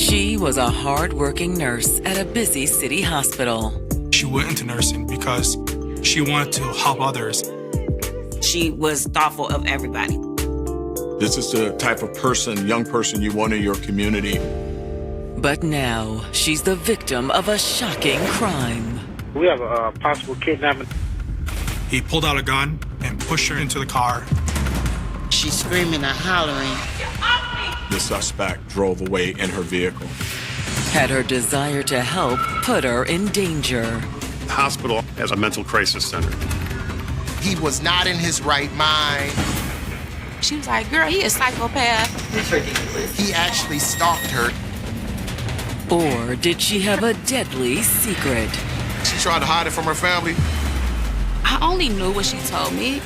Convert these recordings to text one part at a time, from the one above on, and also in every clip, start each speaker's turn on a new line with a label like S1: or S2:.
S1: She was a hard-working nurse at a busy city hospital.
S2: She went into nursing because she wanted to help others.
S3: She was thoughtful of everybody.
S4: This is the type of person, young person you want in your community.
S1: But now, she's the victim of a shocking crime.
S5: We have a possible kidnapping.
S2: He pulled out a gun and pushed her into the car.
S6: She's screaming and hollering.
S4: The suspect drove away in her vehicle.
S1: Had her desire to help put her in danger.
S7: The hospital has a mental crisis center.
S8: He was not in his right mind.
S9: She was like, girl, he a psychopath.
S6: It's ridiculous.
S8: He actually stalked her.
S1: Or did she have a deadly secret?
S8: She tried to hide it from her family.
S9: I only knew what she told me.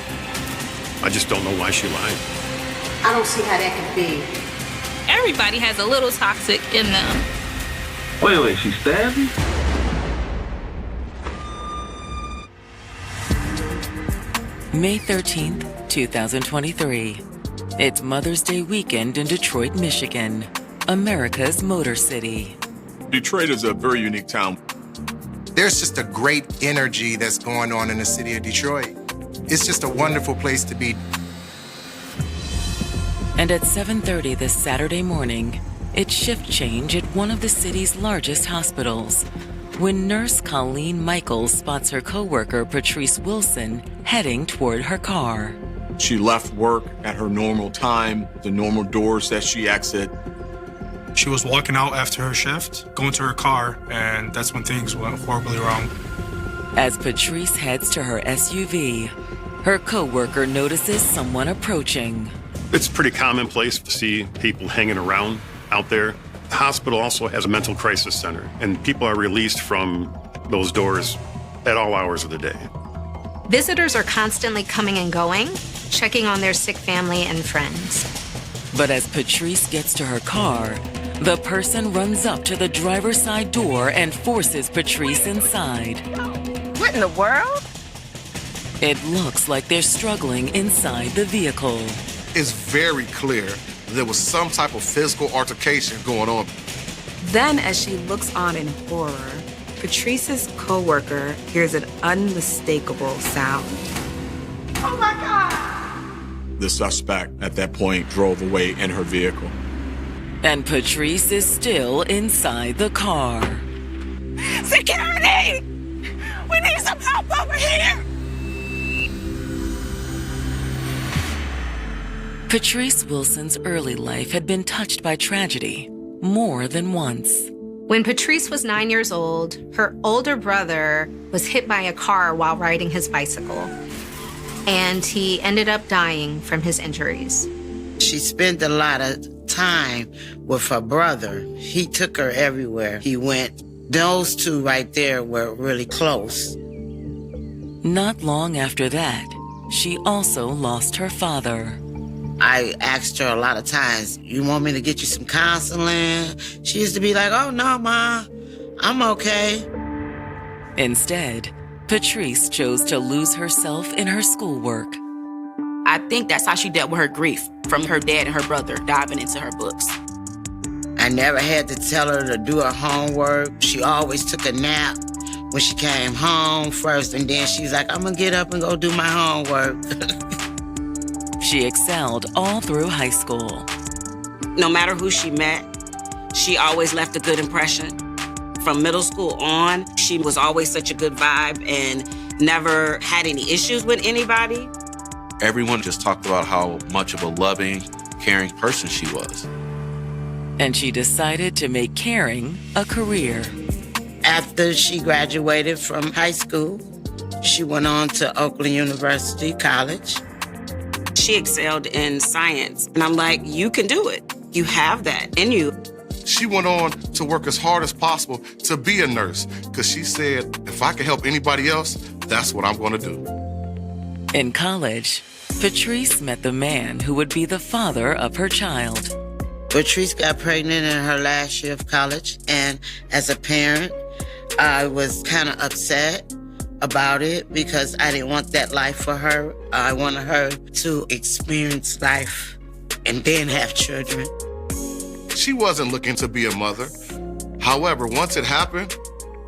S7: I just don't know why she lied.
S10: I don't see how that could be.
S9: Everybody has a little toxic in them.
S11: Wait, she stabbed you?
S1: May 13th, 2023. It's Mother's Day weekend in Detroit, Michigan, America's Motor City.
S4: Detroit is a very unique town.
S8: There's just a great energy that's going on in the city of Detroit. It's just a wonderful place to be.
S1: And at 7:30 this Saturday morning, it's shift change at one of the city's largest hospitals when nurse Colleen Michaels spots her coworker Patrice Wilson heading toward her car.
S4: She left work at her normal time, the normal doors that she exit.
S2: She was walking out after her shift, going to her car, and that's when things went horribly wrong.
S1: As Patrice heads to her SUV, her coworker notices someone approaching.
S7: It's pretty commonplace to see people hanging around out there. The hospital also has a mental crisis center, and people are released from those doors at all hours of the day.
S12: Visitors are constantly coming and going, checking on their sick family and friends.
S1: But as Patrice gets to her car, the person runs up to the driver's side door and forces Patrice inside.
S10: What in the world?
S1: It looks like they're struggling inside the vehicle.
S8: It's very clear there was some type of physical altercation going on.
S13: Then, as she looks on in horror, Patrice's coworker hears an unmistakable sound.
S10: Oh my God!
S4: The suspect at that point drove away in her vehicle.
S1: And Patrice is still inside the car.
S10: Security! We need some help over here!
S1: Patrice Wilson's early life had been touched by tragedy more than once.
S12: When Patrice was 9 years old, her older brother was hit by a car while riding his bicycle, and he ended up dying from his injuries.
S6: She spent a lot of time with her brother. He took her everywhere he went. Those two right there were really close.
S1: Not long after that, she also lost her father.
S6: I asked her a lot of times, you want me to get you some counseling? She used to be like, oh, no, Ma, I'm okay.
S1: Instead, Patrice chose to lose herself in her schoolwork.
S9: I think that's how she dealt with her grief, from her dad and her brother diving into her books.
S6: I never had to tell her to do her homework. She always took a nap when she came home first, and then she's like, I'm gonna get up and go do my homework.
S1: She excelled all through high school.
S3: No matter who she met, she always left a good impression. From middle school on, she was always such a good vibe and never had any issues with anybody.
S14: Everyone just talked about how much of a loving, caring person she was.
S1: And she decided to make caring a career.
S6: After she graduated from high school, she went on to Oakland University College.
S3: She excelled in science. And I'm like, you can do it. You have that in you.
S8: She went on to work as hard as possible to be a nurse because she said, if I can help anybody else, that's what I'm going to do.
S1: In college, Patrice met the man who would be the father of her child.
S6: Patrice got pregnant in her last year of college, and as a parent, I was kind of upset about it because I didn't want that life for her. I wanted her to experience life and then have children.
S8: She wasn't looking to be a mother. However, once it happened,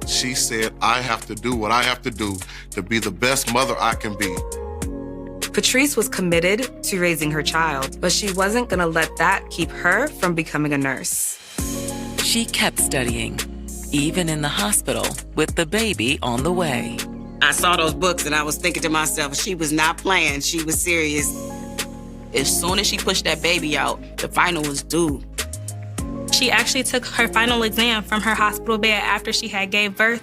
S8: she said, I have to do what I have to do to be the best mother I can be.
S13: Patrice was committed to raising her child, but she wasn't gonna let that keep her from becoming a nurse.
S1: She kept studying, even in the hospital, with the baby on the way.
S3: I saw those books and I was thinking to myself, she was not playing, she was serious.
S9: As soon as she pushed that baby out, the final was due.
S15: She actually took her final exam from her hospital bed after she had gave birth.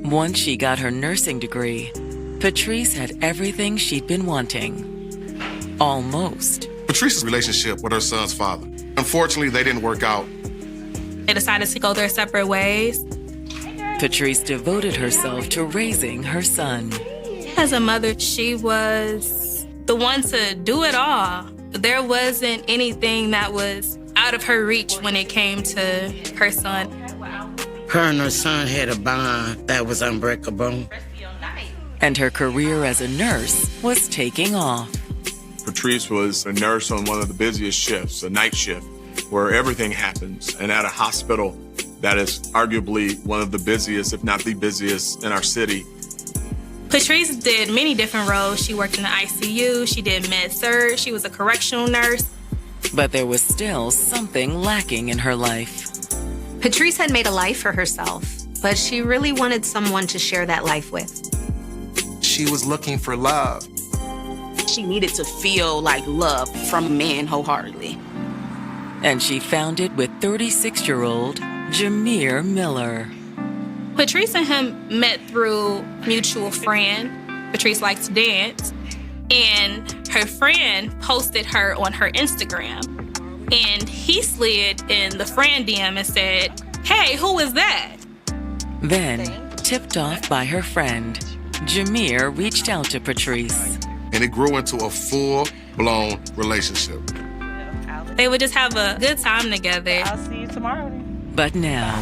S1: Once she got her nursing degree, Patrice had everything she'd been wanting. Almost.
S8: Patrice's relationship with her son's father, unfortunately, they didn't work out.
S15: They decided to go their separate ways.
S1: Patrice devoted herself to raising her son.
S15: As a mother, she was the one to do it all. There wasn't anything that was out of her reach when it came to her son.
S6: Her and her son had a bond that was unbreakable.
S1: And her career as a nurse was taking off.
S4: Patrice was a nurse on one of the busiest shifts, a night shift, where everything happens, and at a hospital that is arguably one of the busiest, if not the busiest, in our city.
S15: Patrice did many different roles. She worked in the ICU, she did med-surg, she was a correctional nurse.
S1: But there was still something lacking in her life.
S12: Patrice had made a life for herself, but she really wanted someone to share that life with.
S16: She was looking for love.
S9: She needed to feel like love from a man wholeheartedly.
S1: And she found it with 36-year-old Jameer Miller.
S15: Patrice and him met through mutual friend. Patrice likes to dance. And her friend posted her on her Instagram. And he slid in the friend DM and said, "Hey, who is that?"
S1: Then, tipped off by her friend, Jameer reached out to Patrice.
S8: And it grew into a full-blown relationship.
S15: They would just have a good time together.
S10: I'll see you tomorrow.
S1: But now,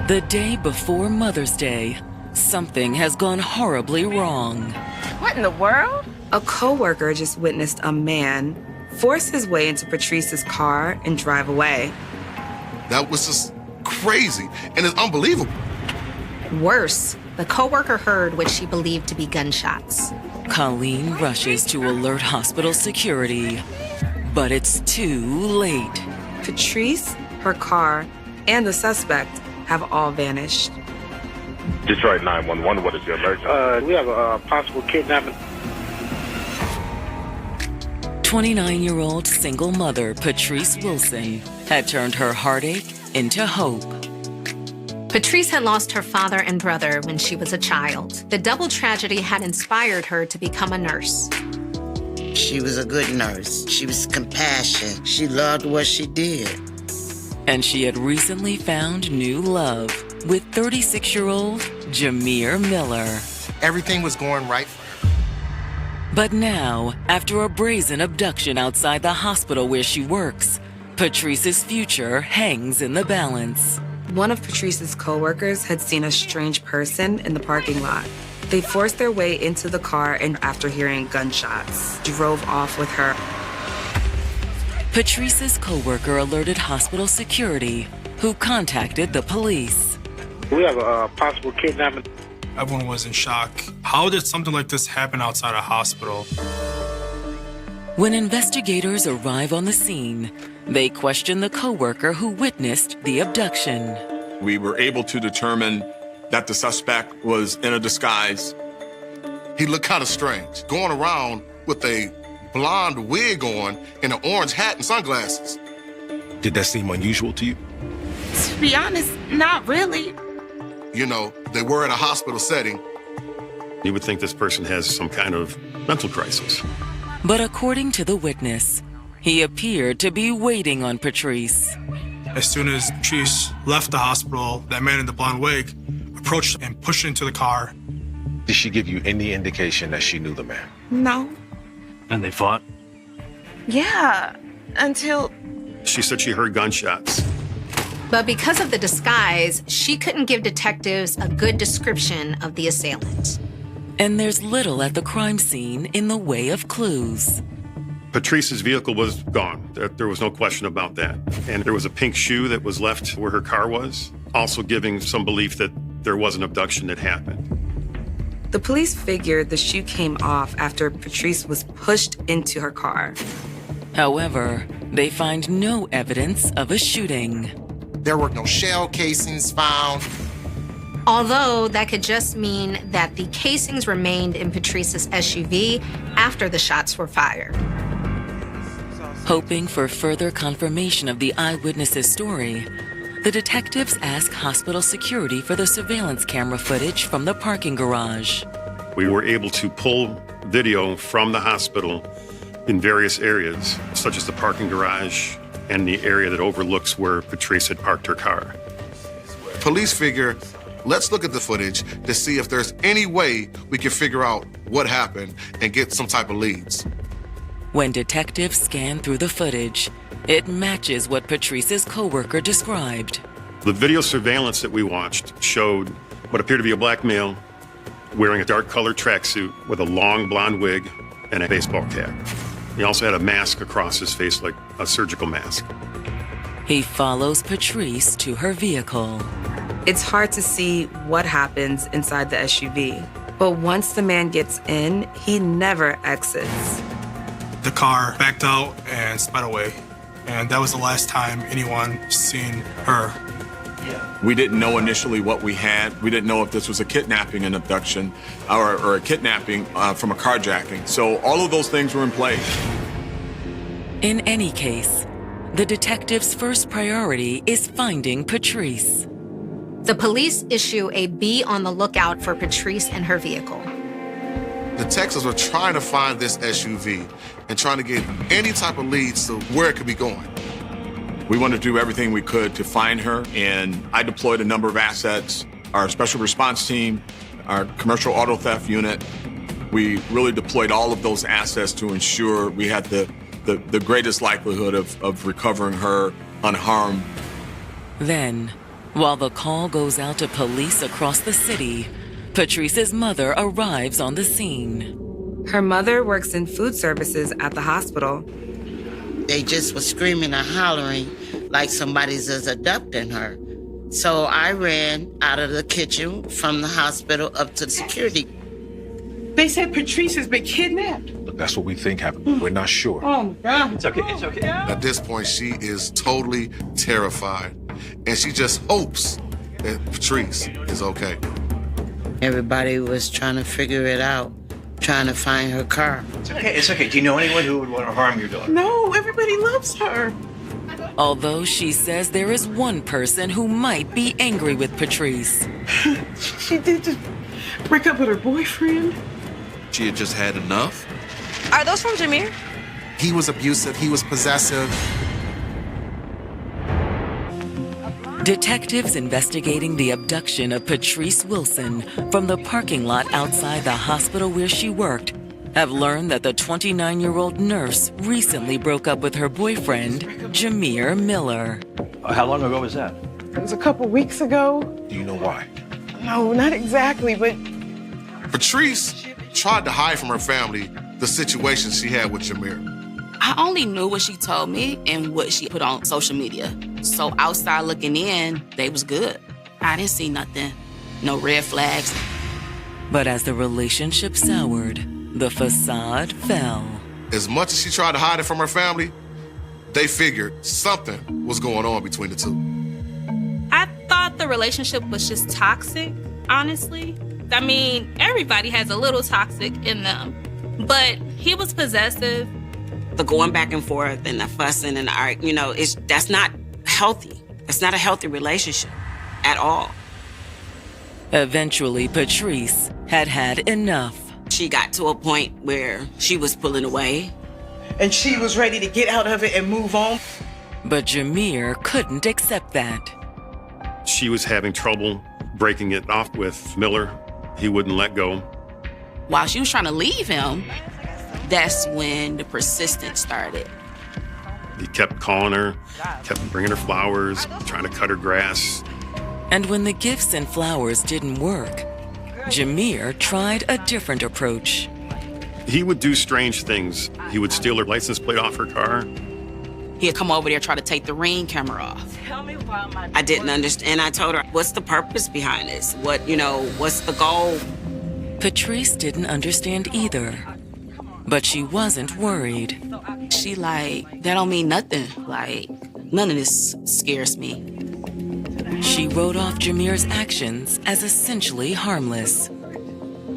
S1: the day before Mother's Day, something has gone horribly wrong.
S10: What in the world?
S13: A coworker just witnessed a man force his way into Patrice's car and drive away.
S8: That was just crazy, and it's unbelievable.
S12: Worse, the coworker heard what she believed to be gunshots.
S1: Colleen rushes to alert hospital security, but it's too late.
S13: Patrice, her car, and the suspect have all vanished.
S5: Detroit 911, what is your emergency? We have a possible kidnapping.
S1: 29-year-old single mother Patrice Wilson had turned her heartache into hope.
S12: Patrice had lost her father and brother when she was a child. The double tragedy had inspired her to become a nurse.
S6: She was a good nurse. She was compassionate. She loved what she did.
S1: And she had recently found new love with 36-year-old Jameer Miller.
S16: Everything was going right for her.
S1: But now, after a brazen abduction outside the hospital where she works, Patrice's future hangs in the balance.
S13: One of Patrice's coworkers had seen a strange person in the parking lot. They forced their way into the car and after hearing gunshots, drove off with her.
S1: Patrice's coworker alerted hospital security, who contacted the police.
S5: We have a possible kidnapping.
S2: Everyone was in shock. How did something like this happen outside a hospital?
S1: When investigators arrive on the scene, they question the coworker who witnessed the abduction.
S4: We were able to determine that the suspect was in a disguise.
S8: He looked kind of strange, going around with a blonde wig on and an orange hat and sunglasses.
S16: Did that seem unusual to you?
S10: To be honest, not really.
S8: You know, they were in a hospital setting.
S7: You would think this person has some kind of mental crisis.
S1: But according to the witness, he appeared to be waiting on Patrice.
S2: As soon as Patrice left the hospital, that man in the blonde wig approached and pushed into the car.
S16: Did she give you any indication that she knew the man?
S10: No.
S11: And they fought?
S10: Yeah, until...
S7: She said she heard gunshots.
S12: But because of the disguise, she couldn't give detectives a good description of the assailant.
S1: And there's little at the crime scene in the way of clues.
S7: Patrice's vehicle was gone. There was no question about that. And there was a pink shoe that was left where her car was, also giving some belief that there was an abduction that happened.
S13: The police figured the shoe came off after Patrice was pushed into her car.
S1: However, they find no evidence of a shooting.
S17: There were no shell casings found.
S12: Although that could just mean that the casings remained in Patrice's SUV after the shots were fired.
S1: Hoping for further confirmation of the eyewitness's story, the detectives ask hospital security for the surveillance camera footage from the parking garage.
S7: We were able to pull video from the hospital in various areas, such as the parking garage and the area that overlooks where Patrice had parked her car.
S8: Police figure, let's look at the footage to see if there's any way we can figure out what happened and get some type of leads.
S1: When detectives scan through the footage, it matches what Patrice's coworker described.
S7: The video surveillance that we watched showed what appeared to be a black male wearing a dark-colored tracksuit with a long blonde wig and a baseball cap. He also had a mask across his face, like a surgical mask.
S1: He follows Patrice to her vehicle.
S13: It's hard to see what happens inside the SUV, but once the man gets in, he never exits.
S2: The car backed out and sped away. And that was the last time anyone seen her.
S4: We didn't know initially what we had. We didn't know if this was a kidnapping and abduction or a kidnapping from a carjacking. So all of those things were in play.
S1: In any case, the detective's first priority is finding Patrice.
S12: The police issue a be on the lookout for Patrice and her vehicle.
S8: Detectives were trying to find this SUV and trying to get any type of leads to where it could be going.
S4: We wanted to do everything we could to find her, and I deployed a number of assets, our special response team, our commercial auto theft unit. We really deployed all of those assets to ensure we had the greatest likelihood of recovering her unharmed.
S1: Then, while the call goes out to police across the city, Patrice's mother arrives on the scene.
S13: Her mother works in food services at the hospital.
S6: They just were screaming and hollering like somebody's just abducting her. So I ran out of the kitchen from the hospital up to security.
S18: They said Patrice has been kidnapped.
S16: Look, that's what we think happened. We're not sure.
S18: Oh, my God.
S16: It's okay, it's okay.
S8: At this point, she is totally terrified, and she just hopes that Patrice is okay.
S6: Everybody was trying to figure it out, trying to find her car.
S19: It's okay, it's okay. Do you know anyone who would want to harm your daughter?
S18: No, everybody loves her.
S1: Although she says there is one person who might be angry with Patrice.
S18: She did just break up with her boyfriend.
S14: She had just had enough?
S10: Are those from Jameer?
S17: He was abusive. He was possessive.
S1: Detectives investigating the abduction of Patrice Wilson from the parking lot outside the hospital where she worked have learned that the 29-year-old nurse recently broke up with her boyfriend, Jameer Miller.
S19: How long ago was that?
S18: It was a couple weeks ago.
S16: Do you know why?
S18: No, not exactly, but
S8: Patrice tried to hide from her family the situation she had with Jameer.
S9: I only knew what she told me and what she put on social media. So outside looking in, they was good. I didn't see nothing. No red flags.
S1: But as the relationship soured, the facade fell.
S8: As much as she tried to hide it from her family, they figured something was going on between the two.
S15: I thought the relationship was just toxic, honestly. I mean, everybody has a little toxic in them. But he was possessive.
S3: The going back and forth and the fussing and the arguing, that's not healthy. It's not a healthy relationship at all.
S1: Eventually, Patrice had had enough.
S3: She got to a point where she was pulling away.
S18: and she was ready to get out of it and move on.
S1: But Jameer couldn't accept that.
S7: She was having trouble breaking it off with Miller. He wouldn't let go.
S9: While she was trying to leave him, that's when the persistence started.
S7: He kept calling her, kept bringing her flowers, trying to cut her grass.
S1: And when the gifts and flowers didn't work, Jameer tried a different approach.
S7: He would do strange things. He would steal her license plate off her car.
S3: He'd come over there, try to take the Ring camera off. I didn't understand. I told her, what's the purpose behind this? What's the goal?
S1: Patrice didn't understand either, but she wasn't worried.
S3: She that don't mean nothing. None of this scares me.
S1: She wrote off Jameer's actions as essentially harmless.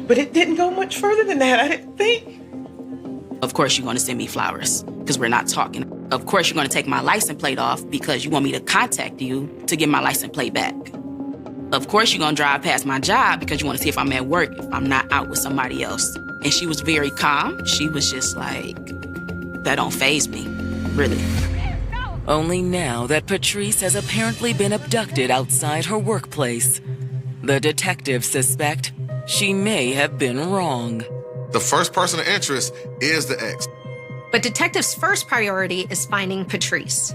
S18: But it didn't go much further than that, I didn't think.
S3: Of course you're going to send me flowers, because we're not talking. Of course you're going to take my license plate off because you want me to contact you to get my license plate back. Of course you're going to drive past my job because you want to see if I'm at work, if I'm not out with somebody else. And she was very calm. She was just that don't faze me, really.
S1: Only now that Patrice has apparently been abducted outside her workplace, the detectives suspect she may have been wrong.
S8: The first person of interest is the ex.
S12: But detectives' first priority is finding Patrice.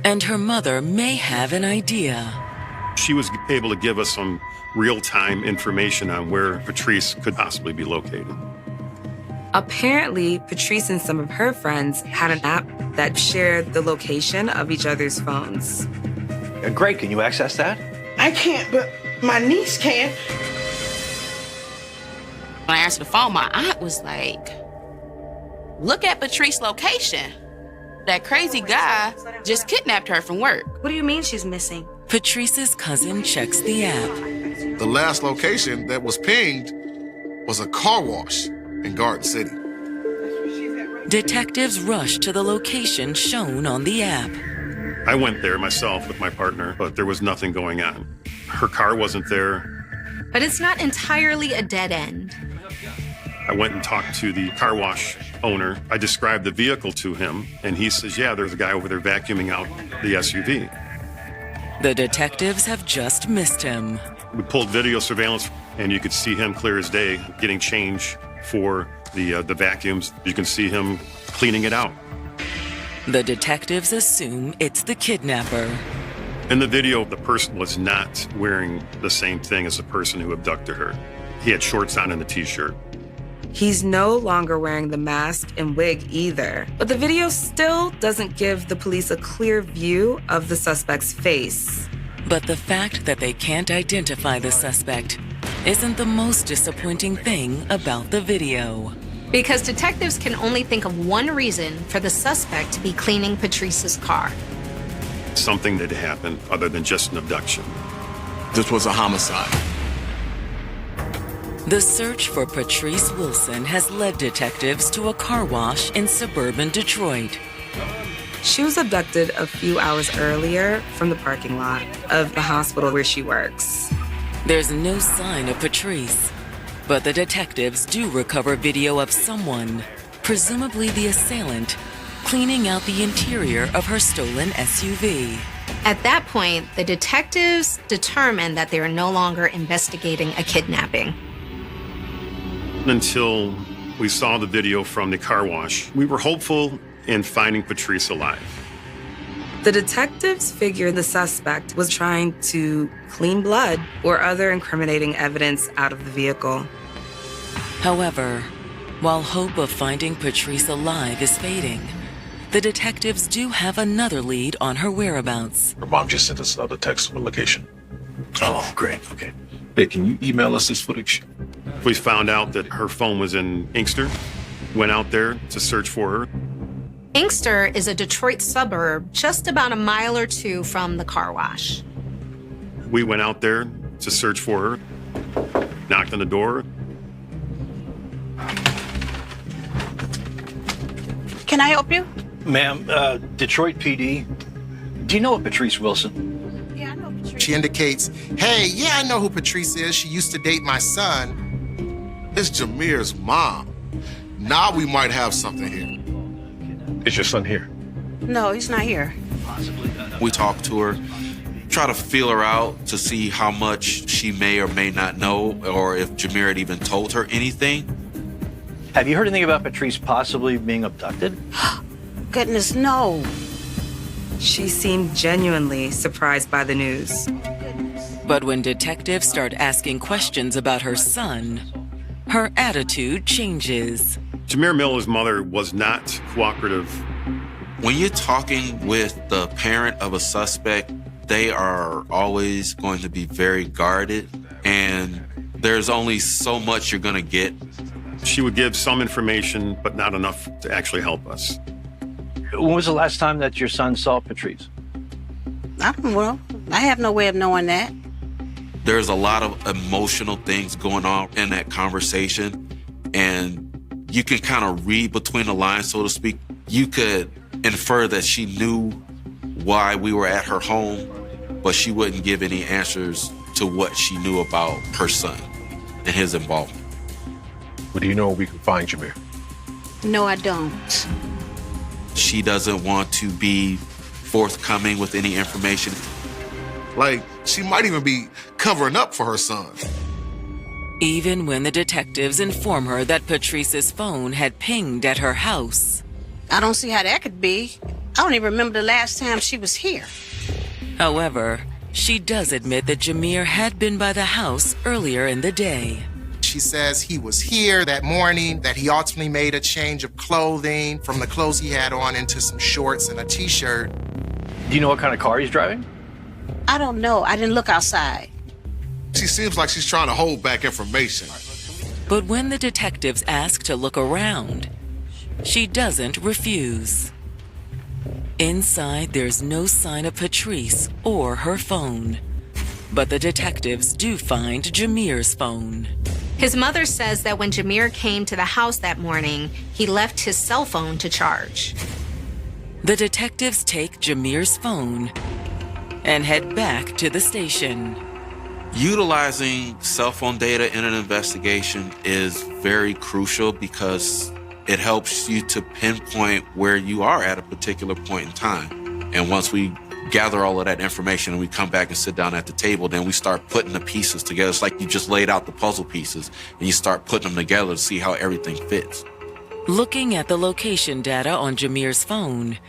S1: And her mother may have an idea.
S7: She was able to give us some real-time information on where Patrice could possibly be located.
S13: Apparently, Patrice and some of her friends had an app that shared the location of each other's phones.
S19: Great, can you access that?
S18: I can't, but my niece can.
S3: When I answered the phone, my aunt was look at Patrice's location. That crazy guy just kidnapped her from work.
S10: What do you mean she's missing?
S1: Patrice's cousin checks the app.
S8: The last location that was pinged was a car wash in Garden City.
S1: Detectives rush to the location shown on the app.
S7: I went there myself with my partner, but there was nothing going on. Her car wasn't there.
S12: But it's not entirely a dead end.
S7: I went and talked to the car wash owner. I described the vehicle to him, and he says, yeah, there's a guy over there vacuuming out the SUV.
S1: The detectives have just missed him.
S7: We pulled video surveillance, and you could see him clear as day getting change for the vacuums. You can see him cleaning it out.
S1: The detectives assume it's the kidnapper.
S7: In the video, the person was not wearing the same thing as the person who abducted her. He had shorts on and a t-shirt.
S13: He's no longer wearing the mask and wig either. But the video still doesn't give the police a clear view of the suspect's face.
S1: But the fact that they can't identify the suspect isn't the most disappointing thing about the video.
S12: Because detectives can only think of one reason for the suspect to be cleaning Patrice's car.
S7: Something that happened other than just an abduction.
S4: This was a homicide.
S1: The search for Patrice Wilson has led detectives to a car wash in suburban Detroit.
S13: She was abducted a few hours earlier from the parking lot of the hospital where she works.
S1: There's no sign of Patrice, but the detectives do recover video of someone, presumably the assailant, cleaning out the interior of her stolen SUV.
S12: At that point, the detectives determine that they are no longer investigating a kidnapping.
S7: Until we saw the video from the car wash, we were hopeful in finding Patrice alive.
S13: The detectives figured the suspect was trying to clean blood or other incriminating evidence out of the vehicle.
S1: However, while hope of finding Patrice alive is fading, the detectives do have another lead on her whereabouts.
S16: Her mom just sent us another text with location. Oh, great. Okay. Hey, can you email us this footage?
S7: We found out that her phone was in Inkster, went out there to search for her.
S12: Inkster is a Detroit suburb just about a mile or two from the car wash.
S7: We went out there to search for her, knocked on the door.
S10: Can I help you?
S19: Ma'am, Detroit PD, do you know a Patrice Wilson?
S10: Yeah, I know Patrice.
S17: She indicates, hey, yeah, I know who Patrice is. She used to date my son.
S8: It's Jameer's mom. Now we might have something here.
S16: Is your son here?
S10: No, he's not here.
S14: We talked to her, try to feel her out to see how much she may or may not know, or if Jameer had even told her anything.
S19: Have you heard anything about Patrice possibly being abducted?
S10: Goodness, no.
S13: She seemed genuinely surprised by the news.
S1: But when detectives start asking questions about her son, her attitude changes.
S7: Jameer Miller's mother was not cooperative.
S14: When you're talking with the parent of a suspect, they are always going to be very guarded, and there's only so much you're going to get.
S7: She would give some information, but not enough to actually help us.
S19: When was the last time that your son saw Patrice?
S10: I don't know. I have no way of knowing that.
S14: There's a lot of emotional things going on in that conversation, and you can kind of read between the lines, so to speak. You could infer that she knew why we were at her home, but she wouldn't give any answers to what she knew about her son and his involvement.
S16: Well, do you know where we can find Jameer?
S10: No, I don't.
S14: She doesn't want to be forthcoming with any information.
S8: Like, she might even be covering up for her son.
S1: Even when the detectives inform her that Patrice's phone had pinged at her house.
S10: I don't see how that could be. I don't even remember the last time she was here.
S1: However, she does admit that Jameer had been by the house earlier in the day.
S17: She says he was here that morning, that he ultimately made a change of clothing from the clothes he had on into some shorts and a t-shirt.
S19: Do you know what kind of car he's driving?
S10: I don't know. I didn't look outside.
S8: She seems like she's trying to hold back information.
S1: But when the detectives ask to look around, she doesn't refuse. Inside, there's no sign of Patrice or her phone. But the detectives do find Jameer's phone.
S12: His mother says that when Jameer came to the house that morning, he left his cell phone to charge.
S1: The detectives take Jameer's phone and head back to the station.
S14: Utilizing cell phone data in an investigation is very crucial because it helps you to pinpoint where you are at a particular point in time. And once we gather all of that information and we come back and sit down at the table, then we start putting the pieces together. It's like you just laid out the puzzle pieces and you start putting them together to see how everything fits.
S1: Looking at the location data on Jameer's phone,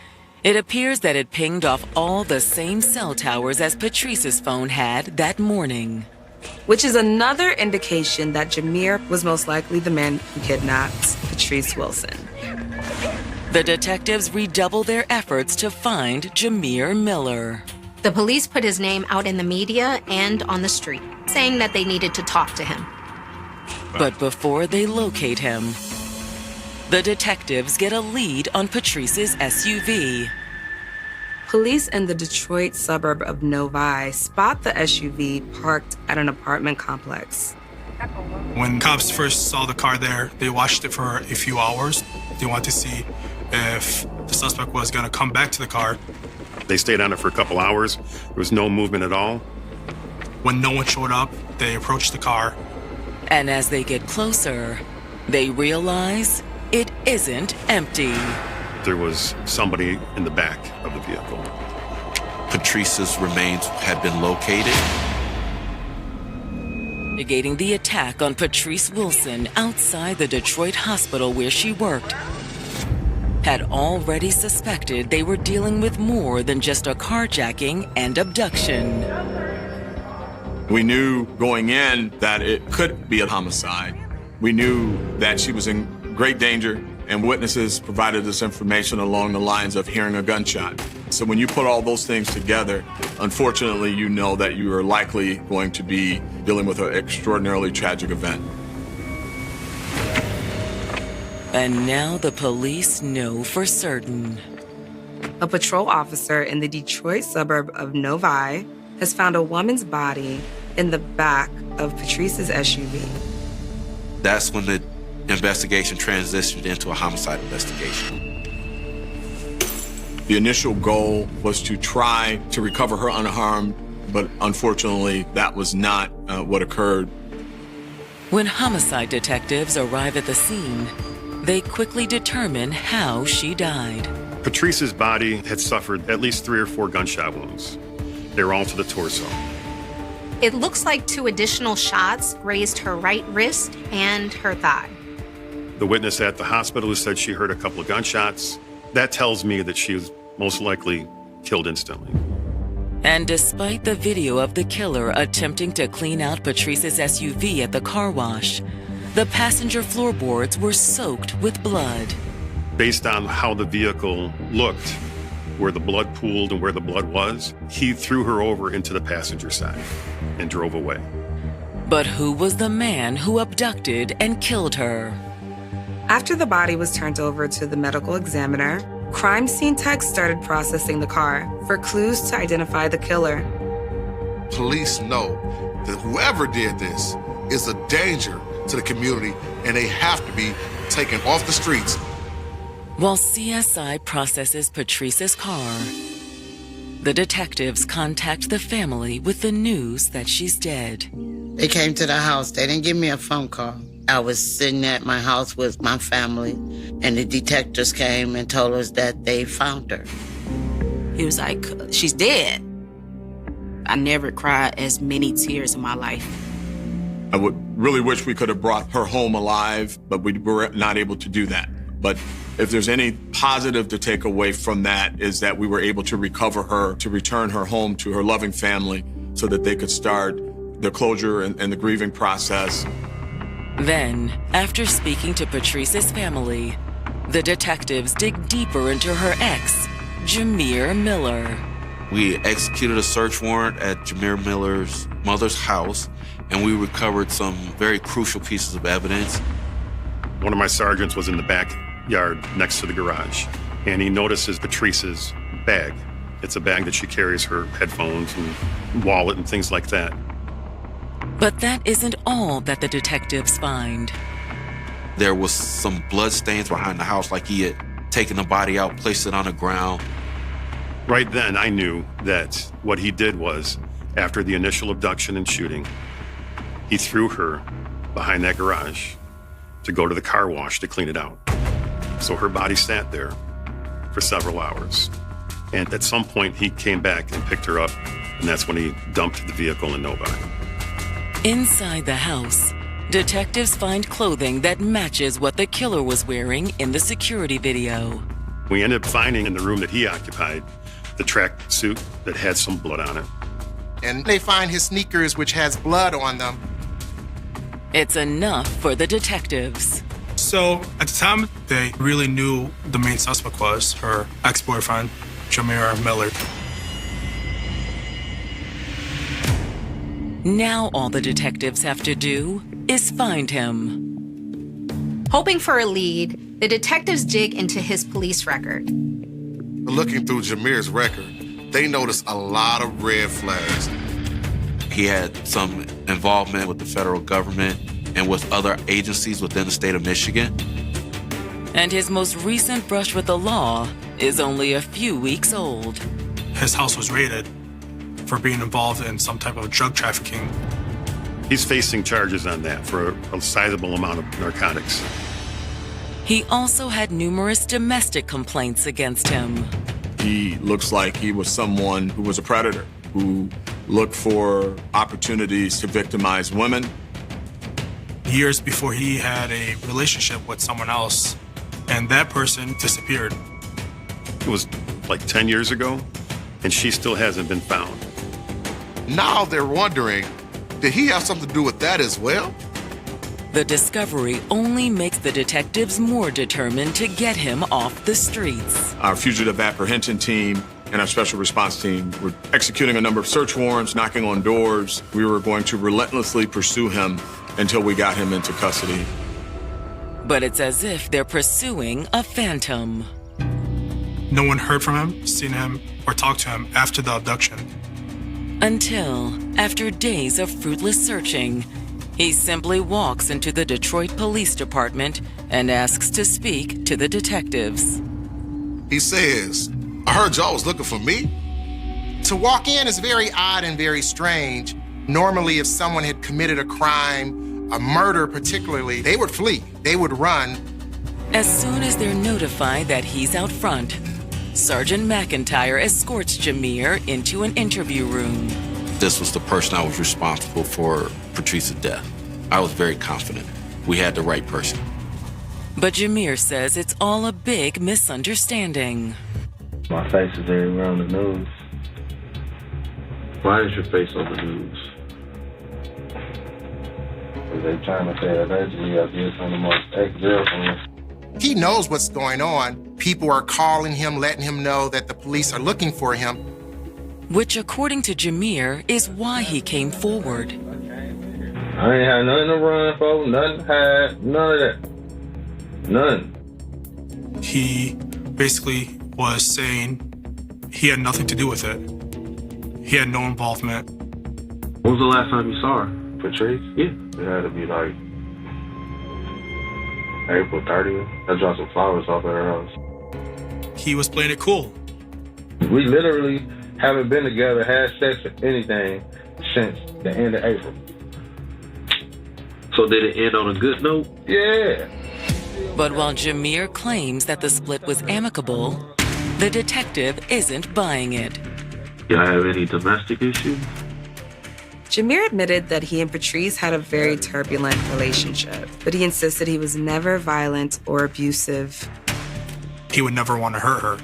S1: it appears that it pinged off all the same cell towers as Patrice's phone had that morning.
S13: Which is another indication that Jameer was most likely the man who kidnapped Patrice Wilson.
S1: The detectives redouble their efforts to find Jameer Miller.
S12: The police put his name out in the media and on the street, saying that they needed to talk to him.
S1: But before they locate him, the detectives get a lead on Patrice's SUV.
S13: Police in the Detroit suburb of Novi spot the SUV parked at an apartment complex.
S2: When cops first saw the car there, they watched it for a few hours. They wanted to see if the suspect was going to come back to the car.
S7: They stayed on it for a couple hours. There was no movement at all.
S2: When no one showed up, they approached the car.
S1: And as they get closer, they realize it isn't empty.
S7: There was somebody in the back of the vehicle.
S14: Patrice's remains had been located.
S1: Investigating the attack on Patrice Wilson outside the Detroit hospital where she worked, had already suspected they were dealing with more than just a carjacking and abduction.
S4: We knew going in that it could be a homicide. We knew that she was in great danger, and witnesses provided us information along the lines of hearing a gunshot. So when you put all those things together, unfortunately, you know that you are likely going to be dealing with an extraordinarily tragic event.
S1: And now the police know for certain.
S13: A patrol officer in the Detroit suburb of Novi has found a woman's body in the back of Patrice's SUV.
S14: That's when the investigation transitioned into a homicide investigation.
S4: The initial goal was to try to recover her unharmed, but unfortunately, that was not what occurred.
S1: When homicide detectives arrive at the scene, they quickly determine how she died.
S7: Patrice's body had suffered at least 3 or 4 gunshot wounds. They were all to the torso.
S12: It looks like 2 additional shots grazed her right wrist and her thigh.
S7: The witness at the hospital who said she heard a couple of gunshots, that tells me that she was most likely killed instantly.
S1: And despite the video of the killer attempting to clean out Patrice's SUV at the car wash, The passenger floorboards were soaked with blood.
S7: Based on how the vehicle looked, where the blood pooled and where the blood was, he threw her over into the passenger side and drove away.
S1: But who was the man who abducted and killed her?
S13: After the body was turned over to the medical examiner, crime scene techs started processing the car for clues to identify the killer.
S8: Police know that whoever did this is a danger to the community, and they have to be taken off the streets.
S1: While CSI processes Patrice's car, the detectives contact the family with the news that she's dead.
S6: They came to the house. They didn't give me a phone call. I was sitting at my house with my family, and the detectives came and told us that they found her.
S3: He was like, she's dead. I never cried as many tears in my life.
S4: I would really wish we could have brought her home alive, but we were not able to do that. But if there's any positive to take away from that is that we were able to recover her, to return her home to her loving family so that they could start the closure and the grieving process.
S1: Then, after speaking to Patrice's family, the detectives dig deeper into her ex, Jameer Miller.
S14: We executed a search warrant at Jameer Miller's mother's house, and we recovered some very crucial pieces of evidence.
S7: One of my sergeants was in the backyard next to the garage, and he notices Patrice's bag. It's a bag that she carries her headphones and wallet and things like that.
S1: But that isn't all that the detectives find.
S14: There was some blood stains behind the house, like he had taken the body out, placed it on the ground.
S7: Right then, I knew that what he did was, after the initial abduction and shooting, he threw her behind that garage to go to the car wash to clean it out. So her body sat there for several hours. And at some point, he came back and picked her up, and that's when he dumped the vehicle in Novi.
S1: Inside the house, detectives find clothing that matches what the killer was wearing in the security video.
S7: We ended up finding in the room that he occupied the track suit that had some blood on it.
S17: And they find his sneakers, which has blood on them.
S1: It's enough for the detectives.
S2: So at the time, they really knew the main suspect was her ex-boyfriend, Jameer Miller.
S1: Now all the detectives have to do is find him.
S12: Hoping for a lead, the detectives dig into his police record.
S8: Looking through Jameer's record, they noticed a lot of red flags.
S14: He had some involvement with the federal government and with other agencies within the state of Michigan.
S1: And his most recent brush with the law is only a few weeks old.
S2: His house was raided for being involved in some type of drug trafficking.
S7: He's facing charges on that for a sizable amount of narcotics.
S1: He also had numerous domestic complaints against him.
S4: He looks like he was someone who was a predator, who looked for opportunities to victimize women.
S2: Years before, he had a relationship with someone else, and that person disappeared.
S7: It was like 10 years ago, and she still hasn't been found.
S8: Now they're wondering, did he have something to do with that as well?
S1: The discovery only makes the detectives more determined to get him off the streets.
S4: Our fugitive apprehension team and our special response team were executing a number of search warrants, knocking on doors. We were going to relentlessly pursue him until we got him into custody.
S1: But it's as if they're pursuing a phantom.
S2: No one heard from him, seen him, or talked to him after the abduction.
S1: Until, after days of fruitless searching, he simply walks into the Detroit Police Department and asks to speak to the detectives.
S8: He says, I heard y'all was looking for me.
S17: To walk in is very odd and very strange. Normally, if someone had committed a crime, a murder particularly, they would flee, they would run.
S1: As soon as they're notified that he's out front, Sergeant McIntyre escorts Jameer into an interview room.
S14: This was the person I was responsible for Patrice's death. I was very confident we had the right person.
S1: But Jameer says it's all a big misunderstanding.
S11: My face is everywhere on the news. Why is your face on the news? They trying to say allegedly I did something to my ex-girlfriend.
S17: He knows what's going on. People are calling him, letting him know that the police are looking for him.
S1: Which, according to Jameer, is why he came forward.
S11: I ain't had nothing to run for, nothing to hide, none of that. None.
S2: He basically was saying he had nothing to do with it. He had no involvement.
S11: When was the last time you saw her? Patrice? Yeah. It had to be like April 30th. I dropped some flowers off at her house.
S2: He was playing it cool.
S11: We literally haven't been together, had sex or anything since the end of April.
S20: So did it end on a good note?
S11: Yeah.
S1: But while Jameer claims that the split was amicable, the detective isn't buying it.
S20: Y'all have any domestic issues?
S13: Jameer admitted that he and Patrice had a very turbulent relationship, but he insisted he was never violent or abusive.
S2: He would never want to hurt her.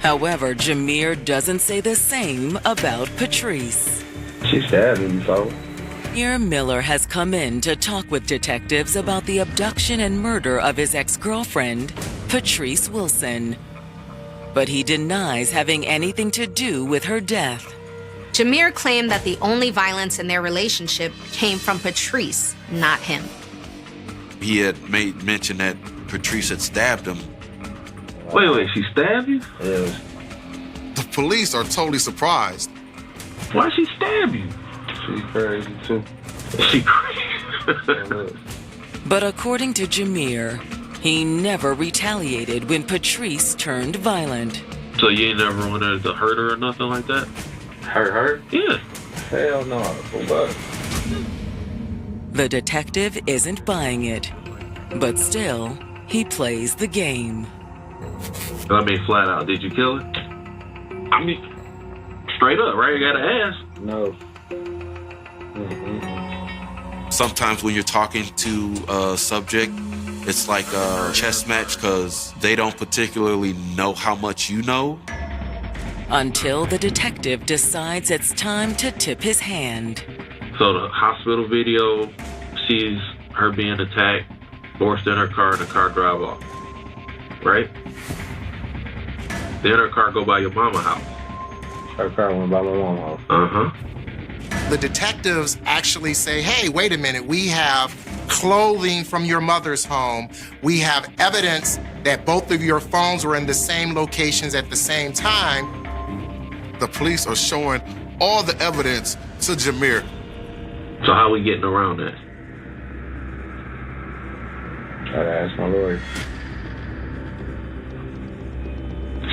S1: However, Jameer doesn't say the same about Patrice.
S11: She stabbed me before.
S1: Jameer Miller has come in to talk with detectives about the abduction and murder of his ex-girlfriend, Patrice Wilson. But he denies having anything to do with her death.
S12: Jameer claimed that the only violence in their relationship came from Patrice, not him.
S14: He had made mention that Patrice had stabbed him.
S20: Wait, she stabbed you?
S11: Yeah.
S8: The police are totally surprised.
S20: Why'd she stab you?
S11: She's crazy too.
S20: She crazy.
S1: But according to Jameer, he never retaliated when Patrice turned violent.
S20: So you ain't never wanted to hurt her or nothing like that?
S11: Hurt her?
S20: Yeah.
S11: Hell no. What?
S20: The
S1: detective isn't buying it, but still, he plays the game.
S20: I mean, flat out, did you kill her? I mean, straight up, right? You gotta ask.
S11: No.
S14: Sometimes when you're talking to a subject, it's like a chess match because they don't particularly know how much you know.
S1: Until the detective decides it's time to tip his hand.
S20: So the hospital video sees her being attacked, forced in her car, and the car drive off. Right? Then her car go by your mama's house.
S11: Her car went by my mama's house.
S20: Uh-huh.
S17: The detectives actually say, hey, wait a minute, we have clothing from your mother's home. We have evidence that both of your phones were in the same locations at the same time.
S8: The police are showing all the evidence to Jameer.
S20: So how we getting around that?
S11: Gotta ask my lawyer.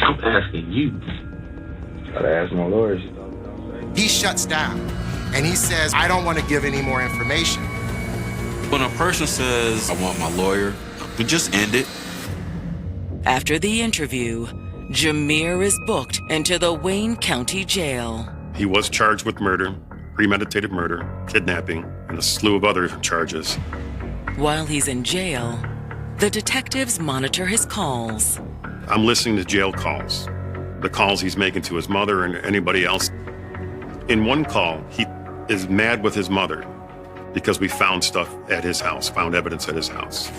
S20: I'm asking you.
S11: Gotta ask my lawyer.
S17: He shuts down and he says, I don't want to give any more information.
S14: When a person says, I want my lawyer, we just end it.
S1: After the interview, Jameer is booked into the Wayne County Jail.
S7: He was charged with murder, premeditated murder, kidnapping, and a slew of other charges.
S1: While he's in jail, the detectives monitor his calls.
S7: I'm listening to jail calls, the calls he's making to his mother and anybody else. In one call, he is mad with his mother because we found stuff at his house, found evidence at his house.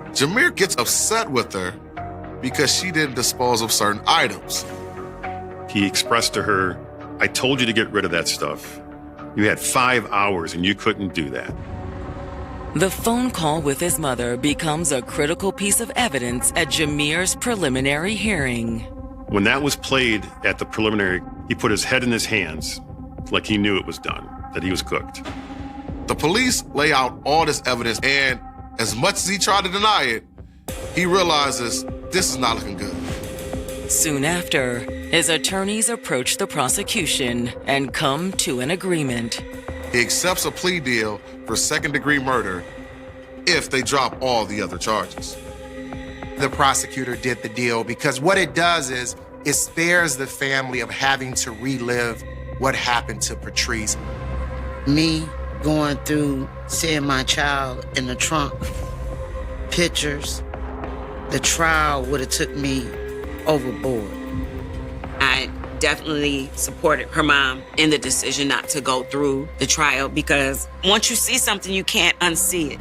S8: Jameer gets upset with her because she didn't dispose of certain items.
S7: He expressed to her, I told you to get rid of that stuff. You had 5 hours and you couldn't do that.
S1: The phone call with his mother becomes a critical piece of evidence at Jameer's preliminary hearing.
S7: When that was played at the preliminary, he put his head in his hands like he knew it was done, that he was cooked.
S8: The police lay out all this evidence, and as much as he tried to deny it, he realizes this is not looking good.
S1: Soon after, his attorneys approach the prosecution and come to an agreement.
S8: He accepts a plea deal for second-degree murder if they drop all the other charges.
S17: The prosecutor did the deal because what it does is it spares the family of having to relive what happened to Patrice.
S6: Me going through seeing my child in the trunk, pictures, the trial would have took me overboard.
S3: I definitely supported her mom in the decision not to go through the trial because once you see something, you can't unsee it.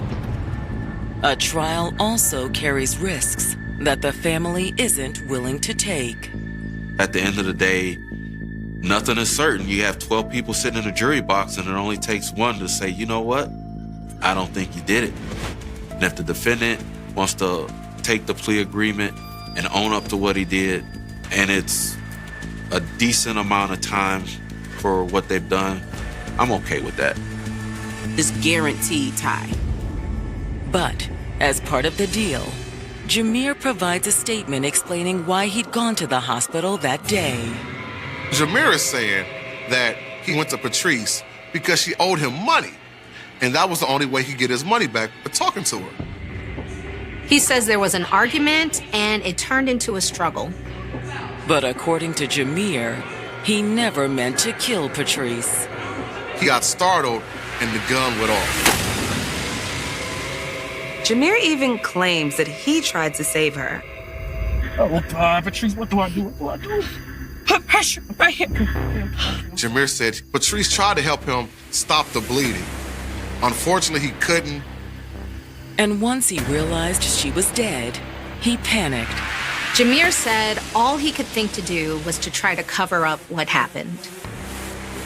S1: A trial also carries risks that the family isn't willing to take.
S14: At the end of the day, nothing is certain. You have 12 people sitting in a jury box, and it only takes one to say, you know what? I don't think you did it. And if the defendant wants to take the plea agreement and own up to what he did, and it's a decent amount of time for what they've done, I'm okay with that.
S3: It's guaranteed time.
S1: But as part of the deal, Jameer provides a statement explaining why he'd gone to the hospital that day.
S8: Jameer is saying that he went to Patrice because she owed him money, and that was the only way he'd get his money back for talking to her.
S12: He says there was an argument and it turned into a struggle.
S1: But according to Jameer, he never meant to kill Patrice.
S8: He got startled and the gun went off.
S13: Jameer even claims that he tried to save her.
S18: Oh, God, Patrice, what do I do? What do I do? Put pressure right here.
S8: Jameer said Patrice tried to help him stop the bleeding. Unfortunately, he couldn't.
S1: And once he realized she was dead, he panicked.
S12: Jameer said all he could think to do was to try to cover up what happened.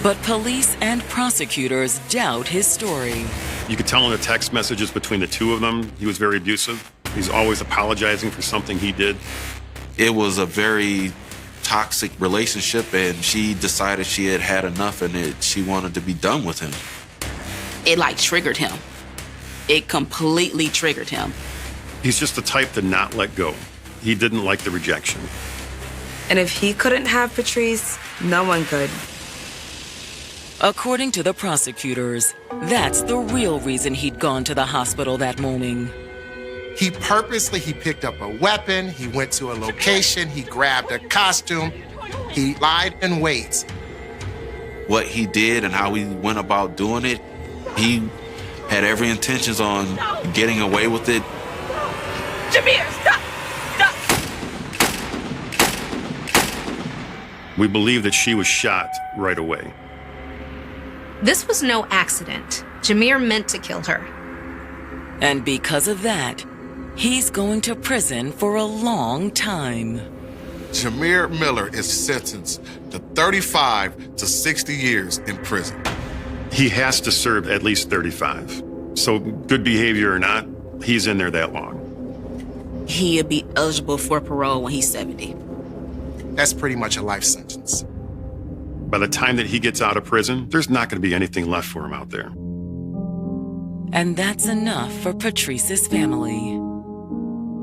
S1: But police and prosecutors doubt his story.
S7: You could tell in the text messages between the two of them, he was very abusive. He's always apologizing for something he did.
S14: It was a very toxic relationship, and she decided she had had enough and she wanted to be done with him.
S9: It triggered him. It completely triggered him.
S7: He's just the type to not let go. He didn't like the rejection.
S13: And if he couldn't have Patrice, no one could.
S1: According to the prosecutors, that's the real reason he'd gone to the hospital that morning.
S17: He picked up a weapon, he went to a location, he grabbed a costume, he lied in wait.
S14: What he did and how he went about doing it, he had every intentions on getting away with it.
S18: Jameer, stop!
S7: We believe that she was shot right away.
S12: This was no accident. Jameer meant to kill her.
S1: And because of that, he's going to prison for a long time.
S8: Jameer Miller is sentenced to 35 to 60 years in prison.
S7: He has to serve at least 35. So good behavior or not, he's in there that long.
S9: He'll be eligible for parole when he's 70.
S17: That's pretty much a life sentence.
S7: By the time that he gets out of prison, there's not going to be anything left for him out there.
S1: And that's enough for Patrice's family.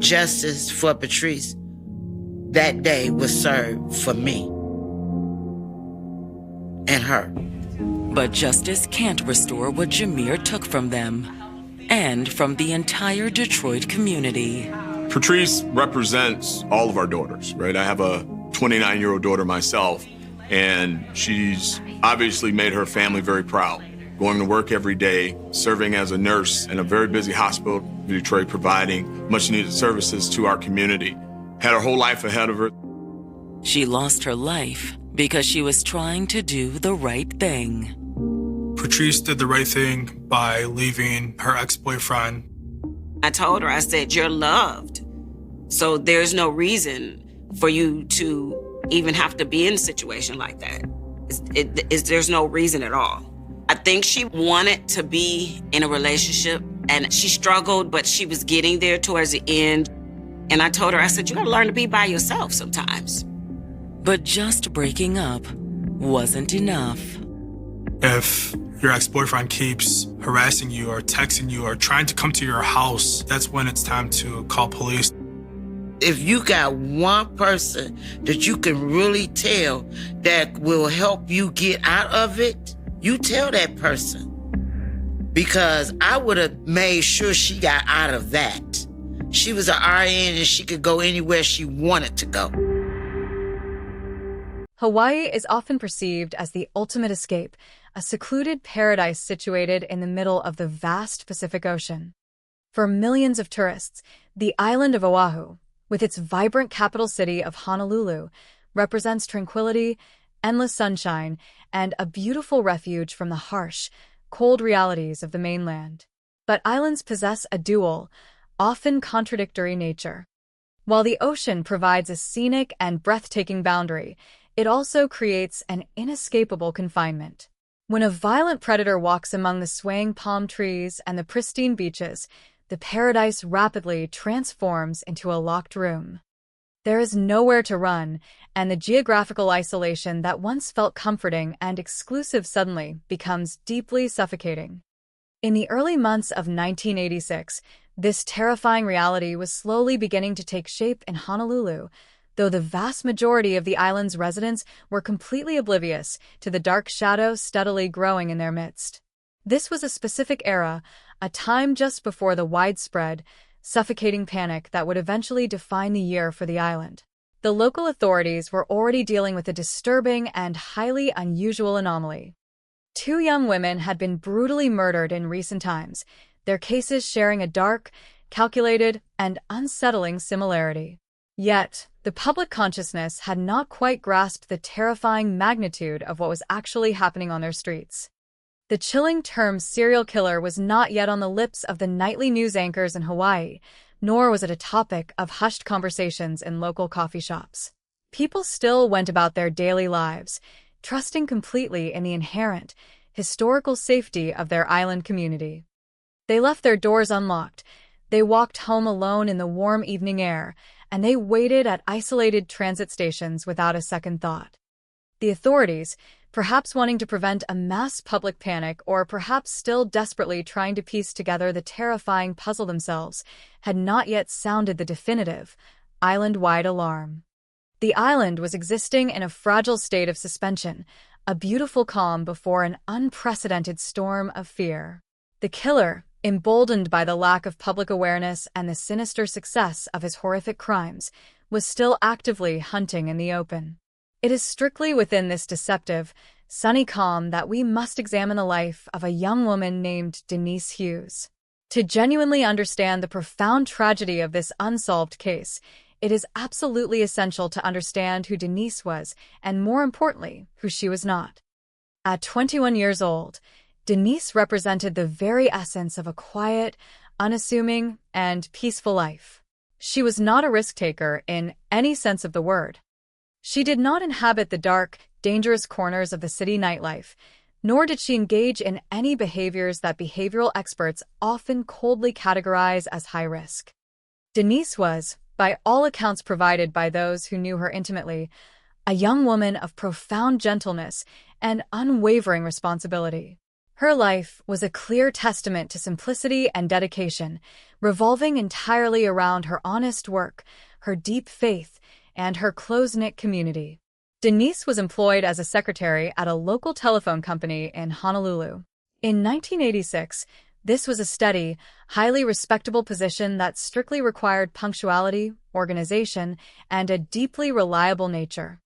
S6: Justice for Patrice that day was served for me and her.
S1: But justice can't restore what Jameer took from them and from the entire Detroit community.
S4: Patrice represents all of our daughters, right? I have a 29-year-old daughter myself, and she's obviously made her family very proud. Going to work every day, serving as a nurse in a very busy hospital in Detroit, providing much-needed services to our community. Had her whole life ahead of her.
S1: She lost her life because she was trying to do the right thing.
S2: Patrice did the right thing by leaving her ex-boyfriend.
S3: I told her, I said, you're loved. So there's no reason for you to even have to be in a situation like that. There's no reason at all. I think she wanted to be in a relationship and she struggled, but she was getting there towards the end. And I told her, I said, you gotta learn to be by yourself sometimes.
S1: But just breaking up wasn't enough.
S2: If your ex-boyfriend keeps harassing you or texting you or trying to come to your house, that's when it's time to call police.
S6: If you got one person that you can really tell that will help you get out of it, you tell that person. Because I would have made sure she got out of that. She was an RN and she could go anywhere she wanted to go.
S21: Hawaii is often perceived as the ultimate escape, a secluded paradise situated in the middle of the vast Pacific Ocean. For millions of tourists, the island of Oahu, with its vibrant capital city of Honolulu, represents tranquility endless sunshine, and a beautiful refuge from the harsh, cold realities of the mainland. But islands possess a dual, often contradictory nature. While the ocean provides a scenic and breathtaking boundary, it also creates an inescapable confinement. When a violent predator walks among the swaying palm trees and the pristine beaches, the paradise rapidly transforms into a locked room. There is nowhere to run, and the geographical isolation that once felt comforting and exclusive suddenly becomes deeply suffocating. In the early months of 1986, this terrifying reality was slowly beginning to take shape in Honolulu, though the vast majority of the island's residents were completely oblivious to the dark shadow steadily growing in their midst. This was a specific era, a time just before the widespread, suffocating panic that would eventually define the year for the island. The local authorities were already dealing with a disturbing and highly unusual anomaly. 2 young women had been brutally murdered in recent times, their cases sharing a dark, calculated, and unsettling similarity. Yet, the public consciousness had not quite grasped the terrifying magnitude of what was actually happening on their streets. The chilling term serial killer was not yet on the lips of the nightly news anchors in Hawaii, nor was it a topic of hushed conversations in local coffee shops. People still went about their daily lives, trusting completely in the inherent, historical safety of their island community. They left their doors unlocked, they walked home alone in the warm evening air, and they waited at isolated transit stations without a second thought. The authorities, perhaps wanting to prevent a mass public panic or perhaps still desperately trying to piece together the terrifying puzzle themselves, had not yet sounded the definitive, island-wide alarm. The island was existing in a fragile state of suspension, a beautiful calm before an unprecedented storm of fear. The killer, emboldened by the lack of public awareness and the sinister success of his horrific crimes, was still actively hunting in the open. It is strictly within this deceptive, sunny calm that we must examine the life of a young woman named Denise Hughes. To genuinely understand the profound tragedy of this unsolved case, it is absolutely essential to understand who Denise was and, more importantly, who she was not. At 21 years old, Denise represented the very essence of a quiet, unassuming, and peaceful life. She was not a risk-taker in any sense of the word. She did not inhabit the dark, dangerous corners of the city nightlife, nor did she engage in any behaviors that behavioral experts often coldly categorize as high risk. Denise was, by all accounts provided by those who knew her intimately, a young woman of profound gentleness and unwavering responsibility. Her life was a clear testament to simplicity and dedication, revolving entirely around her honest work, her deep faith, and her close-knit community. Denise was employed as a secretary at a local telephone company in Honolulu. In 1986, this was a steady, highly respectable position that strictly required punctuality, organization, and a deeply reliable nature.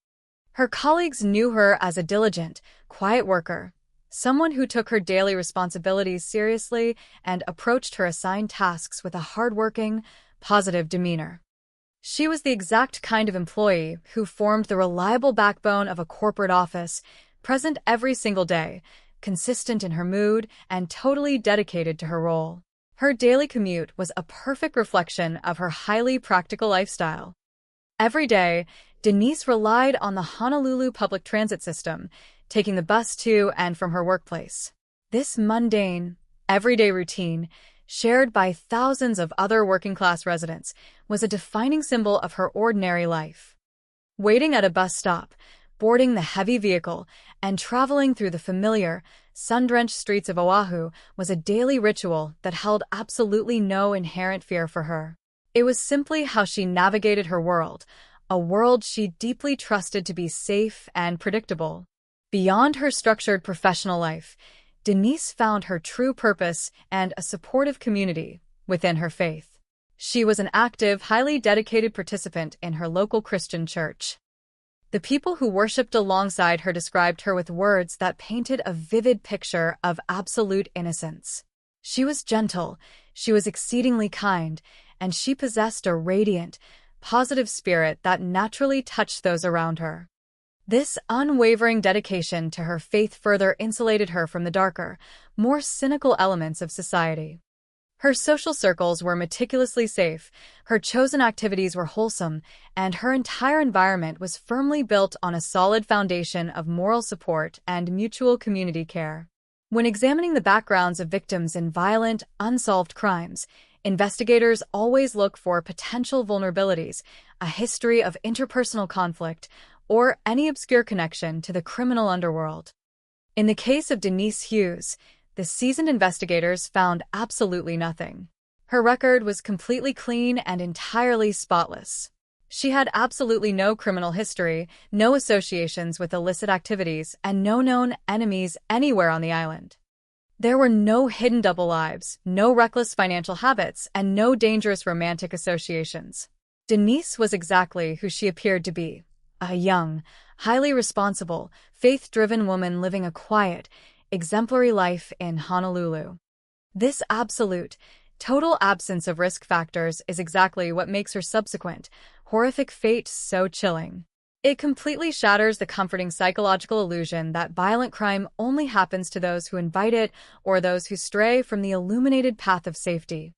S21: Her colleagues knew her as a diligent, quiet worker, someone who took her daily responsibilities seriously and approached her assigned tasks with a hardworking, positive demeanor. She was the exact kind of employee who formed the reliable backbone of a corporate office, present every single day, consistent in her mood, and totally dedicated to her role. Her daily commute was a perfect reflection of her highly practical lifestyle. Every day, Denise relied on the Honolulu public transit system, taking the bus to and from her workplace. This mundane, everyday routine, shared by thousands of other working-class residents, was a defining symbol of her ordinary life. Waiting at a bus stop, boarding the heavy vehicle, and traveling through the familiar, sun-drenched streets of Oahu was a daily ritual that held absolutely no inherent fear for her. It was simply how she navigated her world, a world she deeply trusted to be safe and predictable. Beyond her structured professional life, Denise found her true purpose and a supportive community within her faith. She was an active, highly dedicated participant in her local Christian church. The people who worshipped alongside her described her with words that painted a vivid picture of absolute innocence. She was gentle, she was exceedingly kind, and she possessed a radiant, positive spirit that naturally touched those around her. This unwavering dedication to her faith further insulated her from the darker, more cynical elements of society. Her social circles were meticulously safe, her chosen activities were wholesome, and her entire environment was firmly built on a solid foundation of moral support and mutual community care. When examining the backgrounds of victims in violent, unsolved crimes, investigators always look for potential vulnerabilities, a history of interpersonal conflict, or any obscure connection to the criminal underworld. In the case of Denise Hughes, the seasoned investigators found absolutely nothing. Her record was completely clean and entirely spotless. She had absolutely no criminal history, no associations with illicit activities, and no known enemies anywhere on the island. There were no hidden double lives, no reckless financial habits, and no dangerous romantic associations. Denise was exactly who she appeared to be, a young, highly responsible, faith-driven woman living a quiet, exemplary life in Honolulu. This absolute, total absence of risk factors is exactly what makes her subsequent, horrific fate so chilling. It completely shatters the comforting psychological illusion that violent crime only happens to those who invite it or those who stray from the illuminated path of safety.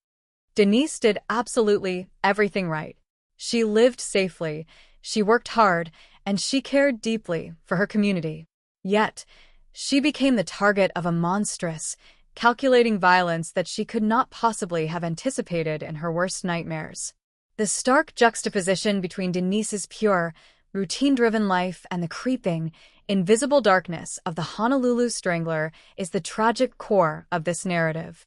S21: Denise did absolutely everything right. She lived safely, she worked hard, and she cared deeply for her community. Yet, she became the target of a monstrous, calculating violence that she could not possibly have anticipated in her worst nightmares. The stark juxtaposition between Denise's pure, routine-driven life and the creeping, invisible darkness of the Honolulu Strangler is the tragic core of this narrative.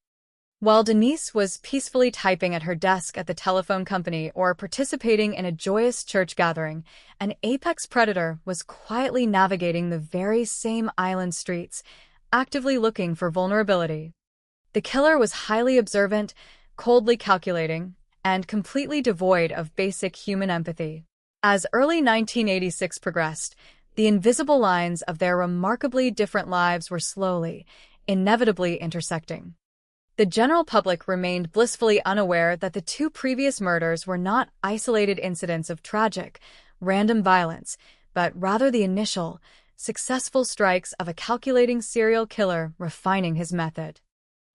S21: While Denise was peacefully typing at her desk at the telephone company or participating in a joyous church gathering, an apex predator was quietly navigating the very same island streets, actively looking for vulnerability. The killer was highly observant, coldly calculating, and completely devoid of basic human empathy. As early 1986 progressed, the invisible lines of their remarkably different lives were slowly, inevitably intersecting. The general public remained blissfully unaware that the two previous murders were not isolated incidents of tragic, random violence, but rather the initial, successful strikes of a calculating serial killer refining his method.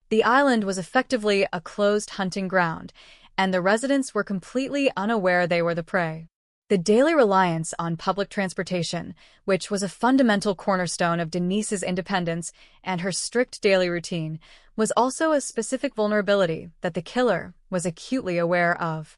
S21: The island was effectively a closed hunting ground, and the residents were completely unaware they were the prey. The daily reliance on public transportation, which was a fundamental cornerstone of Denise's independence and her strict daily routine, was also a specific vulnerability that the killer was acutely aware of.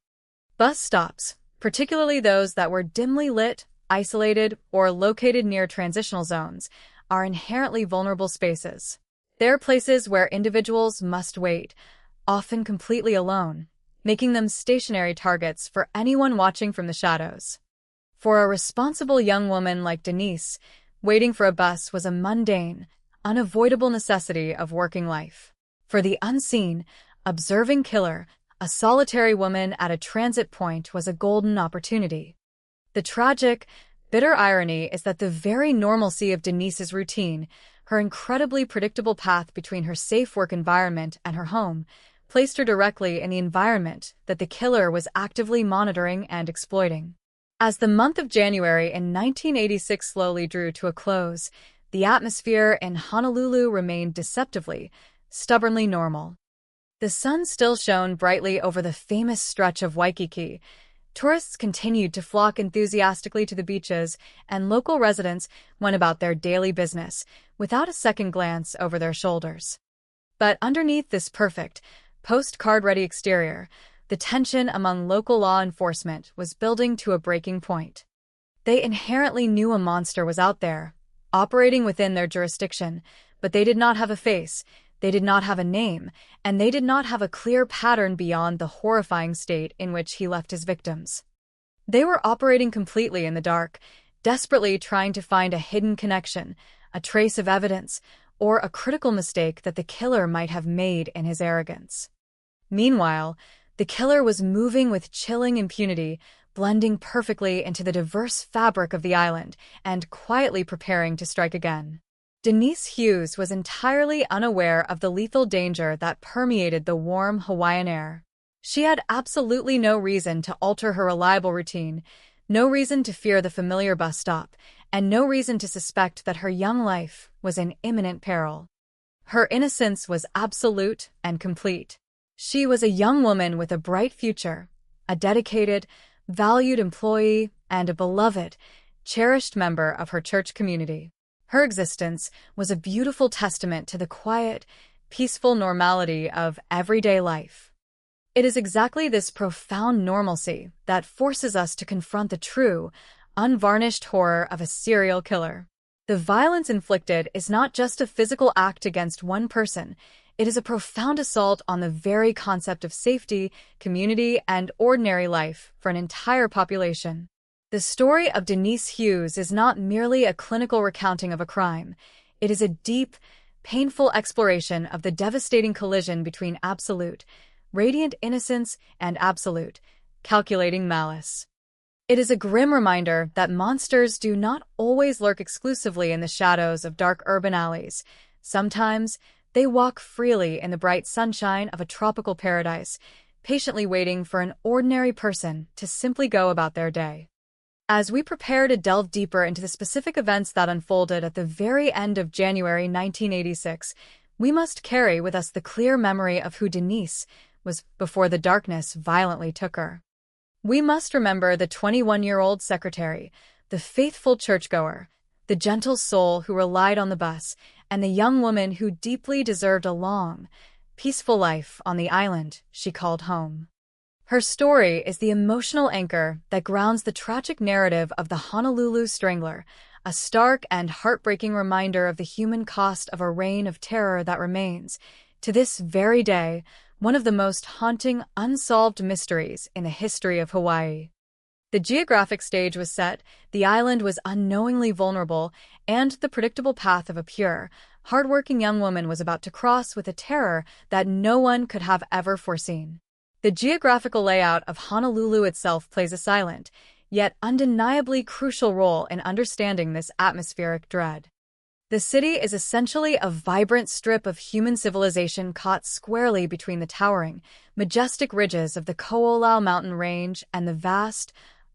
S21: Bus stops, particularly those that were dimly lit, isolated, or located near transitional zones, are inherently vulnerable spaces. They're places where individuals must wait, often completely alone, making them stationary targets for anyone watching from the shadows. For a responsible young woman like Denise, waiting for a bus was a mundane, unavoidable necessity of working life. For the unseen, observing killer, a solitary woman at a transit point was a golden opportunity. The tragic, bitter irony is that the very normalcy of Denise's routine, her incredibly predictable path between her safe work environment and her home, placed her directly in the environment that the killer was actively monitoring and exploiting. As the month of January in 1986 slowly drew to a close, the atmosphere in Honolulu remained deceptively, stubbornly normal. The sun still shone brightly over the famous stretch of Waikiki. Tourists continued to flock enthusiastically to the beaches, and local residents went about their daily business, without a second glance over their shoulders. But underneath this perfect, postcard-ready exterior, the tension among local law enforcement was building to a breaking point. They inherently knew a monster was out there, operating within their jurisdiction, but they did not have a face, they did not have a name, and they did not have a clear pattern beyond the horrifying state in which he left his victims. They were operating completely in the dark, desperately trying to find a hidden connection, a trace of evidence, or a critical mistake that the killer might have made in his arrogance. Meanwhile, the killer was moving with chilling impunity, blending perfectly into the diverse fabric of the island, and quietly preparing to strike again. Denise Hughes was entirely unaware of the lethal danger that permeated the warm Hawaiian air. She had absolutely no reason to alter her reliable routine, no reason to fear the familiar bus stop, and no reason to suspect that her young life was in imminent peril. Her innocence was absolute and complete. She was a young woman with a bright future, a dedicated, valued employee, and a beloved, cherished member of her church community. Her existence was a beautiful testament to the quiet, peaceful normality of everyday life. It is exactly this profound normalcy that forces us to confront the true, unvarnished horror of a serial killer. The violence inflicted is not just a physical act against one person, it is a profound assault on the very concept of safety, community, and ordinary life for an entire population. The story of Denise Hughes is not merely a clinical recounting of a crime. It is a deep, painful exploration of the devastating collision between absolute, radiant innocence and absolute, calculating malice. It is a grim reminder that monsters do not always lurk exclusively in the shadows of dark urban alleys. Sometimes, they walk freely in the bright sunshine of a tropical paradise, patiently waiting for an ordinary person to simply go about their day. As we prepare to delve deeper into the specific events that unfolded at the very end of January 1986, we must carry with us the clear memory of who Denise was before the darkness violently took her. We must remember the 21-year-old secretary, the faithful churchgoer, the gentle soul who relied on the bus, and the young woman who deeply deserved a long, peaceful life on the island she called home. Her story is the emotional anchor that grounds the tragic narrative of the Honolulu Strangler, a stark and heartbreaking reminder of the human cost of a reign of terror that remains, to this very day, one of the most haunting, unsolved mysteries in the history of Hawaii. The geographic stage was set, the island was unknowingly vulnerable, and the predictable path of a pure, hardworking young woman was about to cross with a terror that no one could have ever foreseen. The geographical layout of Honolulu itself plays a silent, yet undeniably crucial role in understanding this atmospheric dread. The city is essentially a vibrant strip of human civilization caught squarely between the towering, majestic ridges of the Ko'olau mountain range and the vast,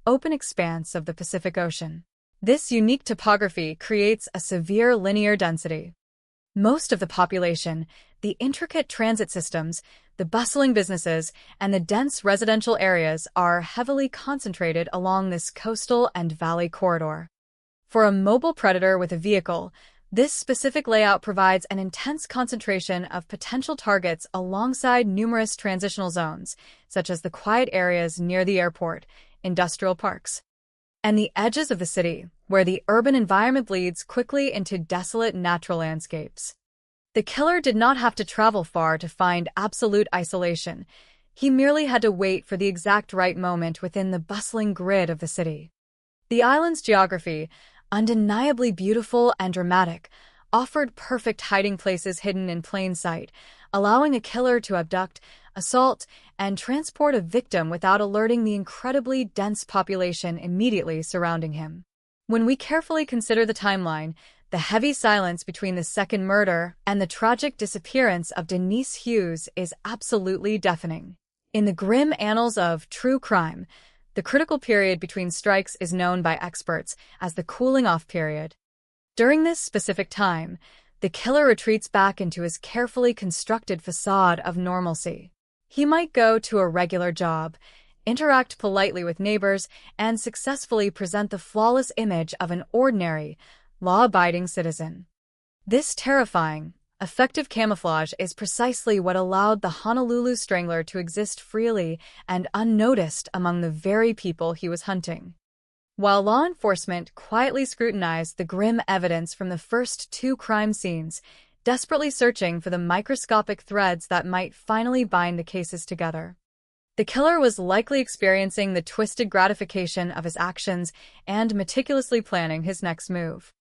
S21: open expanse of the Pacific Ocean. This unique topography creates a severe linear density. Most of the population, the intricate transit systems, the bustling businesses, and the dense residential areas are heavily concentrated along this coastal and valley corridor. For a mobile predator with a vehicle, this specific layout provides an intense concentration of potential targets alongside numerous transitional zones, such as the quiet areas near the airport, industrial parks, and the edges of the city, where the urban environment bleeds quickly into desolate natural landscapes. The killer did not have to travel far to find absolute isolation. He merely had to wait for the exact right moment within the bustling grid of the city. The island's geography, undeniably beautiful and dramatic, offered perfect hiding places hidden in plain sight, allowing a killer to abduct, assault, and transport a victim without alerting the incredibly dense population immediately surrounding him. When we carefully consider the timeline, the heavy silence between the second murder and the tragic disappearance of Denise Hughes is absolutely deafening. In the grim annals of true crime, the critical period between strikes is known by experts as the cooling-off period. During this specific time, the killer retreats back into his carefully constructed facade of normalcy. He might go to a regular job, interact politely with neighbors, and successfully present the flawless image of an ordinary, law-abiding citizen. This terrifying, effective camouflage is precisely what allowed the Honolulu Strangler to exist freely and unnoticed among the very people he was hunting. While law enforcement quietly scrutinized the grim evidence from the first two crime scenes, desperately searching for the microscopic threads that might finally bind the cases together, the killer was likely experiencing the twisted gratification of his actions and meticulously planning his next move.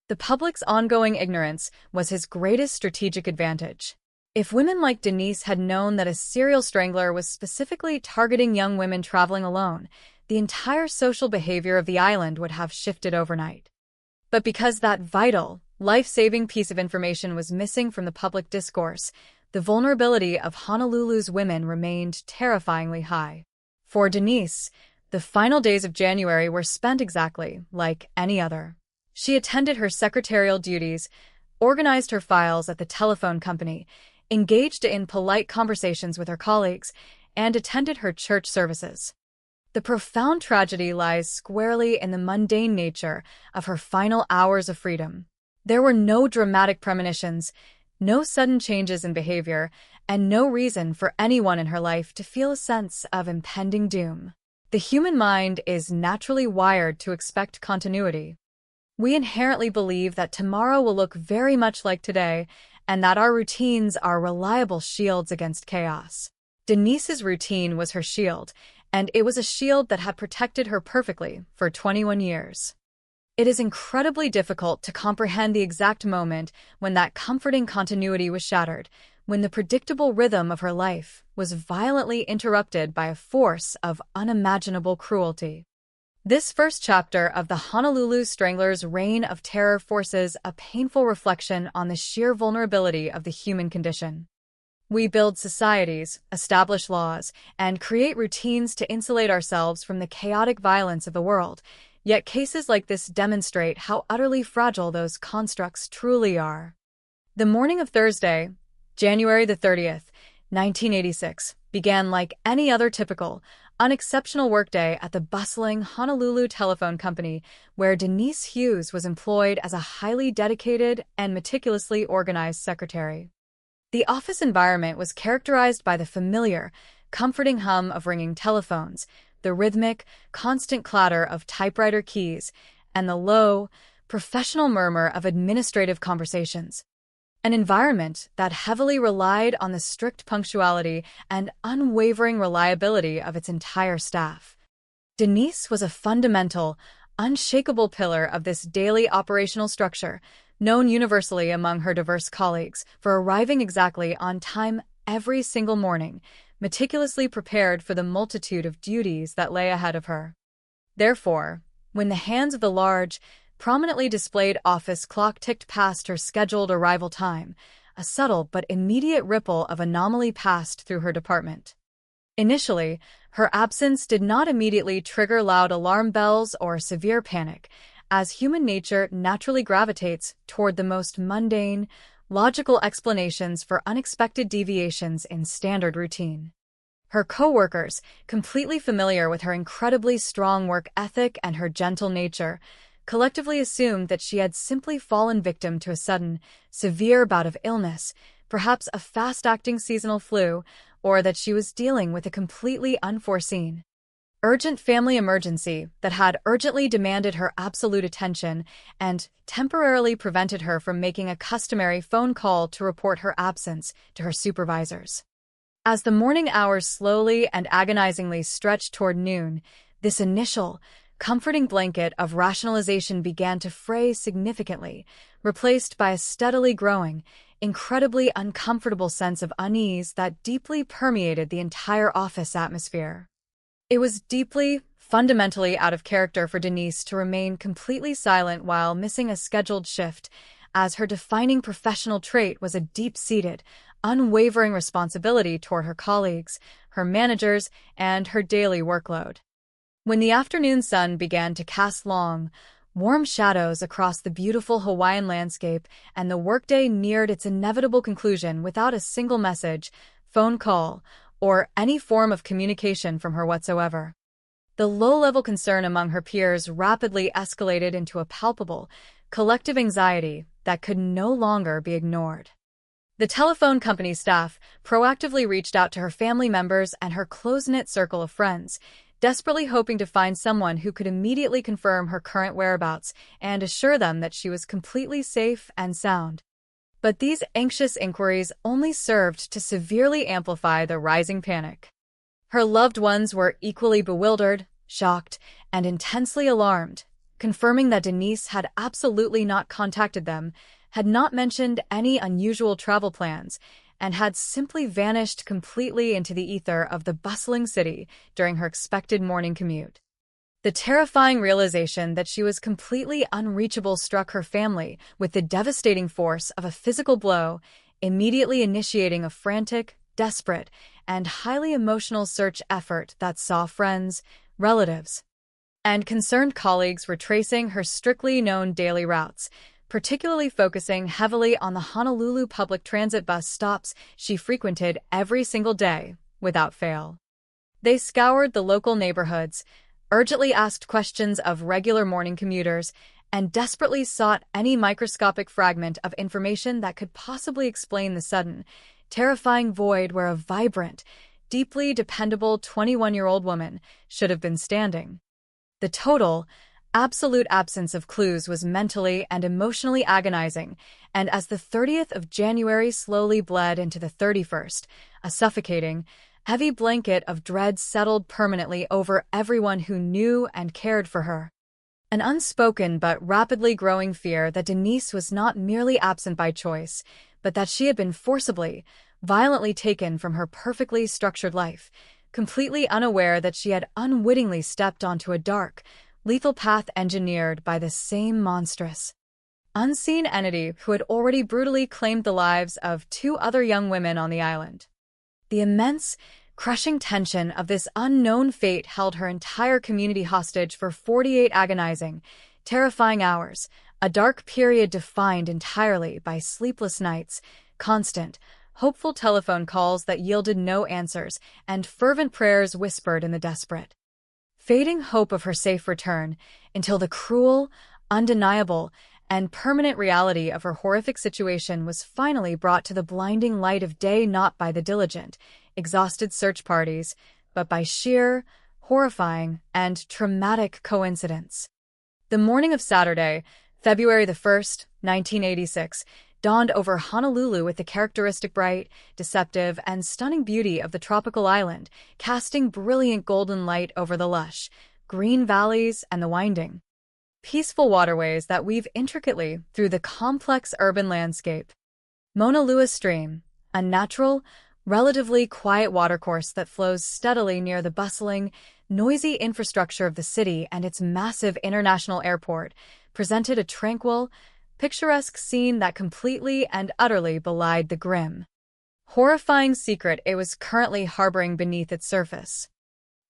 S21: The public's ongoing ignorance was his greatest strategic advantage. If women like Denise had known that a serial strangler was specifically targeting young women traveling alone, the entire social behavior of the island would have shifted overnight. But because that vital, life-saving piece of information was missing from the public discourse, the vulnerability of Honolulu's women remained terrifyingly high. For Denise, the final days of January were spent exactly like any other. She attended her secretarial duties, organized her files at the telephone company, engaged in polite conversations with her colleagues, and attended her church services. The profound tragedy lies squarely in the mundane nature of her final hours of freedom. There were no dramatic premonitions, no sudden changes in behavior, and no reason for anyone in her life to feel a sense of impending doom. The human mind is naturally wired to expect continuity. We inherently believe that tomorrow will look very much like today, and that our routines are reliable shields against chaos. Denise's routine was her shield, and it was a shield that had protected her perfectly for 21 years. It is incredibly difficult to comprehend the exact moment when that comforting continuity was shattered, when the predictable rhythm of her life was violently interrupted by a force of unimaginable cruelty. This first chapter of the Honolulu Strangler's reign of terror forces a painful reflection on the sheer vulnerability of the human condition. We build societies, establish laws, and create routines to insulate ourselves from the chaotic violence of the world, yet cases like this demonstrate how utterly fragile those constructs truly are. The morning of Thursday, January the 30th, 1986, began like any other typical, unexceptional workday at the bustling Honolulu Telephone Company, where Denise Hughes was employed as a highly dedicated and meticulously organized secretary. The office environment was characterized by the familiar, comforting hum of ringing telephones, the rhythmic, constant clatter of typewriter keys, and the low, professional murmur of administrative conversations. An environment that heavily relied on the strict punctuality and unwavering reliability of its entire staff. Denise was a fundamental, unshakable pillar of this daily operational structure, known universally among her diverse colleagues for arriving exactly on time every single morning, meticulously prepared for the multitude of duties that lay ahead of her. Therefore, when the hands of the large, prominently displayed office clock ticked past her scheduled arrival time, a subtle but immediate ripple of anomaly passed through her department. Initially, her absence did not immediately trigger loud alarm bells or severe panic, as human nature naturally gravitates toward the most mundane, logical explanations for unexpected deviations in standard routine. Her coworkers, completely familiar with her incredibly strong work ethic and her gentle nature, collectively assumed that she had simply fallen victim to a sudden, severe bout of illness, perhaps a fast-acting seasonal flu, or that she was dealing with a completely unforeseen, urgent family emergency that had urgently demanded her absolute attention and temporarily prevented her from making a customary phone call to report her absence to her supervisors. As the morning hours slowly and agonizingly stretched toward noon, this initial, comforting blanket of rationalization began to fray significantly, replaced by a steadily growing, incredibly uncomfortable sense of unease that deeply permeated the entire office atmosphere. It was deeply, fundamentally out of character for Denise to remain completely silent while missing a scheduled shift, as her defining professional trait was a deep-seated, unwavering responsibility toward her colleagues, her managers, and her daily workload. When the afternoon sun began to cast long, warm shadows across the beautiful Hawaiian landscape and the workday neared its inevitable conclusion without a single message, phone call, or any form of communication from her whatsoever, the low-level concern among her peers rapidly escalated into a palpable, collective anxiety that could no longer be ignored. The telephone company staff proactively reached out to her family members and her close-knit circle of friends, desperately hoping to find someone who could immediately confirm her current whereabouts and assure them that she was completely safe and sound. But these anxious inquiries only served to severely amplify the rising panic. Her loved ones were equally bewildered, shocked, and intensely alarmed, confirming that Denise had absolutely not contacted them, had not mentioned any unusual travel plans, and had simply vanished completely into the ether of the bustling city during her expected morning commute. The terrifying realization that she was completely unreachable struck her family with the devastating force of a physical blow, immediately initiating a frantic, desperate, and highly emotional search effort that saw friends, relatives, and concerned colleagues were tracing her strictly known daily routes, particularly focusing heavily on the Honolulu public transit bus stops she frequented every single day, without fail. They scoured the local neighborhoods, urgently asked questions of regular morning commuters, and desperately sought any microscopic fragment of information that could possibly explain the sudden, terrifying void where a vibrant, deeply dependable 21-year-old woman should have been standing. The total, absolute absence of clues was mentally and emotionally agonizing, and as the 30th of January slowly bled into the 31st, a suffocating, heavy blanket of dread settled permanently over everyone who knew and cared for her. An unspoken but rapidly growing fear that Denise was not merely absent by choice, but that she had been forcibly, violently taken from her perfectly structured life, completely unaware that she had unwittingly stepped onto a dark, lethal path engineered by the same monstrous, unseen entity who had already brutally claimed the lives of 2 other young women on the island. The immense, crushing tension of this unknown fate held her entire community hostage for 48 agonizing, terrifying hours, a dark period defined entirely by sleepless nights, constant, hopeful telephone calls that yielded no answers, and fervent prayers whispered in the desperate, fading hope of her safe return, until the cruel, undeniable, and permanent reality of her horrific situation was finally brought to the blinding light of day, not by the diligent, exhausted search parties, but by sheer, horrifying, and traumatic coincidence. The morning of Saturday, February the 1st, 1986, dawned over Honolulu with the characteristic bright, deceptive, and stunning beauty of the tropical island, casting brilliant golden light over the lush, green valleys and the winding, peaceful waterways that weave intricately through the complex urban landscape. Mauna Lua Stream, a natural, relatively quiet watercourse that flows steadily near the bustling, noisy infrastructure of the city and its massive international airport, presented a tranquil, picturesque scene that completely and utterly belied the grim, horrifying secret it was currently harboring beneath its surface.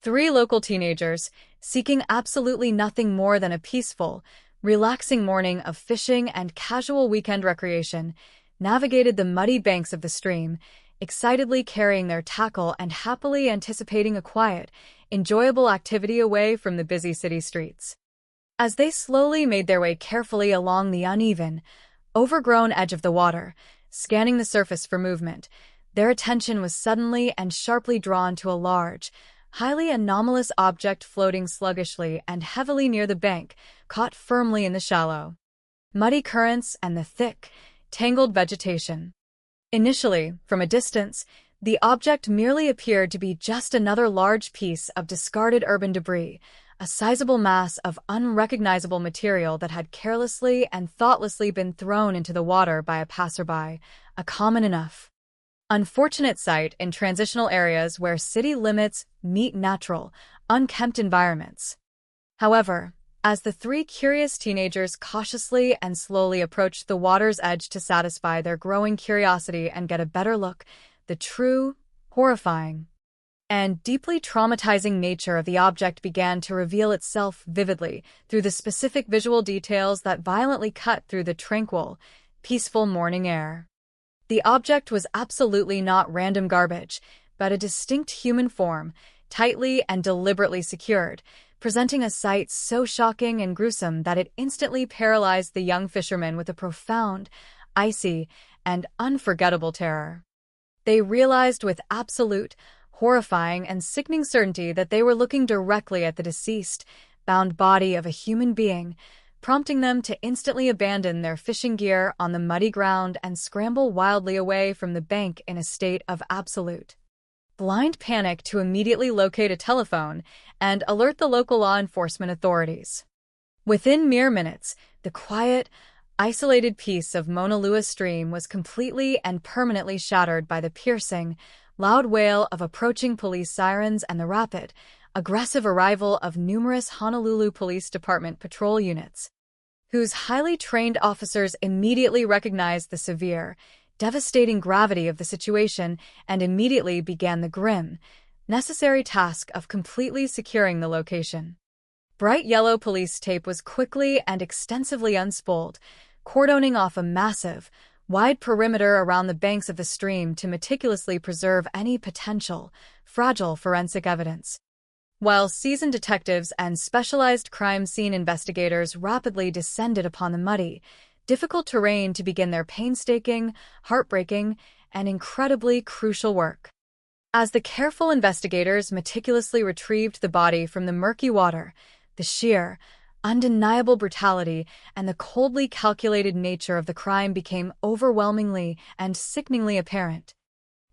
S21: 3 local teenagers, seeking absolutely nothing more than a peaceful, relaxing morning of fishing and casual weekend recreation, navigated the muddy banks of the stream, excitedly carrying their tackle and happily anticipating a quiet, enjoyable activity away from the busy city streets. As they slowly made their way carefully along the uneven, overgrown edge of the water, scanning the surface for movement, their attention was suddenly and sharply drawn to a large, highly anomalous object floating sluggishly and heavily near the bank, caught firmly in the shallow, muddy currents and the thick, tangled vegetation. Initially, from a distance, the object merely appeared to be just another large piece of discarded urban debris, a sizable mass of unrecognizable material that had carelessly and thoughtlessly been thrown into the water by a passerby, a common enough, unfortunate sight in transitional areas where city limits meet natural, unkempt environments. However, as the 3 curious teenagers cautiously and slowly approached the water's edge to satisfy their growing curiosity and get a better look, the true, horrifying, and deeply traumatizing nature of the object began to reveal itself vividly through the specific visual details that violently cut through the tranquil, peaceful morning air. The object was absolutely not random garbage, but a distinct human form, tightly and deliberately secured, presenting a sight so shocking and gruesome that it instantly paralyzed the young fishermen with a profound, icy, and unforgettable terror. They realized with absolute, horrifying, and sickening certainty that they were looking directly at the deceased, bound body of a human being, prompting them to instantly abandon their fishing gear on the muddy ground and scramble wildly away from the bank in a state of absolute, blind panic to immediately locate a telephone and alert the local law enforcement authorities. Within mere minutes, the quiet, isolated piece of Mauna Lua Stream was completely and permanently shattered by the piercing, loud wail of approaching police sirens and the rapid, aggressive arrival of numerous Honolulu Police Department patrol units, whose highly trained officers immediately recognized the severe, devastating gravity of the situation and immediately began the grim, necessary task of completely securing the location. Bright yellow police tape was quickly and extensively unspooled, cordoning off a massive, wide perimeter around the banks of the stream to meticulously preserve any potential, fragile forensic evidence. While seasoned detectives and specialized crime scene investigators rapidly descended upon the muddy, difficult terrain to begin their painstaking, heartbreaking, and incredibly crucial work. As the careful investigators meticulously retrieved the body from the murky water, the sheer, undeniable brutality and the coldly calculated nature of the crime became overwhelmingly and sickeningly apparent,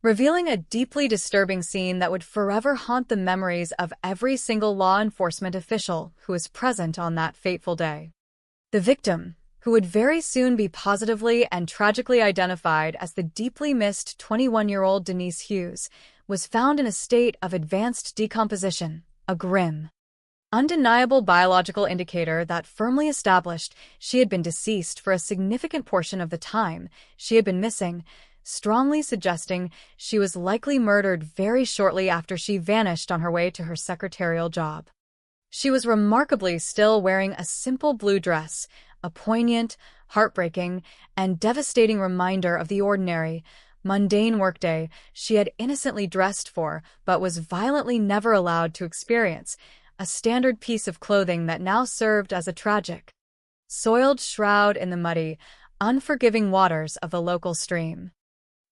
S21: revealing a deeply disturbing scene that would forever haunt the memories of every single law enforcement official who was present on that fateful day. The victim, who would very soon be positively and tragically identified as the deeply missed 21-year-old Denise Hughes, was found in a state of advanced decomposition, a grim, undeniable biological indicator that firmly established she had been deceased for a significant portion of the time she had been missing, strongly suggesting she was likely murdered very shortly after she vanished on her way to her secretarial job. She was remarkably still wearing a simple blue dress, a poignant, heartbreaking, and devastating reminder of the ordinary, mundane workday she had innocently dressed for but was violently never allowed to experience, a standard piece of clothing that now served as a tragic, soiled shroud in the muddy, unforgiving waters of the local stream.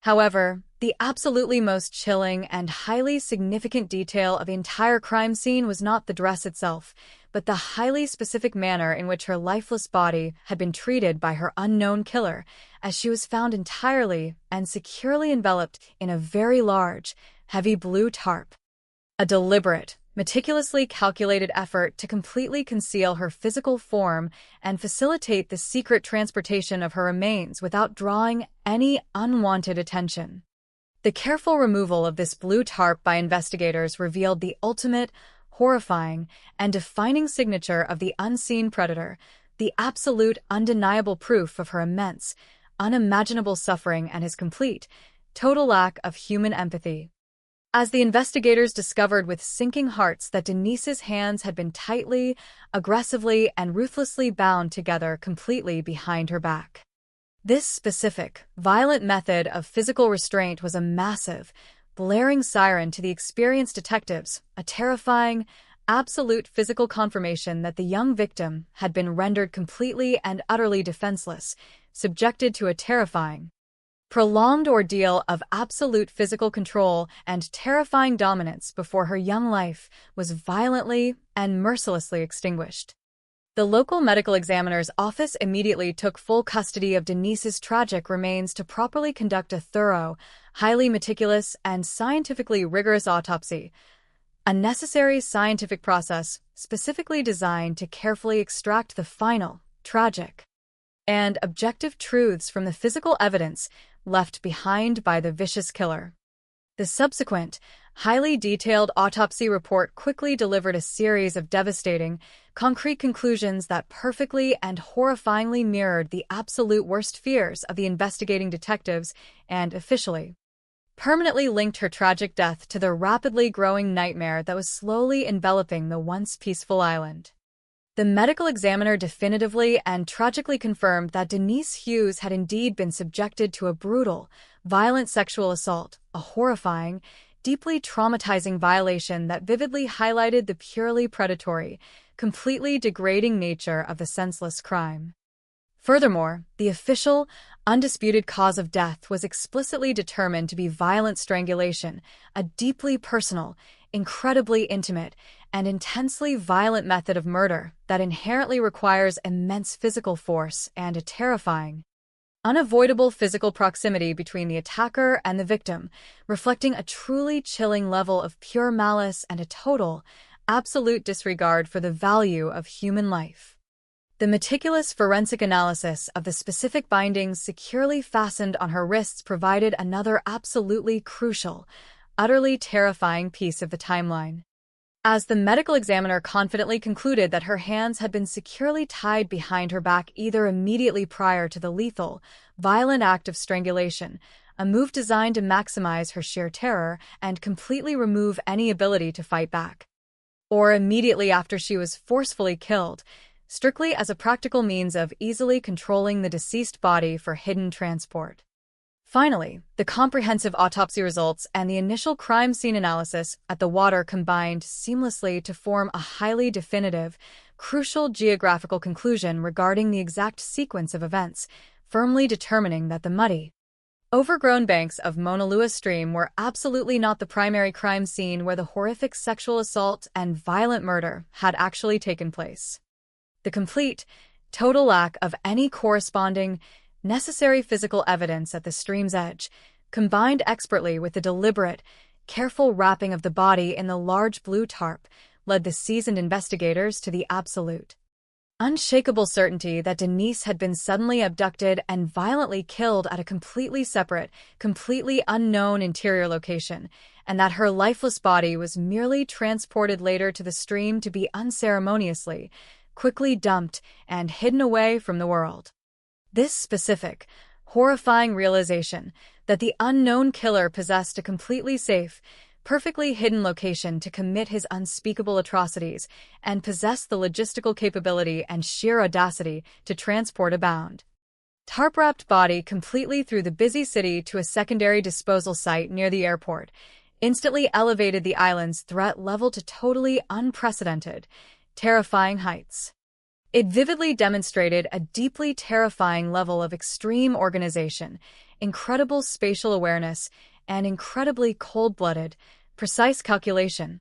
S21: However, the absolutely most chilling and highly significant detail of the entire crime scene was not the dress itself, but the highly specific manner in which her lifeless body had been treated by her unknown killer, as she was found entirely and securely enveloped in a very large, heavy blue tarp. A deliberate, meticulously calculated effort to completely conceal her physical form and facilitate the secret transportation of her remains without drawing any unwanted attention. The careful removal of this blue tarp by investigators revealed the ultimate, horrifying, and defining signature of the unseen predator, the absolute undeniable proof of her immense, unimaginable suffering and his complete, total lack of human empathy. As the investigators discovered with sinking hearts that Denise's hands had been tightly, aggressively, and ruthlessly bound together completely behind her back. This specific, violent method of physical restraint was a massive, blaring siren to the experienced detectives, a terrifying, absolute physical confirmation that the young victim had been rendered completely and utterly defenseless, subjected to a terrifying, prolonged ordeal of absolute physical control and terrifying dominance before her young life was violently and mercilessly extinguished. The local medical examiner's office immediately took full custody of Denise's tragic remains to properly conduct a thorough, highly meticulous, and scientifically rigorous autopsy, a necessary scientific process specifically designed to carefully extract the final, tragic, and objective truths from the physical evidence left behind by the vicious killer. The subsequent, highly detailed autopsy report quickly delivered a series of devastating, concrete conclusions that perfectly and horrifyingly mirrored the absolute worst fears of the investigating detectives and, officially, permanently linked her tragic death to the rapidly growing nightmare that was slowly enveloping the once peaceful island. The medical examiner definitively and tragically confirmed that Denise Hughes had indeed been subjected to a brutal, violent sexual assault, a horrifying, deeply traumatizing violation that vividly highlighted the purely predatory, completely degrading nature of the senseless crime. Furthermore, the official, undisputed cause of death was explicitly determined to be violent strangulation, a deeply personal, incredibly intimate, and intensely violent method of murder that inherently requires immense physical force and a terrifying, unavoidable physical proximity between the attacker and the victim, reflecting a truly chilling level of pure malice and a total, absolute disregard for the value of human life. The meticulous forensic analysis of the specific bindings securely fastened on her wrists provided another absolutely crucial, utterly terrifying piece of the timeline. As the medical examiner confidently concluded that her hands had been securely tied behind her back either immediately prior to the lethal, violent act of strangulation, a move designed to maximize her sheer terror and completely remove any ability to fight back. or immediately after she was forcefully killed, strictly as a practical means of easily controlling the deceased body for hidden transport. Finally, the comprehensive autopsy results and the initial crime scene analysis at the water combined seamlessly to form a highly definitive, crucial geographical conclusion regarding the exact sequence of events, firmly determining that the muddy, overgrown banks of Mauna Lua Stream were absolutely not the primary crime scene where the horrific sexual assault and violent murder had actually taken place. The complete, total lack of any corresponding, necessary physical evidence at the stream's edge, combined expertly with the deliberate, careful wrapping of the body in the large blue tarp, led the seasoned investigators to the absolute, unshakable certainty that Denise had been suddenly abducted and violently killed at a completely separate, completely unknown interior location, and that her lifeless body was merely transported later to the stream to be unceremoniously, quickly dumped and hidden away from the world. This specific, horrifying realization that the unknown killer possessed a completely safe, perfectly hidden location to commit his unspeakable atrocities and possessed the logistical capability and sheer audacity to transport a bound, tarp-wrapped body completely through the busy city to a secondary disposal site near the airport instantly elevated the island's threat level to totally unprecedented, terrifying heights. It vividly demonstrated a deeply terrifying level of extreme organization, incredible spatial awareness, and incredibly cold-blooded, precise calculation,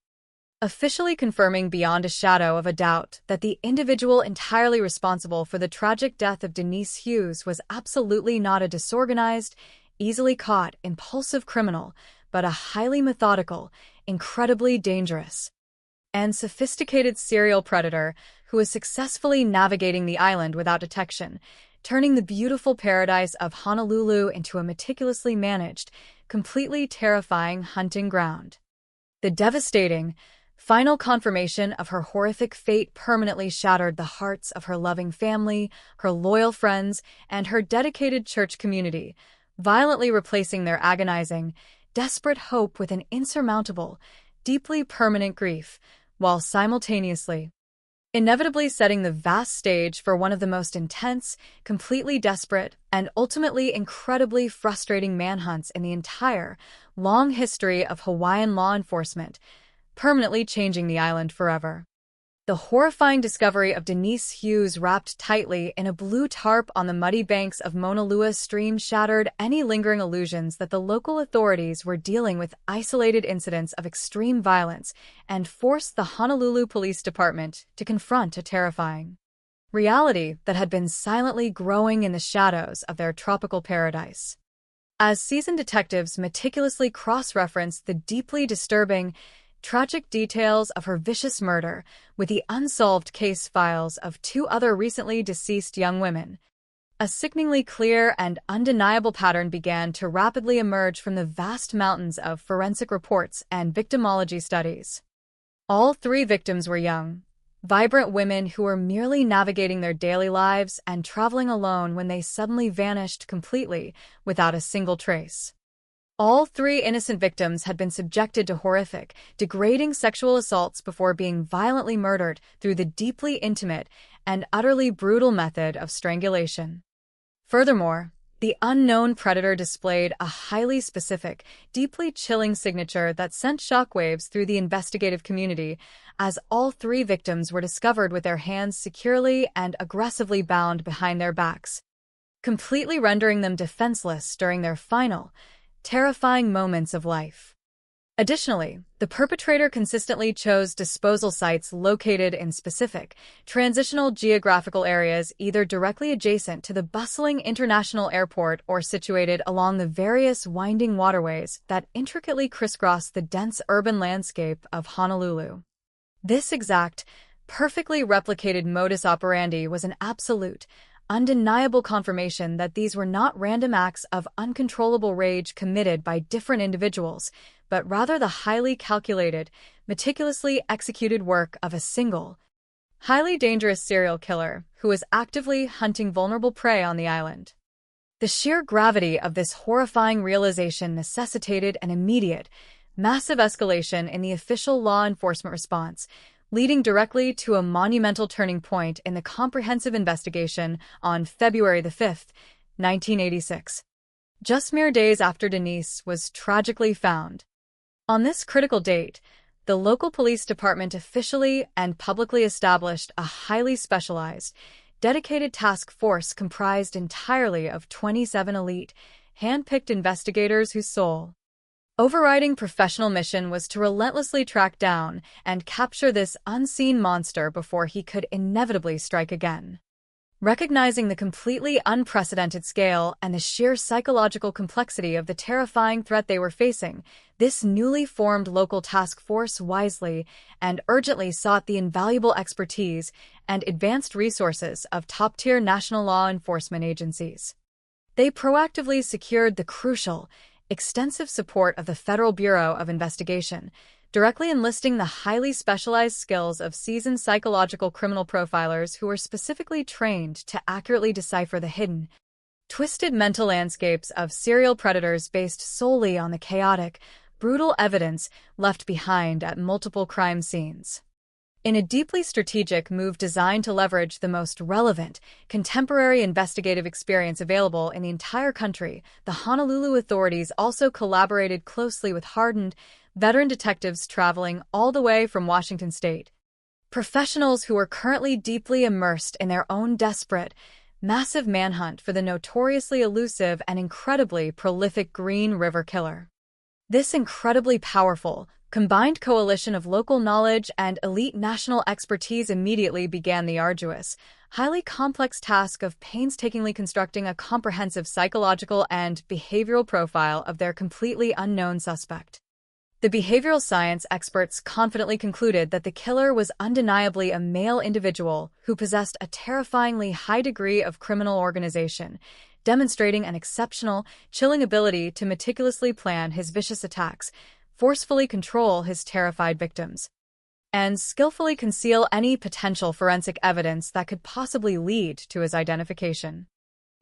S21: officially confirming beyond a shadow of a doubt that the individual entirely responsible for the tragic death of Denise Hughes was absolutely not a disorganized, easily caught, impulsive criminal, but a highly methodical, incredibly dangerous, and sophisticated serial predator who was successfully navigating the island without detection, turning the beautiful paradise of Honolulu into a meticulously managed, completely terrifying hunting ground. The devastating, final confirmation of her horrific fate permanently shattered the hearts of her loving family, her loyal friends, and her dedicated church community, violently replacing their agonizing, desperate hope with an insurmountable, deeply permanent grief, while simultaneously, inevitably setting the vast stage for one of the most intense, completely desperate, and ultimately incredibly frustrating manhunts in the entire, long history of Hawaiian law enforcement, permanently changing the island forever. The horrifying discovery of Denise Hughes wrapped tightly in a blue tarp on the muddy banks of Mauna Lua Stream shattered any lingering illusions that the local authorities were dealing with isolated incidents of extreme violence and forced the Honolulu Police Department to confront a terrifying reality that had been silently growing in the shadows of their tropical paradise. As seasoned detectives meticulously cross-referenced the deeply disturbing, tragic details of her vicious murder with the unsolved case files of two other recently deceased young women, a sickeningly clear and undeniable pattern began to rapidly emerge from the vast mountains of forensic reports and victimology studies. All three victims were young, vibrant women who were merely navigating their daily lives and traveling alone when they suddenly vanished completely without a single trace. All three innocent victims had been subjected to horrific, degrading sexual assaults before being violently murdered through the deeply intimate and utterly brutal method of strangulation. Furthermore, the unknown predator displayed a highly specific, deeply chilling signature that sent shockwaves through the investigative community, as all three victims were discovered with their hands securely and aggressively bound behind their backs, completely rendering them defenseless during their final, terrifying moments of life. Additionally, the perpetrator consistently chose disposal sites located in specific, transitional geographical areas either directly adjacent to the bustling international airport or situated along the various winding waterways that intricately crisscross the dense urban landscape of Honolulu. This exact, perfectly replicated modus operandi was an absolute, undeniable confirmation that these were not random acts of uncontrollable rage committed by different individuals, but rather the highly calculated, meticulously executed work of a single, highly dangerous serial killer who was actively hunting vulnerable prey on the island. The sheer gravity of this horrifying realization necessitated an immediate, massive escalation in the official law enforcement response, leading directly to a monumental turning point in the comprehensive investigation on February the 5th, 1986. Just mere days after Denise was tragically found. On this critical date, the local police department officially and publicly established a highly specialized, dedicated task force comprised entirely of 27 elite, hand-picked investigators whose sole overriding professional mission was to relentlessly track down and capture this unseen monster before he could inevitably strike again. Recognizing the completely unprecedented scale and the sheer psychological complexity of the terrifying threat they were facing, this newly formed local task force wisely and urgently sought the invaluable expertise and advanced resources of top-tier national law enforcement agencies. They proactively secured the crucial, extensive support of the Federal Bureau of Investigation, directly enlisting the highly specialized skills of seasoned psychological criminal profilers who were specifically trained to accurately decipher the hidden, twisted mental landscapes of serial predators based solely on the chaotic, brutal evidence left behind at multiple crime scenes. In a deeply strategic move designed to leverage the most relevant, contemporary investigative experience available in the entire country, the Honolulu authorities also collaborated closely with hardened, veteran detectives traveling all the way from Washington state. Professionals who were currently deeply immersed in their own desperate, massive manhunt for the notoriously elusive and incredibly prolific Green River Killer. This incredibly powerful, combined coalition of local knowledge and elite national expertise immediately began the arduous, highly complex task of painstakingly constructing a comprehensive psychological and behavioral profile of their completely unknown suspect. The behavioral science experts confidently concluded that the killer was undeniably a male individual who possessed a terrifyingly high degree of criminal organization, demonstrating an exceptional, chilling ability to meticulously plan his vicious attacks, forcefully control his terrified victims, and skillfully conceal any potential forensic evidence that could possibly lead to his identification.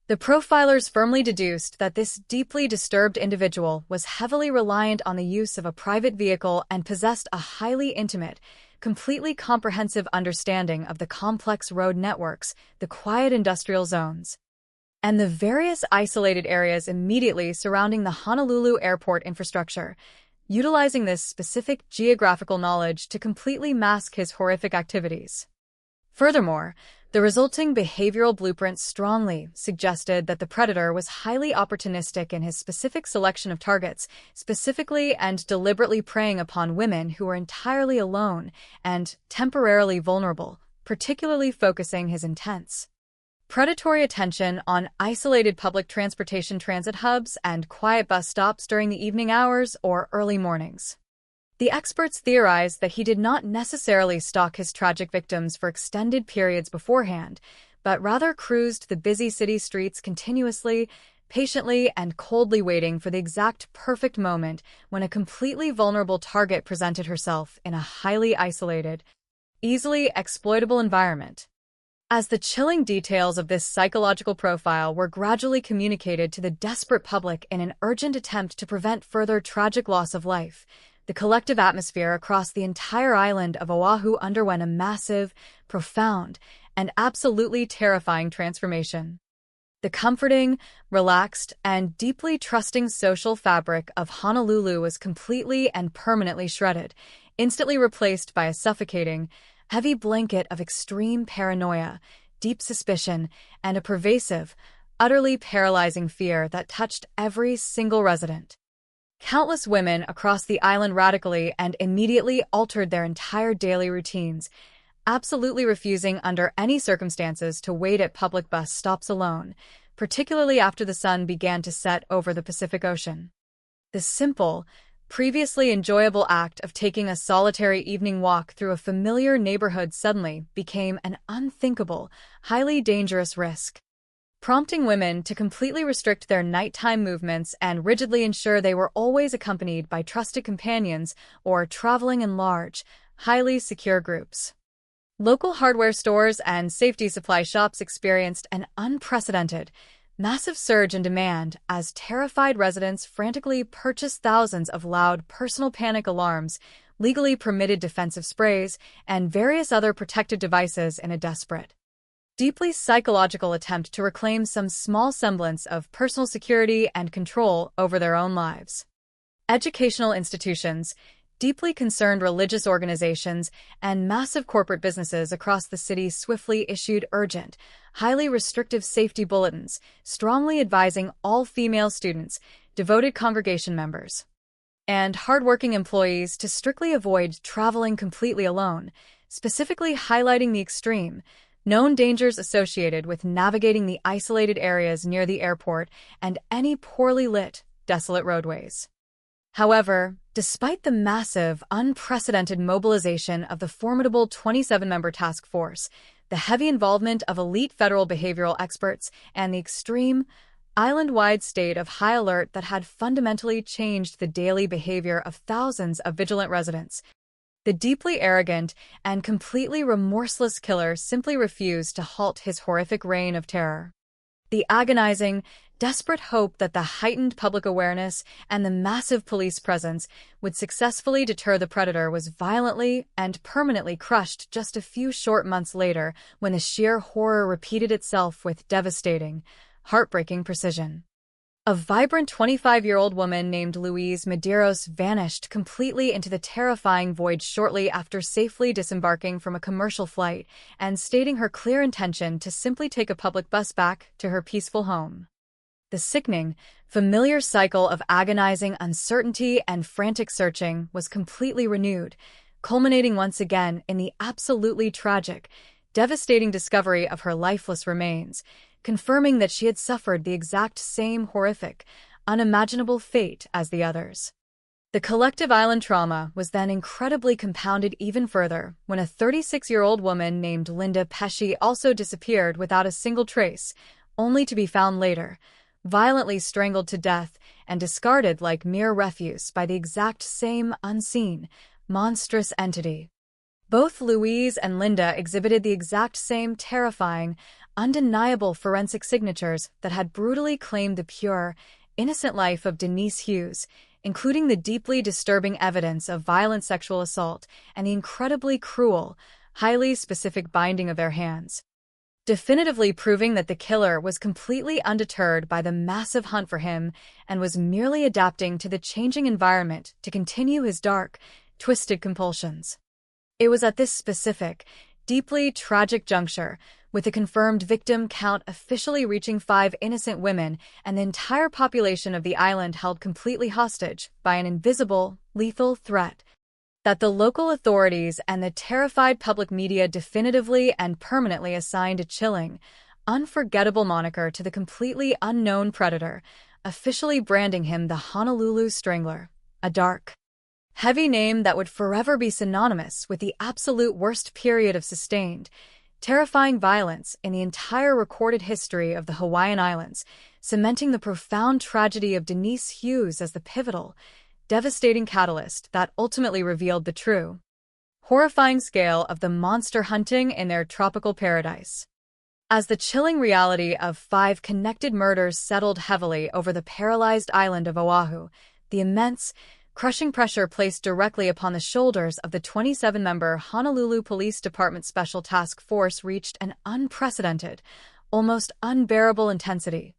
S21: The profilers firmly deduced that this deeply disturbed individual was heavily reliant on the use of a private vehicle and possessed a highly intimate, completely comprehensive understanding of the complex road networks, the quiet industrial zones, and the various isolated areas immediately surrounding the Honolulu airport infrastructure, utilizing this specific geographical knowledge to completely mask his horrific activities. Furthermore, the resulting behavioral blueprint strongly suggested that the predator was highly opportunistic in his specific selection of targets, specifically and deliberately preying upon women who were entirely alone and temporarily vulnerable, particularly focusing his intense predatory attention on isolated public transportation transit hubs and quiet bus stops during the evening hours or early mornings. The experts theorized that he did not necessarily stalk his tragic victims for extended periods beforehand, but rather cruised the busy city streets continuously, patiently and coldly waiting for the exact perfect moment when a completely vulnerable target presented herself in a highly isolated, easily exploitable environment. As the chilling details of this psychological profile were gradually communicated to the desperate public in an urgent attempt to prevent further tragic loss of life, the collective atmosphere across the entire island of Oahu underwent a massive, profound, and absolutely terrifying transformation. The comforting, relaxed, and deeply trusting social fabric of Honolulu was completely and permanently shredded, instantly replaced by a suffocating, heavy blanket of extreme paranoia, deep suspicion, and a pervasive, utterly paralyzing fear that touched every single resident. Countless women across the island radically and immediately altered their entire daily routines, absolutely refusing under any circumstances to wait at public bus stops alone, particularly after the sun began to set over the Pacific Ocean. The simple, previously enjoyable act of taking a solitary evening walk through a familiar neighborhood suddenly became an unthinkable, highly dangerous risk, prompting women to completely restrict their nighttime movements and rigidly ensure they were always accompanied by trusted companions or traveling in large, highly secure groups. Local hardware stores and safety supply shops experienced an unprecedented, massive surge in demand as terrified residents frantically purchased thousands of loud personal panic alarms, legally permitted defensive sprays, and various other protective devices in a desperate, deeply psychological attempt to reclaim some small semblance of personal security and control over their own lives. Educational institutions, deeply concerned religious organizations, and massive corporate businesses across the city swiftly issued urgent, highly restrictive safety bulletins, strongly advising all female students, devoted congregation members, and hardworking employees to strictly avoid traveling completely alone, specifically highlighting the extreme, known dangers associated with navigating the isolated areas near the airport and any poorly lit, desolate roadways. However, despite the massive, unprecedented mobilization of the formidable 27-member task force, the heavy involvement of elite federal behavioral experts, and the extreme, island-wide state of high alert that had fundamentally changed the daily behavior of thousands of vigilant residents, the deeply arrogant and completely remorseless killer simply refused to halt his horrific reign of terror. The agonizing, desperate hope that the heightened public awareness and the massive police presence would successfully deter the predator was violently and permanently crushed just a few short months later when the sheer horror repeated itself with devastating, heartbreaking precision. A vibrant 25-year-old woman named Louise Medeiros vanished completely into the terrifying void shortly after safely disembarking from a commercial flight and stating her clear intention to simply take a public bus back to her peaceful home. The sickening, familiar cycle of agonizing uncertainty and frantic searching was completely renewed, culminating once again in the absolutely tragic, devastating discovery of her lifeless remains, confirming that she had suffered the exact same horrific, unimaginable fate as the others. The collective island trauma was then incredibly compounded even further when a 36-year-old woman named Linda Pesci also disappeared without a single trace, only to be found later, violently strangled to death and discarded like mere refuse by the exact same unseen, monstrous entity. Both Louise and Linda exhibited the exact same terrifying, undeniable forensic signatures that had brutally claimed the pure, innocent life of Denise Hughes, including the deeply disturbing evidence of violent sexual assault and the incredibly cruel, highly specific binding of their hands, definitively proving that the killer was completely undeterred by the massive hunt for him and was merely adapting to the changing environment to continue his dark, twisted compulsions. It was at this specific, deeply tragic juncture, with the confirmed victim count officially reaching 5 innocent women and the entire population of the island held completely hostage by an invisible, lethal threat, that the local authorities and the terrified public media definitively and permanently assigned a chilling, unforgettable moniker to the completely unknown predator, officially branding him the Honolulu Strangler, a dark, heavy name that would forever be synonymous with the absolute worst period of sustained, terrifying violence in the entire recorded history of the Hawaiian Islands, cementing the profound tragedy of Denise Hughes as the pivotal, devastating catalyst that ultimately revealed the true, horrifying scale of the monster hunting in their tropical paradise. As the chilling reality of 5 connected murders settled heavily over the paralyzed island of Oahu, the immense, crushing pressure placed directly upon the shoulders of the 27-member Honolulu Police Department Special Task Force reached an unprecedented, almost unbearable intensity,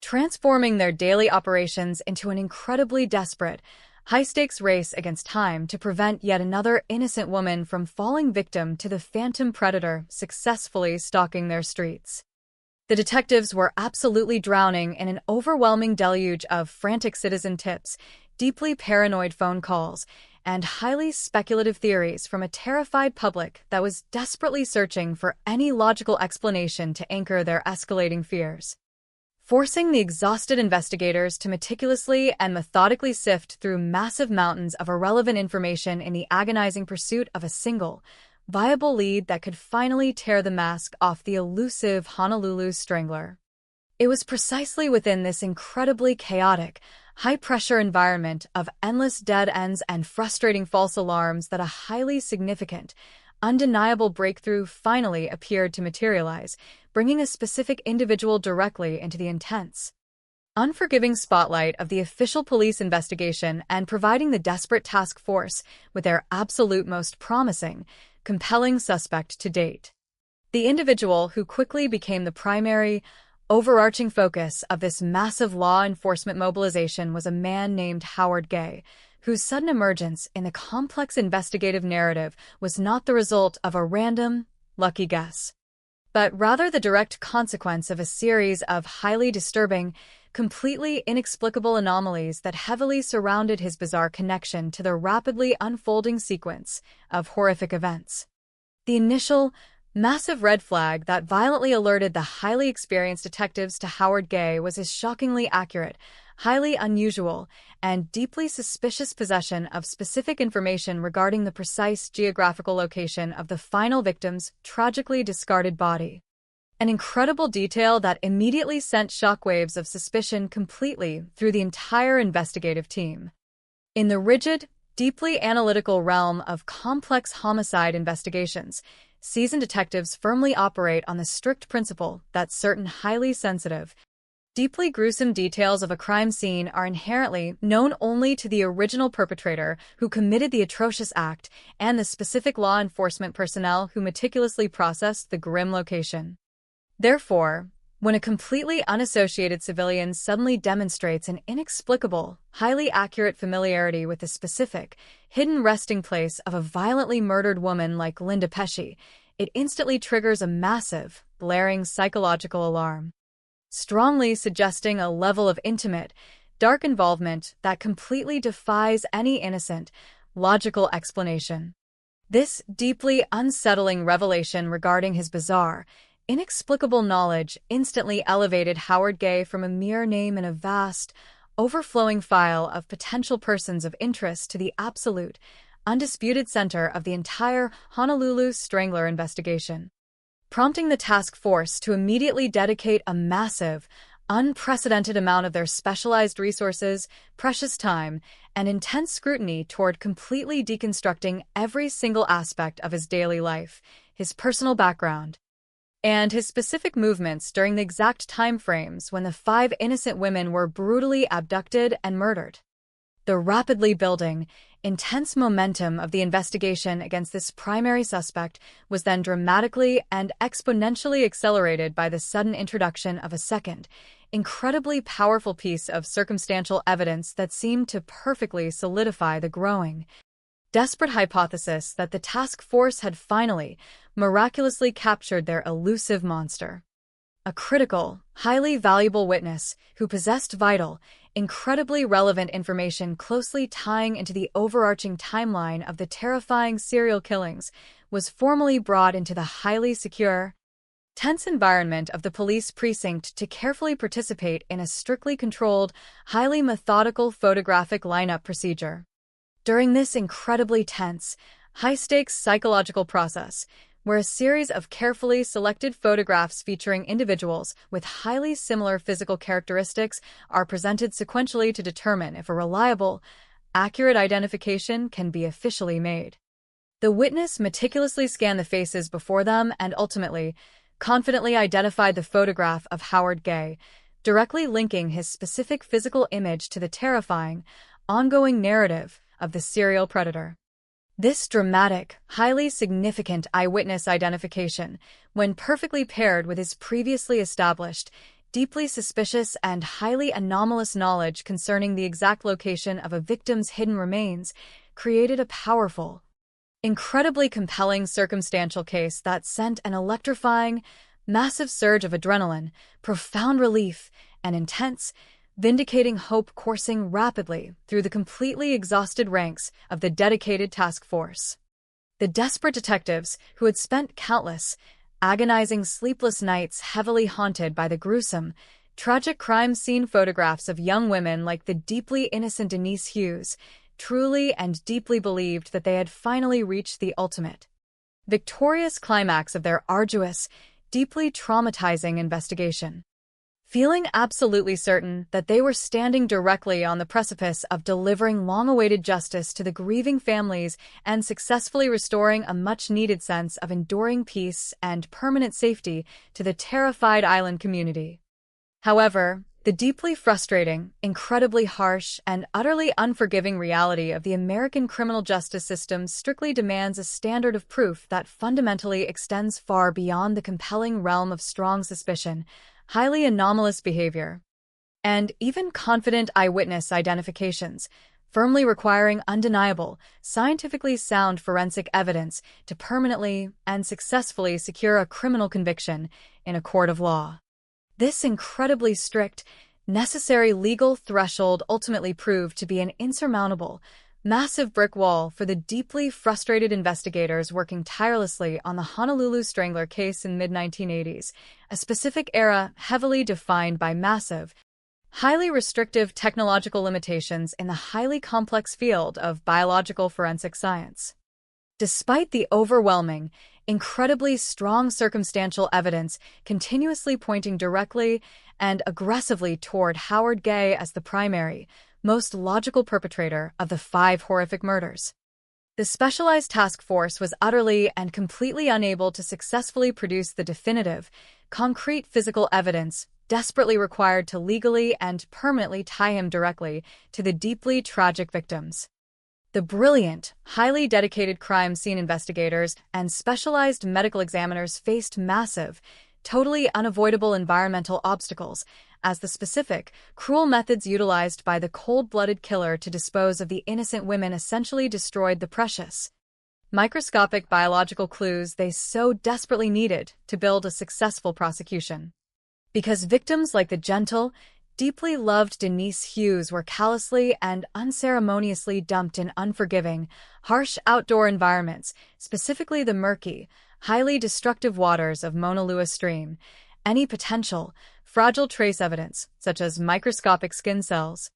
S21: transforming their daily operations into an incredibly desperate, high-stakes race against time to prevent yet another innocent woman from falling victim to the phantom predator successfully stalking their streets. The detectives were absolutely drowning in an overwhelming deluge of frantic citizen tips, deeply paranoid phone calls, and highly speculative theories from a terrified public that was desperately searching for any logical explanation to anchor their escalating fears. Forcing the exhausted investigators to meticulously and methodically sift through massive mountains of irrelevant information in the agonizing pursuit of a single, viable lead that could finally tear the mask off the elusive Honolulu Strangler. It was precisely within this incredibly chaotic, high-pressure environment of endless dead ends and frustrating false alarms that a highly significant, undeniable breakthrough finally appeared to materialize, bringing a specific individual directly into the intense, unforgiving spotlight of the official police investigation and providing the desperate task force with their absolute most promising, compelling suspect to date. The individual who quickly became the primary, overarching focus of this massive law enforcement mobilization was a man named Howard Gay, whose sudden emergence in the complex investigative narrative was not the result of a random, lucky guess, but rather the direct consequence of a series of highly disturbing, completely inexplicable anomalies that heavily surrounded his bizarre connection to the rapidly unfolding sequence of horrific events. The initial, massive red flag that violently alerted the highly experienced detectives to Howard Gay was his shockingly accurate, highly unusual, and deeply suspicious possession of specific information regarding the precise geographical location of the final victim's tragically discarded body. An incredible detail that immediately sent shockwaves of suspicion completely through the entire investigative team. In the rigid, deeply analytical realm of complex homicide investigations, seasoned detectives firmly operate on the strict principle that certain highly sensitive, deeply gruesome details of a crime scene are inherently known only to the original perpetrator who committed the atrocious act and the specific law enforcement personnel who meticulously processed the grim location. Therefore, when a completely unassociated civilian suddenly demonstrates an inexplicable, highly accurate familiarity with the specific, hidden resting place of a violently murdered woman like Linda Pesci, it instantly triggers a massive, blaring psychological alarm, strongly suggesting a level of intimate, dark involvement that completely defies any innocent, logical explanation. This deeply unsettling revelation regarding his bizarre, inexplicable knowledge instantly elevated Howard Gay from a mere name in a vast, overflowing file of potential persons of interest to the absolute, undisputed center of the entire Honolulu Strangler investigation, prompting the task force to immediately dedicate a massive, unprecedented amount of their specialized resources, precious time, and intense scrutiny toward completely deconstructing every single aspect of his daily life, his personal background, and his specific movements during the exact time frames when the 5 innocent women were brutally abducted and murdered. The rapidly building, intense momentum of the investigation against this primary suspect was then dramatically and exponentially accelerated by the sudden introduction of a second, incredibly powerful piece of circumstantial evidence that seemed to perfectly solidify the growing, desperate hypothesis that the task force had finally, miraculously captured their elusive monster. A critical, highly valuable witness who possessed vital, incredibly relevant information closely tying into the overarching timeline of the terrifying serial killings was formally brought into the highly secure, tense environment of the police precinct to carefully participate in a strictly controlled, highly methodical photographic lineup procedure. During this incredibly tense, high-stakes psychological process, where a series of carefully selected photographs featuring individuals with highly similar physical characteristics are presented sequentially to determine if a reliable, accurate identification can be officially made. The witness meticulously scanned the faces before them and ultimately, confidently identified the photograph of Howard Gay, directly linking his specific physical image to the terrifying, ongoing narrative of the serial predator. This dramatic, highly significant eyewitness identification, when perfectly paired with his previously established, deeply suspicious and highly anomalous knowledge concerning the exact location of a victim's hidden remains, created a powerful, incredibly compelling circumstantial case that sent an electrifying, massive surge of adrenaline, profound relief, and intense, vindicating hope coursing rapidly through the completely exhausted ranks of the dedicated task force. The desperate detectives, who had spent countless, agonizing sleepless nights heavily haunted by the gruesome, tragic crime scene photographs of young women like the deeply innocent Denise Hughes, truly and deeply believed that they had finally reached the ultimate, victorious climax of their arduous, deeply traumatizing investigation. Feeling absolutely certain that they were standing directly on the precipice of delivering long-awaited justice to the grieving families and successfully restoring a much-needed sense of enduring peace and permanent safety to the terrified island community. However, The deeply frustrating, incredibly harsh, and utterly unforgiving reality of the American criminal justice system strictly demands a standard of proof that fundamentally extends far beyond the compelling realm of strong suspicion, highly anomalous behavior, and even confident eyewitness identifications, firmly requiring undeniable, scientifically sound forensic evidence to permanently and successfully secure a criminal conviction in a court of law. This incredibly strict, necessary legal threshold ultimately proved to be an insurmountable, massive brick wall for the deeply frustrated investigators working tirelessly on the Honolulu Strangler case in mid-1980s, a specific era heavily defined by massive, highly restrictive technological limitations in the highly complex field of biological forensic science. Despite the overwhelming, incredibly strong circumstantial evidence continuously pointing directly and aggressively toward Howard Gay as the primary, most logical perpetrator of the 5 horrific murders, the specialized task force was utterly and completely unable to successfully produce the definitive, concrete physical evidence desperately required to legally and permanently tie him directly to the deeply tragic victims. The brilliant, highly dedicated crime scene investigators and specialized medical examiners faced massive, totally unavoidable environmental obstacles as the specific, cruel methods utilized by the cold-blooded killer to dispose of the innocent women essentially destroyed the precious, microscopic biological clues they so desperately needed to build a successful prosecution. Because victims like the gentle, deeply loved Denise Hughes were callously and unceremoniously dumped in unforgiving, harsh outdoor environments, specifically the murky, highly destructive waters of Mauna Lua Stream, any potential, fragile trace evidence, such as microscopic skin cells,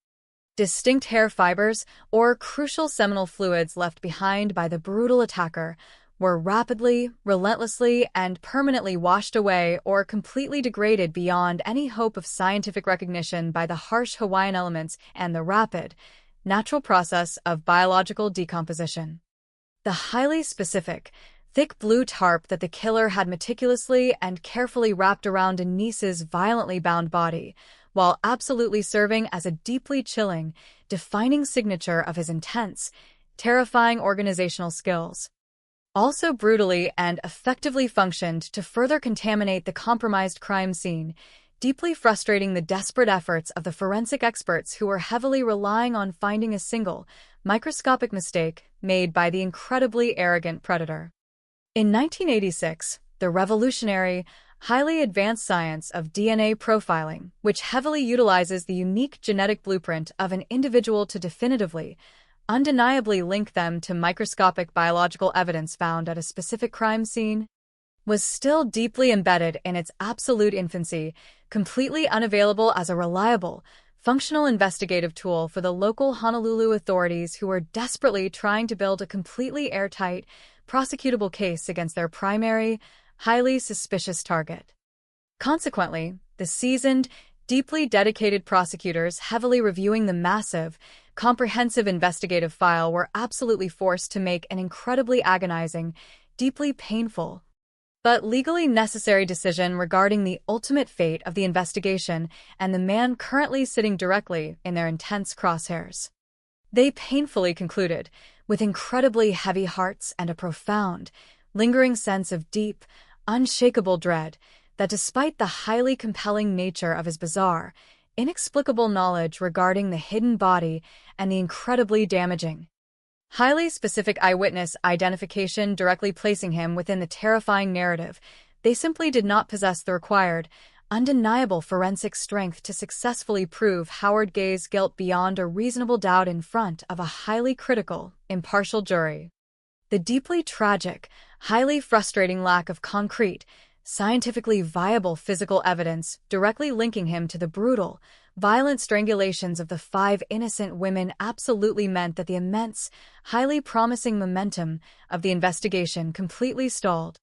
S21: distinct hair fibers, or crucial seminal fluids left behind by the brutal attacker, were rapidly, relentlessly, and permanently washed away or completely degraded beyond any hope of scientific recognition by the harsh Hawaiian elements and the rapid, natural process of biological decomposition. The highly specific, thick blue tarp that the killer had meticulously and carefully wrapped around Denise's violently bound body, while absolutely serving as a deeply chilling, defining signature of his intense, terrifying organizational skills, also brutally and effectively functioned to further contaminate the compromised crime scene, deeply frustrating the desperate efforts of the forensic experts who were heavily relying on finding a single, microscopic mistake made by the incredibly arrogant predator. In 1986, the revolutionary, highly advanced science of DNA profiling, which heavily utilizes the unique genetic blueprint of an individual to definitively, undeniably link them to microscopic biological evidence found at a specific crime scene, was still deeply embedded in its absolute infancy, completely unavailable as a reliable, functional investigative tool for the local Honolulu authorities who were desperately trying to build a completely airtight, prosecutable case against their primary, highly suspicious target. Consequently, the seasoned, deeply dedicated prosecutors heavily reviewing the massive, comprehensive investigative file were absolutely forced to make an incredibly agonizing, deeply painful, but legally necessary decision regarding the ultimate fate of the investigation and the man currently sitting directly in their intense crosshairs. They painfully concluded, with incredibly heavy hearts and a profound, lingering sense of deep, unshakable dread, that despite the highly compelling nature of his bizarre, inexplicable knowledge regarding the hidden body and the incredibly damaging, highly specific eyewitness identification directly placing him within the terrifying narrative, they simply did not possess the required, undeniable forensic strength to successfully prove Howard Gay's guilt beyond a reasonable doubt in front of a highly critical, impartial jury. The deeply tragic, highly frustrating lack of concrete, scientifically viable physical evidence directly linking him to the brutal, violent strangulations of the 5 innocent women absolutely meant that the immense, highly promising momentum of the investigation completely stalled,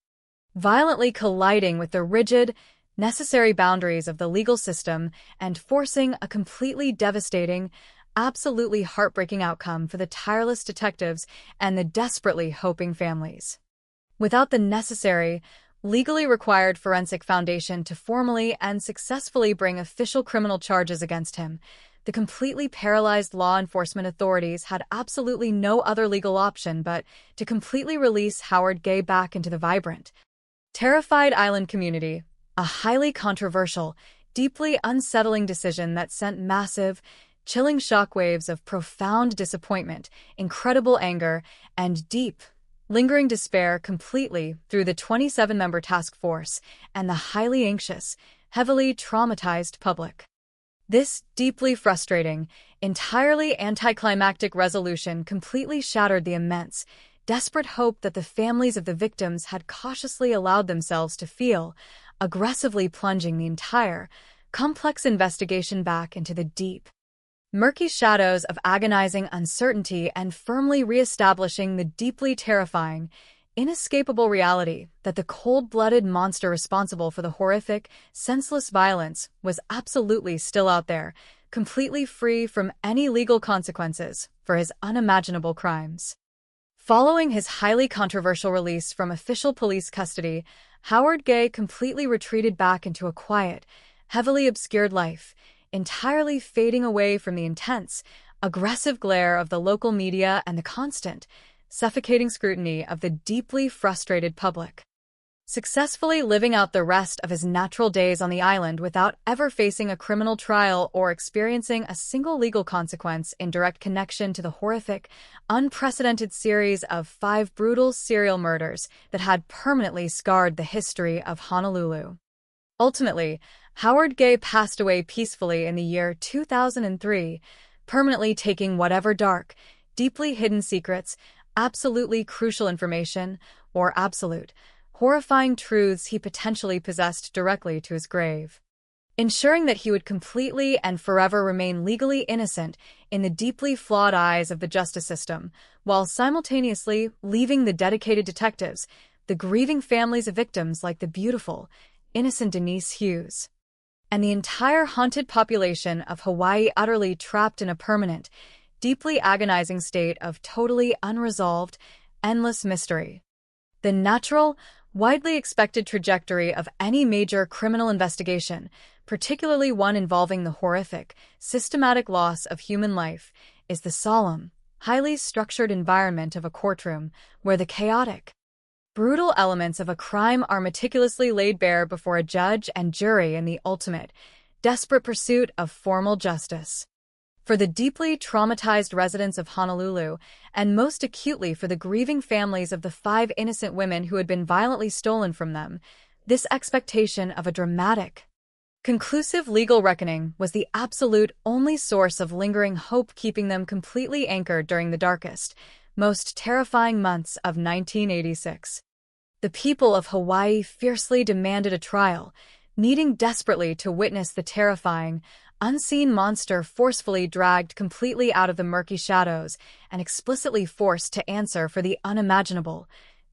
S21: violently colliding with the rigid, necessary boundaries of the legal system and forcing a completely devastating, absolutely heartbreaking outcome for the tireless detectives and the desperately hoping families. Without the necessary, legally required Forensic Foundation to formally and successfully bring official criminal charges against him, the completely paralyzed law enforcement authorities had absolutely no other legal option but to completely release Howard Gay back into the vibrant, terrified island community, a highly controversial, deeply unsettling decision that sent massive, chilling shockwaves of profound disappointment, incredible anger, and deep, lingering despair completely through the 27-member task force and the highly anxious, heavily traumatized public. This deeply frustrating, entirely anticlimactic resolution completely shattered the immense, desperate hope that the families of the victims had cautiously allowed themselves to feel, aggressively plunging the entire, complex investigation back into the deep, murky shadows of agonizing uncertainty and firmly reestablishing the deeply terrifying, inescapable reality that the cold-blooded monster responsible for the horrific, senseless violence was absolutely still out there, completely free from any legal consequences for his unimaginable crimes. Following his highly controversial release from official police custody, Howard Gay completely retreated back into a quiet, heavily obscured life, entirely fading away from the intense, aggressive glare of the local media and the constant, suffocating scrutiny of the deeply frustrated public. Successfully living out the rest of his natural days on the island without ever facing a criminal trial or experiencing a single legal consequence in direct connection to the horrific, unprecedented series of 5 brutal serial murders that had permanently scarred the history of Honolulu. Ultimately, Howard Gay passed away peacefully in the year 2003, permanently taking whatever dark, deeply hidden secrets, absolutely crucial information, or absolute, horrifying truths he potentially possessed directly to his grave, ensuring that he would completely and forever remain legally innocent in the deeply flawed eyes of the justice system, while simultaneously leaving the dedicated detectives, the grieving families of victims like the beautiful, innocent Denise Hughes, and the entire haunted population of Hawaii utterly trapped in a permanent, deeply agonizing state of totally unresolved, endless mystery. The natural, widely expected trajectory of any major criminal investigation, particularly one involving the horrific, systematic loss of human life, is the solemn, highly structured environment of a courtroom where the chaotic, brutal elements of a crime are meticulously laid bare before a judge and jury in the ultimate, desperate pursuit of formal justice. For the deeply traumatized residents of Honolulu, and most acutely for the grieving families of the 5 innocent women who had been violently stolen from them, this expectation of a dramatic, conclusive legal reckoning was the absolute only source of lingering hope, keeping them completely anchored during the darkest, most terrifying months of 1986. The people of Hawaii fiercely demanded a trial, needing desperately to witness the terrifying, unseen monster forcefully dragged completely out of the murky shadows and explicitly forced to answer for the unimaginable,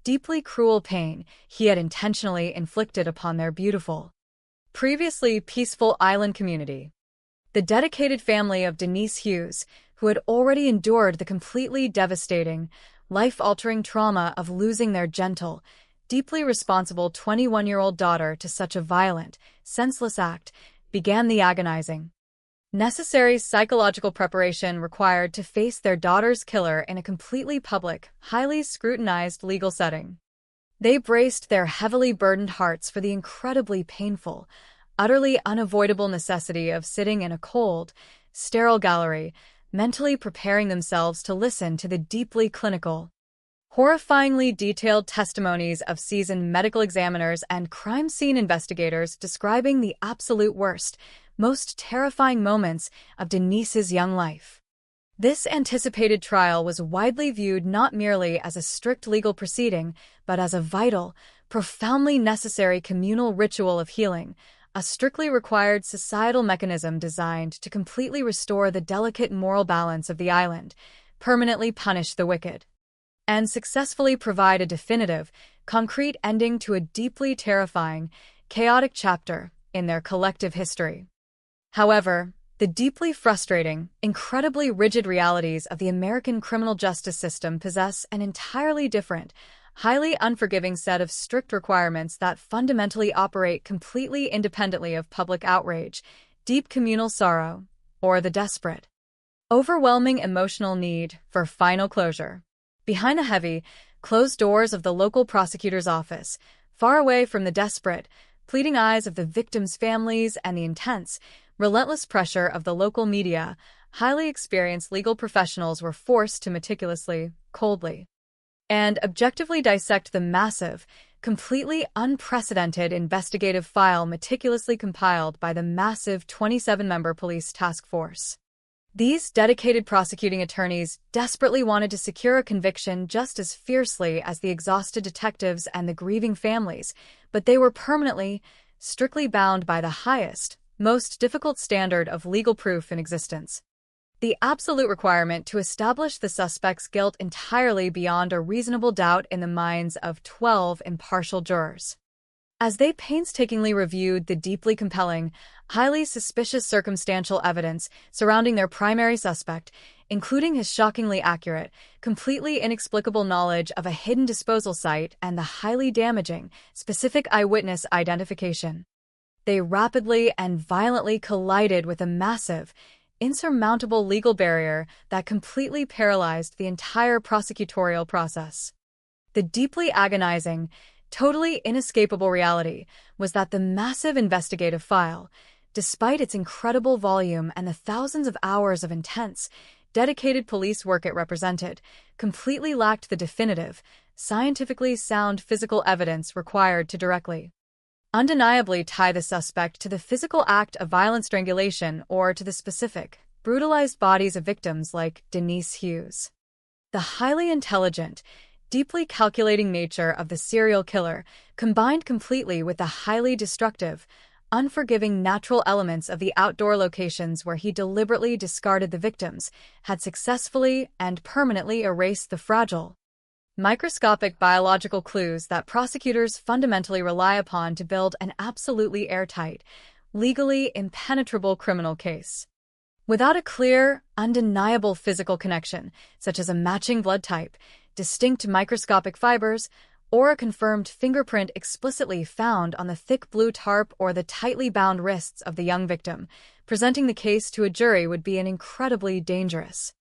S21: deeply cruel pain he had intentionally inflicted upon their beautiful, previously peaceful island community. The dedicated family of Denise Hughes, who had already endured the completely devastating, life-altering trauma of losing their gentle, deeply responsible 21-year-old daughter to such a violent, senseless act, began the agonizing, necessary psychological preparation required to face their daughter's killer in a completely public, highly scrutinized legal setting. They braced their heavily burdened hearts for the incredibly painful, utterly unavoidable necessity of sitting in a cold, sterile gallery, mentally preparing themselves to listen to the deeply clinical, horrifyingly detailed testimonies of seasoned medical examiners and crime scene investigators describing the absolute worst, most terrifying moments of Denise's young life. This anticipated trial was widely viewed not merely as a strict legal proceeding, but as a vital, profoundly necessary communal ritual of healing, a strictly required societal mechanism designed to completely restore the delicate moral balance of the island, permanently punish the wicked, and successfully provide a definitive, concrete ending to a deeply terrifying, chaotic chapter in their collective history. However, the deeply frustrating, incredibly rigid realities of the American criminal justice system possess an entirely different, highly unforgiving set of strict requirements that fundamentally operate completely independently of public outrage, deep communal sorrow, or the desperate, overwhelming emotional need for final closure. Behind the heavy, closed doors of the local prosecutor's office, far away from the desperate, pleading eyes of the victims' families and the intense, relentless pressure of the local media, highly experienced legal professionals were forced to meticulously, coldly, and objectively dissect the massive, completely unprecedented investigative file meticulously compiled by the massive 27-member police task force. These dedicated prosecuting attorneys desperately wanted to secure a conviction just as fiercely as the exhausted detectives and the grieving families, but they were permanently, strictly bound by the highest, most difficult standard of legal proof in existence: the absolute requirement to establish the suspect's guilt entirely beyond a reasonable doubt in the minds of 12 impartial jurors. As they painstakingly reviewed the deeply compelling, highly suspicious circumstantial evidence surrounding their primary suspect, including his shockingly accurate, completely inexplicable knowledge of a hidden disposal site and the highly damaging, specific eyewitness identification, they rapidly and violently collided with a massive, insurmountable legal barrier that completely paralyzed the entire prosecutorial process. The deeply agonizing, totally inescapable reality was that the massive investigative file, despite its incredible volume and the thousands of hours of intense, dedicated police work it represented, completely lacked the definitive, scientifically sound physical evidence required to directly, undeniably tie the suspect to the physical act of violent strangulation or to the specific, brutalized bodies of victims like Denise Hughes. The highly intelligent, deeply calculating nature of the serial killer, combined completely with the highly destructive, unforgiving natural elements of the outdoor locations where he deliberately discarded the victims, had successfully and permanently erased the fragile, microscopic biological clues that prosecutors fundamentally rely upon to build an absolutely airtight, legally impenetrable criminal case. Without a clear, undeniable physical connection, such as a matching blood type, distinct microscopic fibers, or a confirmed fingerprint explicitly found on the thick blue tarp or the tightly bound wrists of the young victim, presenting the case to a jury would be an incredibly dangerous,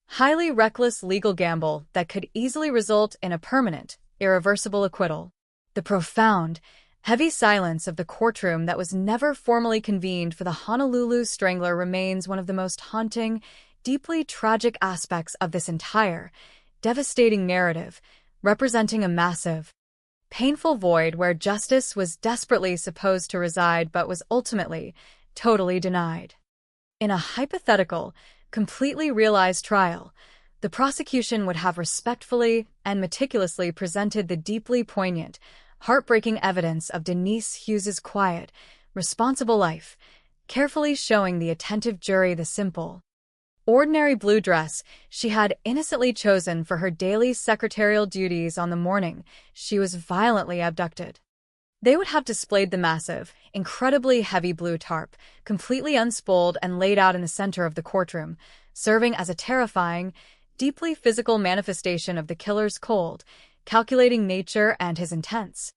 S21: highly reckless legal gamble that could easily result in a permanent, irreversible acquittal. The profound, heavy silence of the courtroom that was never formally convened for the Honolulu Strangler remains one of the most haunting, deeply tragic aspects of this entire, devastating narrative, representing a massive, painful void where justice was desperately supposed to reside but was ultimately, totally denied. In a hypothetical, completely realized trial, the prosecution would have respectfully and meticulously presented the deeply poignant, heartbreaking evidence of Denise Hughes's quiet, responsible life, carefully showing the attentive jury the simple, ordinary blue dress she had innocently chosen for her daily secretarial duties on the morning she was violently abducted. They would have displayed the massive, incredibly heavy blue tarp, completely unspooled and laid out in the center of the courtroom, serving as a terrifying, deeply physical manifestation of the killer's cold, calculating nature and his intense,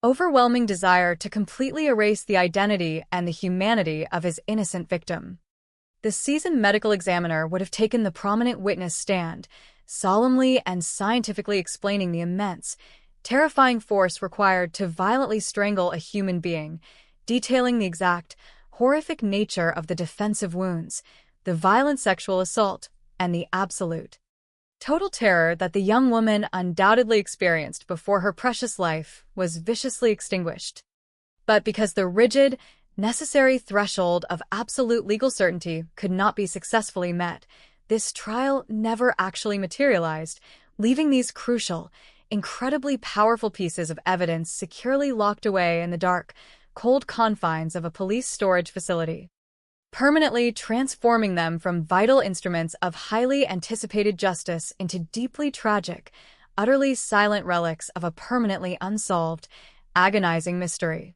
S21: overwhelming desire to completely erase the identity and the humanity of his innocent victim. The seasoned medical examiner would have taken the prominent witness stand, solemnly and scientifically explaining the immense, terrifying force required to violently strangle a human being, detailing the exact, horrific nature of the defensive wounds, the violent sexual assault, and the absolute, total terror that the young woman undoubtedly experienced before her precious life was viciously extinguished. But because the rigid, necessary threshold of absolute legal certainty could not be successfully met, this trial never actually materialized, leaving these crucial, incredibly powerful pieces of evidence securely locked away in the dark, cold confines of a police storage facility, permanently transforming them from vital instruments of highly anticipated justice into deeply tragic, utterly silent relics of a permanently unsolved, agonizing mystery.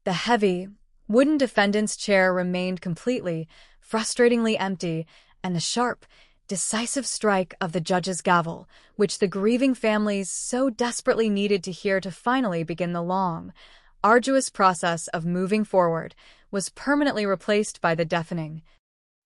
S21: The heavy, wooden defendant's chair remained completely, frustratingly empty, and the sharp, decisive strike of the judge's gavel, which the grieving families so desperately needed to hear to finally begin the long, arduous process of moving forward, was permanently replaced by the deafening,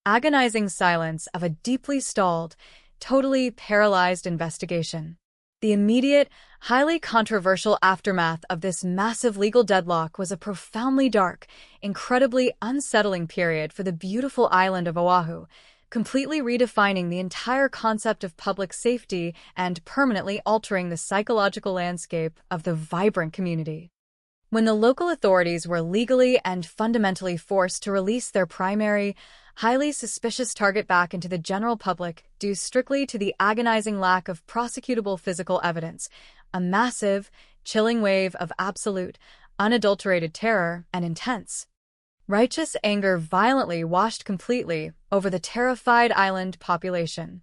S21: agonizing silence of a deeply stalled, totally paralyzed investigation. The immediate, highly controversial aftermath of this massive legal deadlock was a profoundly dark, incredibly unsettling period for the beautiful island of Oahu, completely redefining the entire concept of public safety and permanently altering the psychological landscape of the vibrant community. When the local authorities were legally and fundamentally forced to release their primary, highly suspicious target back into the general public due strictly to the agonizing lack of prosecutable physical evidence, a massive, chilling wave of absolute, unadulterated terror and intense, righteous anger violently washed completely over the terrified island population.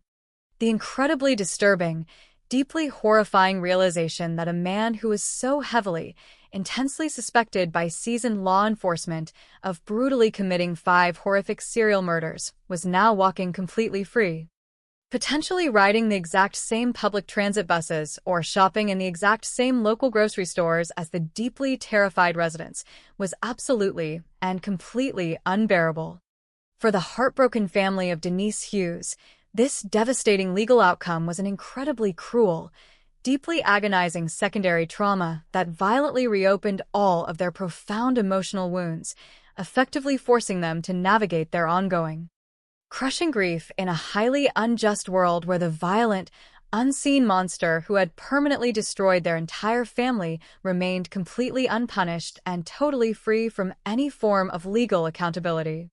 S21: The incredibly disturbing, deeply horrifying realization that a man who was so heavily, intensely suspected by seasoned law enforcement of brutally committing 5 horrific serial murders was now walking completely free, potentially riding the exact same public transit buses or shopping in the exact same local grocery stores as the deeply terrified residents, was absolutely and completely unbearable. For the heartbroken family of Denise Hughes, this devastating legal outcome was an incredibly cruel, deeply agonizing secondary trauma that violently reopened all of their profound emotional wounds, effectively forcing them to navigate their ongoing, crushing grief in a highly unjust world where the violent, unseen monster who had permanently destroyed their entire family remained completely unpunished and totally free from any form of legal accountability.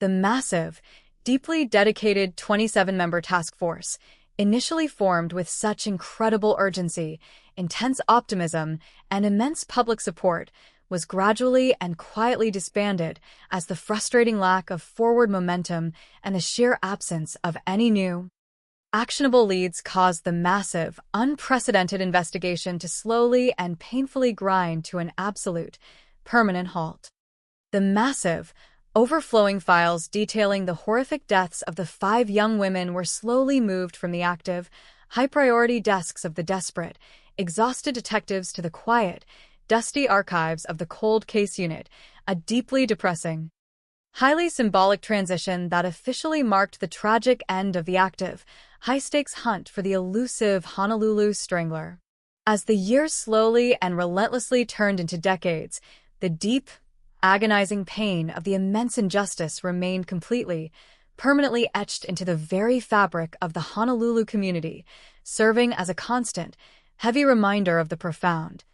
S21: The massive, deeply dedicated 27-member task force, initially formed with such incredible urgency, intense optimism, and immense public support, was gradually and quietly disbanded as the frustrating lack of forward momentum and the sheer absence of any new, actionable leads caused the massive, unprecedented investigation to slowly and painfully grind to an absolute, permanent halt. The massive, overflowing files detailing the horrific deaths of the 5 young women were slowly moved from the active, high-priority desks of the desperate, exhausted detectives to the quiet, dusty archives of the cold case unit, a deeply depressing, highly symbolic transition that officially marked the tragic end of the active, high-stakes hunt for the elusive Honolulu Strangler. As the years slowly and relentlessly turned into decades, the deep, agonizing pain of the immense injustice remained completely, permanently etched into the very fabric of the Honolulu community, serving as a constant, heavy reminder of the profound,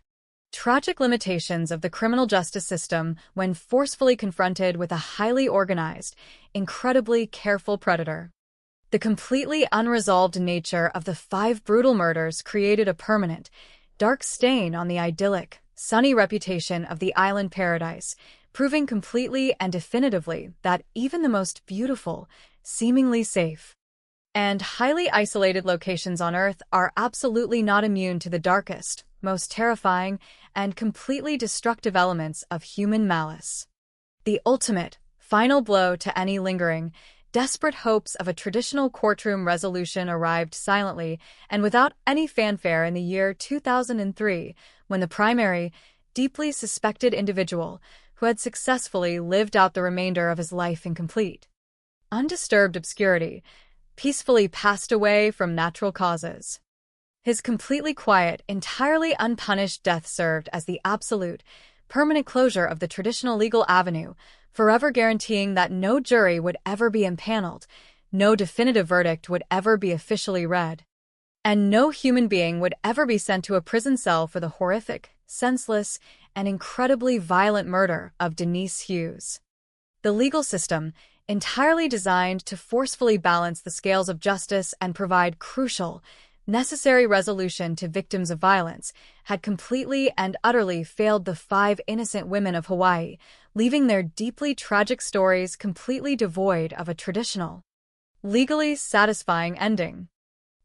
S21: tragic limitations of the criminal justice system when forcefully confronted with a highly organized, incredibly careful predator. The completely unresolved nature of the 5 brutal murders created a permanent, dark stain on the idyllic, sunny reputation of the island paradise, proving completely and definitively that even the most beautiful, seemingly safe, and highly isolated locations on Earth are absolutely not immune to the darkest, most terrifying, and completely destructive elements of human malice. The ultimate, final blow to any lingering, desperate hopes of a traditional courtroom resolution arrived silently and without any fanfare in the year 2003, when the primary, deeply suspected individual, who had successfully lived out the remainder of his life in complete, undisturbed obscurity, peacefully passed away from natural causes. His completely quiet, entirely unpunished death served as the absolute, permanent closure of the traditional legal avenue, forever guaranteeing that no jury would ever be impaneled, no definitive verdict would ever be officially read, and no human being would ever be sent to a prison cell for the horrific, senseless, and incredibly violent murder of Denise Hughes. The legal system, entirely designed to forcefully balance the scales of justice and provide crucial, necessary resolution to victims of violence, had completely and utterly failed the 5 innocent women of Hawaii, leaving their deeply tragic stories completely devoid of a traditional, legally satisfying ending.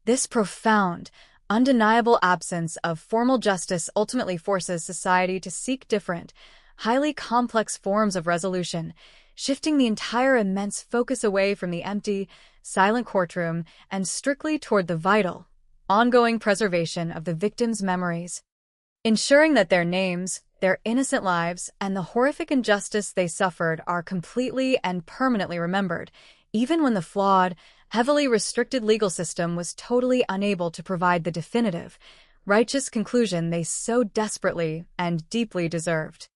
S21: This profound, undeniable absence of formal justice ultimately forces society to seek different, highly complex forms of resolution, shifting the entire immense focus away from the empty, silent courtroom, and strictly toward the vital, ongoing preservation of the victims' memories, ensuring that their names, their innocent lives, and the horrific injustice they suffered are completely and permanently remembered, even when the flawed, heavily restricted legal system was totally unable to provide the definitive, righteous conclusion they so desperately and deeply deserved.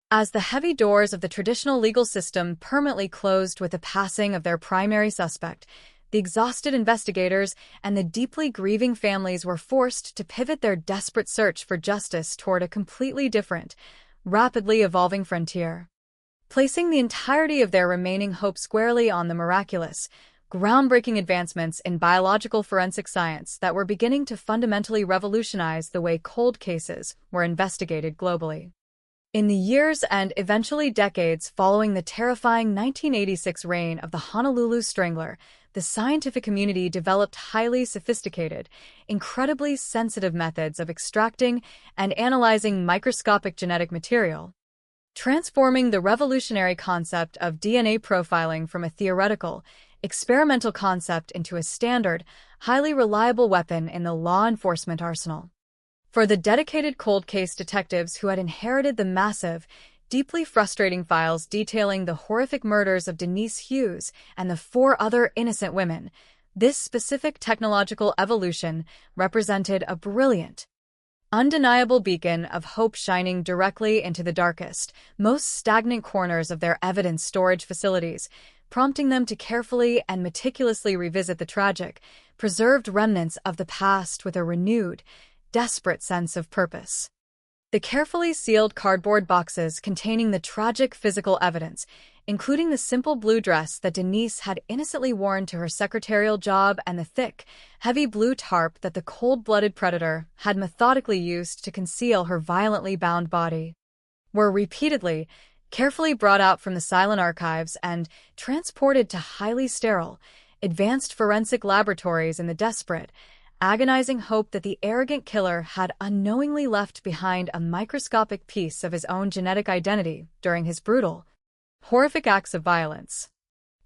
S21: As the heavy doors of the traditional legal system permanently closed with the passing of their primary suspect, the exhausted investigators and the deeply grieving families were forced to pivot their desperate search for justice toward a completely different, rapidly evolving frontier. Placing the entirety of their remaining hope squarely on the miraculous, groundbreaking advancements in biological forensic science that were beginning to fundamentally revolutionize the way cold cases were investigated globally. In the years and eventually decades following the terrifying 1986 reign of the Honolulu Strangler, the scientific community developed highly sophisticated, incredibly sensitive methods of extracting and analyzing microscopic genetic material, transforming the revolutionary concept of DNA profiling from a theoretical, experimental concept into a standard, highly reliable weapon in the law enforcement arsenal. For the dedicated cold case detectives who had inherited the massive, deeply frustrating files detailing the horrific murders of Denise Hughes and the 4 other innocent women, this specific technological evolution represented a brilliant, undeniable beacon of hope shining directly into the darkest, most stagnant corners of their evidence storage facilities, prompting them to carefully and meticulously revisit the tragic, preserved remnants of the past with a renewed, desperate sense of purpose. The carefully sealed cardboard boxes containing the tragic physical evidence, including the simple blue dress that Denise had innocently worn to her secretarial job and the thick, heavy blue tarp that the cold-blooded predator had methodically used to conceal her violently bound body, were repeatedly, carefully brought out from the silent archives and transported to highly sterile, advanced forensic laboratories in the desperate, agonizing hope that the arrogant killer had unknowingly left behind a microscopic piece of his own genetic identity during his brutal, horrific acts of violence.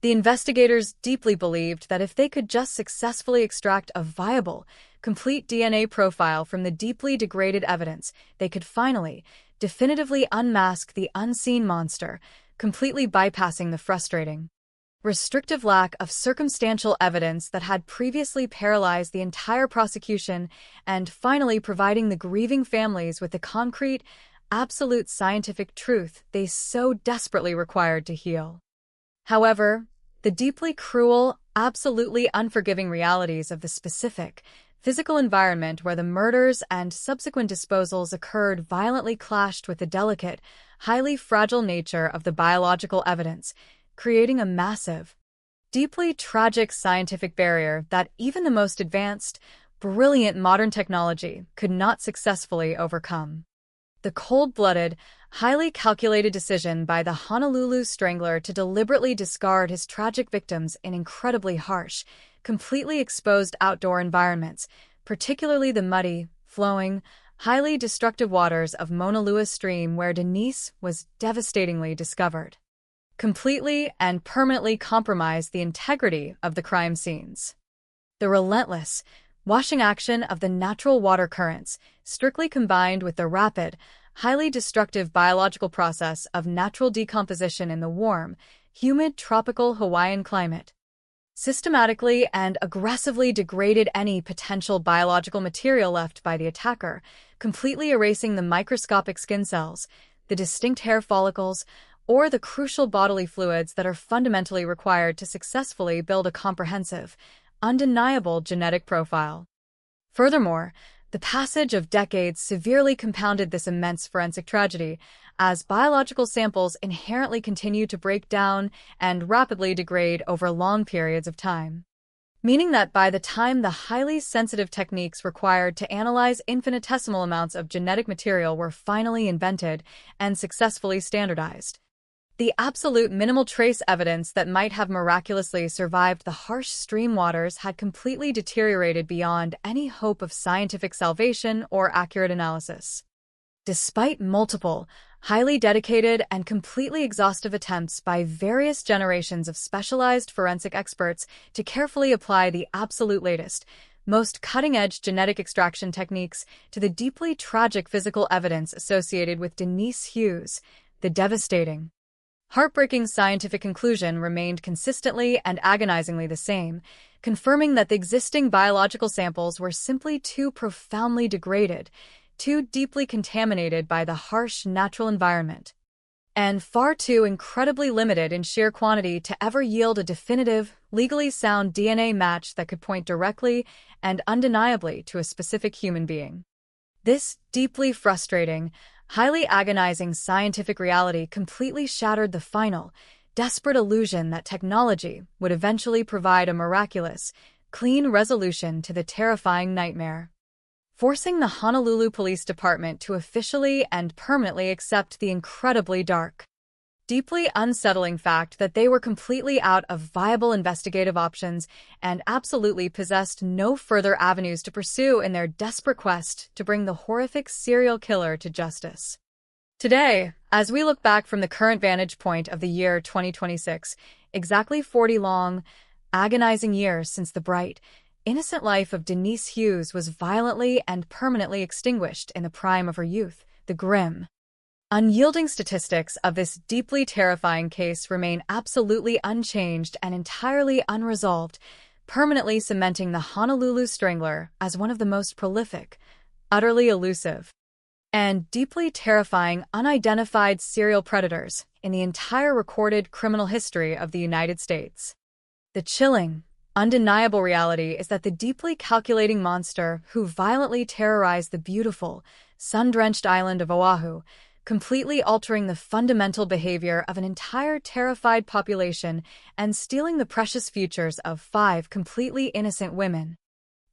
S21: The investigators deeply believed that if they could just successfully extract a viable, complete DNA profile from the deeply degraded evidence, they could finally, definitively unmask the unseen monster, completely bypassing the frustrating, restrictive lack of circumstantial evidence that had previously paralyzed the entire prosecution and finally providing the grieving families with the concrete, absolute scientific truth they so desperately required to heal. However, the deeply cruel, absolutely unforgiving realities of the specific, physical environment where the murders and subsequent disposals occurred violently clashed with the delicate, highly fragile nature of the biological evidence, creating a massive, deeply tragic scientific barrier that even the most advanced, brilliant modern technology could not successfully overcome. The cold-blooded, highly calculated decision by the Honolulu Strangler to deliberately discard his tragic victims in incredibly harsh, completely exposed outdoor environments, particularly the muddy, flowing, highly destructive waters of Mauna Lua Stream where Denise was devastatingly discovered, completely and permanently compromised the integrity of the crime scenes. The relentless, washing action of the natural water currents, strictly combined with the rapid, highly destructive biological process of natural decomposition in the warm, humid tropical Hawaiian climate, systematically and aggressively degraded any potential biological material left by the attacker, completely erasing the microscopic skin cells, the distinct hair follicles, or the crucial bodily fluids that are fundamentally required to successfully build a comprehensive, undeniable genetic profile. Furthermore, the passage of decades severely compounded this immense forensic tragedy, as biological samples inherently continue to break down and rapidly degrade over long periods of time. Meaning that by the time the highly sensitive techniques required to analyze infinitesimal amounts of genetic material were finally invented and successfully standardized, the absolute minimal trace evidence that might have miraculously survived the harsh stream waters had completely deteriorated beyond any hope of scientific salvation or accurate analysis. Despite multiple, highly dedicated and completely exhaustive attempts by various generations of specialized forensic experts to carefully apply the absolute latest, most cutting-edge genetic extraction techniques to the deeply tragic physical evidence associated with Denise Hughes, the devastating, heartbreaking scientific conclusion remained consistently and agonizingly the same, confirming that the existing biological samples were simply too profoundly degraded, too deeply contaminated by the harsh natural environment, and far too incredibly limited in sheer quantity to ever yield a definitive, legally sound DNA match that could point directly and undeniably to a specific human being. This deeply frustrating, highly agonizing scientific reality completely shattered the final, desperate illusion that technology would eventually provide a miraculous, clean resolution to the terrifying nightmare, forcing the Honolulu Police Department to officially and permanently accept the incredibly dark, deeply unsettling fact that they were completely out of viable investigative options and absolutely possessed no further avenues to pursue in their desperate quest to bring the horrific serial killer to justice. Today, as we look back from the current vantage point of the year 2026, exactly 40 long, agonizing years since the bright, innocent life of Denise Hughes was violently and permanently extinguished in the prime of her youth, the grim, unyielding statistics of this deeply terrifying case remain absolutely unchanged and entirely unresolved, permanently cementing the Honolulu Strangler as one of the most prolific, utterly elusive, and deeply terrifying unidentified serial predators in the entire recorded criminal history of the United States. The chilling, undeniable reality is that the deeply calculating monster who violently terrorized the beautiful, sun-drenched island of Oahu, completely altering the fundamental behavior of an entire terrified population and stealing the precious futures of 5 completely innocent women,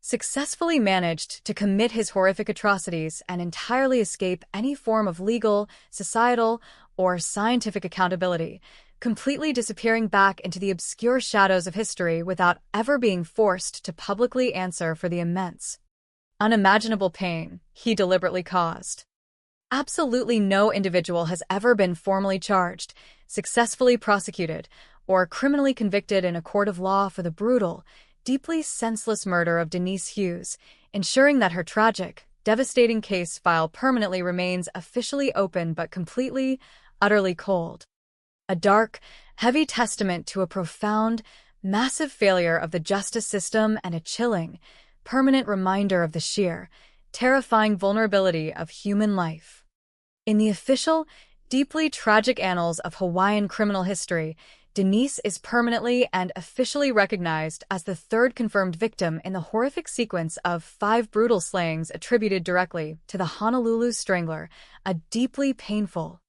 S21: successfully managed to commit his horrific atrocities and entirely escape any form of legal, societal, or scientific accountability, completely disappearing back into the obscure shadows of history without ever being forced to publicly answer for the immense, unimaginable pain he deliberately caused. Absolutely no individual has ever been formally charged, successfully prosecuted, or criminally convicted in a court of law for the brutal, deeply senseless murder of Denise Hughes, ensuring that her tragic, devastating case file permanently remains officially open but completely, utterly cold. A dark, heavy testament to a profound, massive failure of the justice system and a chilling, permanent reminder of the sheer, terrifying vulnerability of human life. In the official, deeply tragic annals of Hawaiian criminal history, Denise is permanently and officially recognized as the 3rd confirmed victim in the horrific sequence of 5 brutal slayings attributed directly to the Honolulu Strangler, a deeply painful,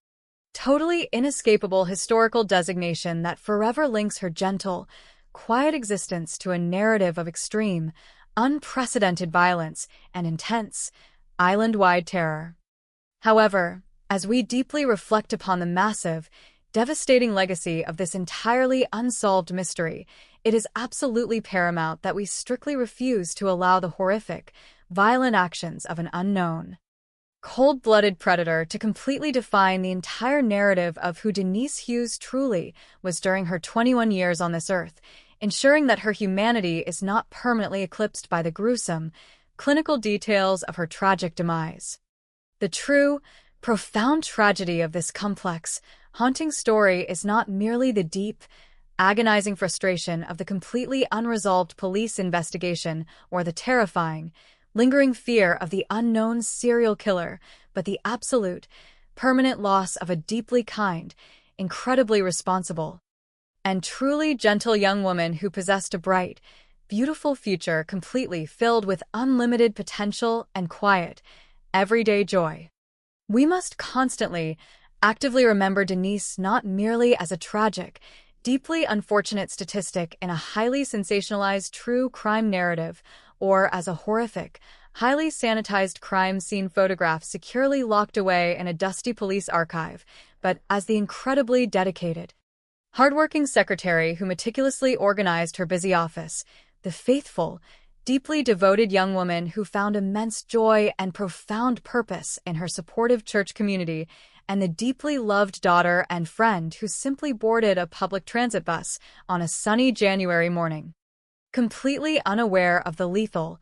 S21: totally inescapable historical designation that forever links her gentle, quiet existence to a narrative of extreme, unprecedented violence and intense, island-wide terror. However, as we deeply reflect upon the massive, devastating legacy of this entirely unsolved mystery, it is absolutely paramount that we strictly refuse to allow the horrific, violent actions of an unknown, cold-blooded predator to completely define the entire narrative of who Denise Hughes truly was during her 21 years on this earth, ensuring that her humanity is not permanently eclipsed by the gruesome, clinical details of her tragic demise. The true, profound tragedy of this complex, haunting story is not merely the deep, agonizing frustration of the completely unresolved police investigation or the terrifying, lingering fear of the unknown serial killer, but the absolute, permanent loss of a deeply kind, incredibly responsible, and truly gentle young woman who possessed a bright, beautiful future completely filled with unlimited potential and quiet, everyday joy. We must constantly, actively remember Denise not merely as a tragic, deeply unfortunate statistic in a highly sensationalized true crime narrative, or as a horrific, highly sanitized crime scene photograph securely locked away in a dusty police archive, but as the incredibly dedicated, hardworking secretary who meticulously organized her busy office, the faithful, deeply devoted young woman who found immense joy and profound purpose in her supportive church community, and the deeply loved daughter and friend who simply boarded a public transit bus on a sunny January morning, completely unaware of the lethal,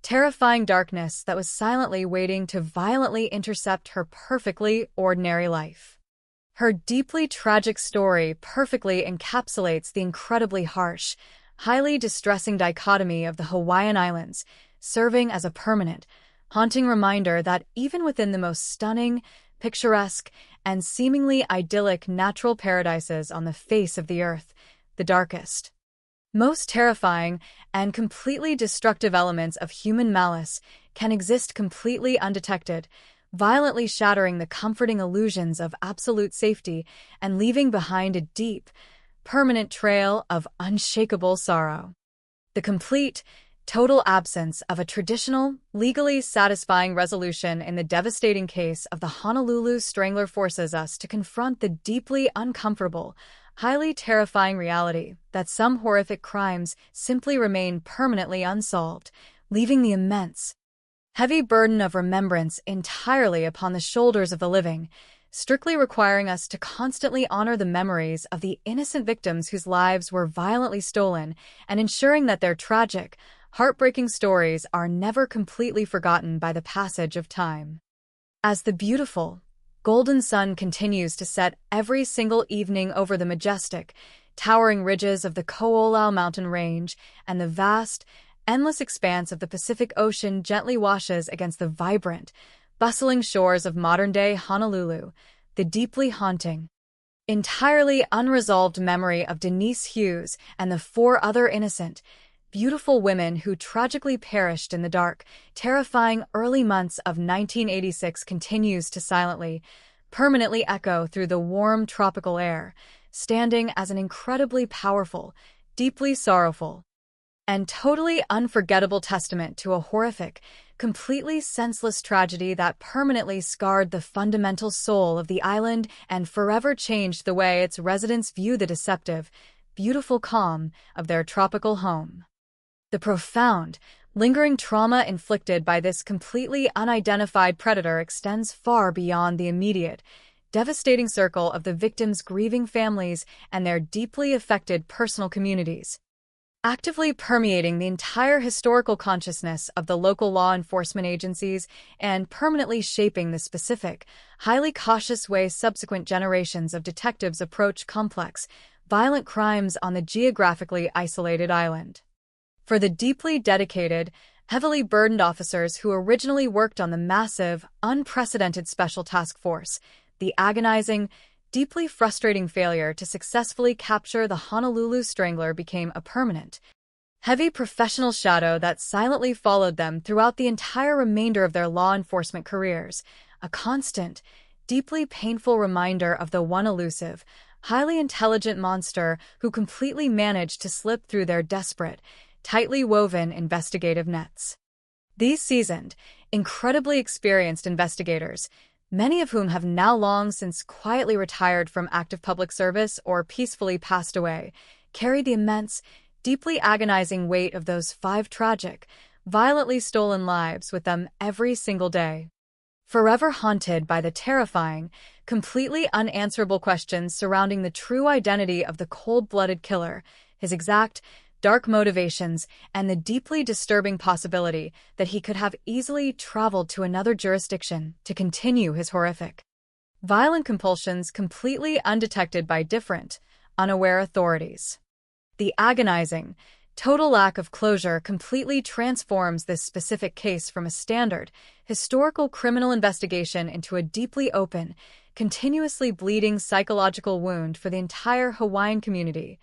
S21: terrifying darkness that was silently waiting to violently intercept her perfectly ordinary life. Her deeply tragic story perfectly encapsulates the incredibly harsh, highly distressing dichotomy of the Hawaiian Islands, serving as a permanent, haunting reminder that even within the most stunning, picturesque, and seemingly idyllic natural paradises on the face of the earth, the darkest, most terrifying, and completely destructive elements of human malice can exist completely undetected, violently shattering the comforting illusions of absolute safety and leaving behind a deep, permanent trail of unshakable sorrow. The complete, total absence of a traditional, legally satisfying resolution in the devastating case of the Honolulu Strangler forces us to confront the deeply uncomfortable, highly terrifying reality that some horrific crimes simply remain permanently unsolved, leaving the immense, heavy burden of remembrance entirely upon the shoulders of the living, strictly requiring us to constantly honor the memories of the innocent victims whose lives were violently stolen and ensuring that their tragic, heartbreaking stories are never completely forgotten by the passage of time. As the beautiful, golden sun continues to set every single evening over the majestic, towering ridges of the Ko'olau mountain range and the vast, endless expanse of the Pacific Ocean gently washes against the vibrant, bustling shores of modern-day Honolulu, the deeply haunting, entirely unresolved memory of Denise Hughes and the 4 other innocent, beautiful women who tragically perished in the dark, terrifying early months of 1986 continues to silently, permanently echo through the warm tropical air, standing as an incredibly powerful, deeply sorrowful, and totally unforgettable testament to a horrific, completely senseless tragedy that permanently scarred the fundamental soul of the island and forever changed the way its residents view the deceptive, beautiful calm of their tropical home. The profound, lingering trauma inflicted by this completely unidentified predator extends far beyond the immediate, devastating circle of the victims' grieving families and their deeply affected personal communities, actively permeating the entire historical consciousness of the local law enforcement agencies and permanently shaping the specific, highly cautious way subsequent generations of detectives approach complex, violent crimes on the geographically isolated island. For the deeply dedicated, heavily burdened officers who originally worked on the massive, unprecedented Special Task Force, the agonizing, deeply frustrating failure to successfully capture the Honolulu Strangler became a permanent, heavy professional shadow that silently followed them throughout the entire remainder of their law enforcement careers, a constant, deeply painful reminder of the one elusive, highly intelligent monster who completely managed to slip through their desperate, tightly woven investigative nets. These seasoned, incredibly experienced investigators, many of whom have now long since quietly retired from active public service or peacefully passed away, carry the immense, deeply agonizing weight of those 5 tragic, violently stolen lives with them every single day. Forever haunted by the terrifying, completely unanswerable questions surrounding the true identity of the cold-blooded killer, his exact, dark motivations, and the deeply disturbing possibility that he could have easily traveled to another jurisdiction to continue his horrific, violent compulsions completely undetected by different, unaware authorities. The agonizing, total lack of closure completely transforms this specific case from a standard, historical criminal investigation into a deeply open, continuously bleeding psychological wound for the entire Hawaiian community,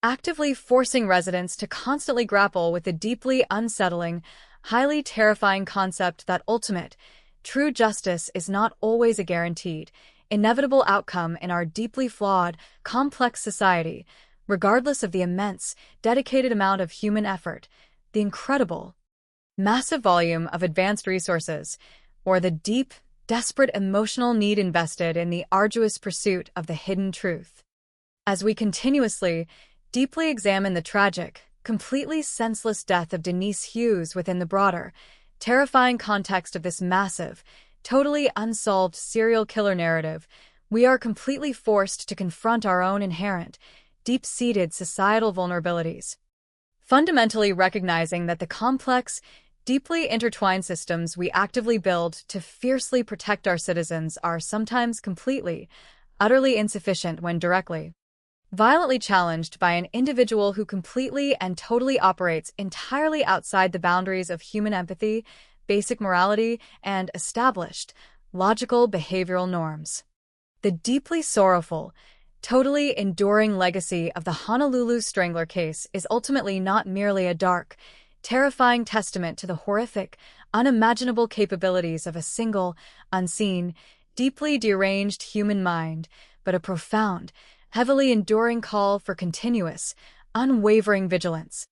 S21: actively forcing residents to constantly grapple with the deeply unsettling, highly terrifying concept that ultimate, true justice is not always a guaranteed, inevitable outcome in our deeply flawed, complex society, regardless of the immense, dedicated amount of human effort, the incredible, massive volume of advanced resources, or the deep, desperate emotional need invested in the arduous pursuit of the hidden truth. As we continuously, deeply examine the tragic, completely senseless death of Denise Hughes within the broader, terrifying context of this massive, totally unsolved serial killer narrative, we are completely forced to confront our own inherent, deep-seated societal vulnerabilities. Fundamentally recognizing that the complex, deeply intertwined systems we actively build to fiercely protect our citizens are sometimes completely, utterly insufficient when directly, violently challenged by an individual who completely and totally operates entirely outside the boundaries of human empathy, basic morality, and established, logical behavioral norms. The deeply sorrowful, totally enduring legacy of the Honolulu Strangler case is ultimately not merely a dark, terrifying testament to the horrific, unimaginable capabilities of a single, unseen, deeply deranged human mind, but a profound, heavily enduring call for continuous, unwavering vigilance.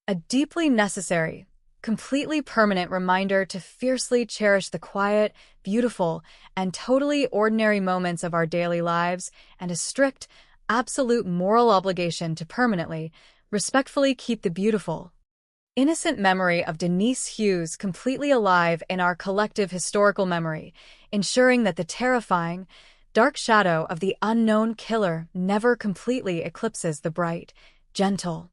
S21: A deeply necessary, completely permanent reminder to fiercely cherish the quiet, beautiful, and totally ordinary moments of our daily lives, and a strict, absolute moral obligation to permanently, respectfully keep the beautiful, innocent memory of Denise Hughes completely alive in our collective historical memory, ensuring that the terrifying, dark shadow of the unknown killer never completely eclipses the bright, gentle,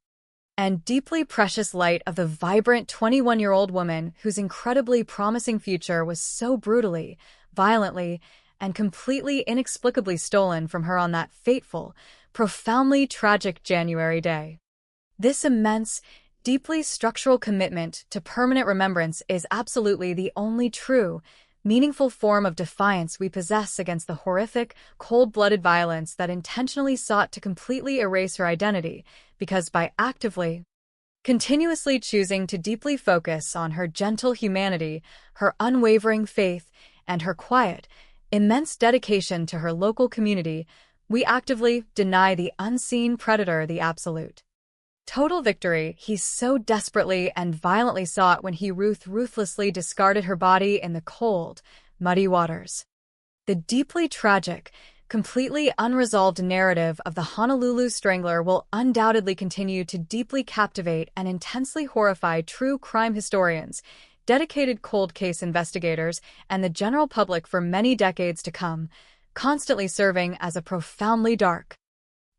S21: and deeply precious light of the vibrant 21-year-old woman whose incredibly promising future was so brutally, violently, and completely inexplicably stolen from her on that fateful, profoundly tragic January day. This immense, deeply structural commitment to permanent remembrance is absolutely the only true, meaningful form of defiance we possess against the horrific, cold-blooded violence that intentionally sought to completely erase her identity, because by actively, continuously choosing to deeply focus on her gentle humanity, her unwavering faith, and her quiet, immense dedication to her local community, we actively deny the unseen predator the absolute, total victory he so desperately and violently sought when he ruthlessly discarded her body in the cold, muddy waters. The deeply tragic, completely unresolved narrative of the Honolulu Strangler will undoubtedly continue to deeply captivate and intensely horrify true crime historians, dedicated cold case investigators, and the general public for many decades to come, constantly serving as a profoundly dark,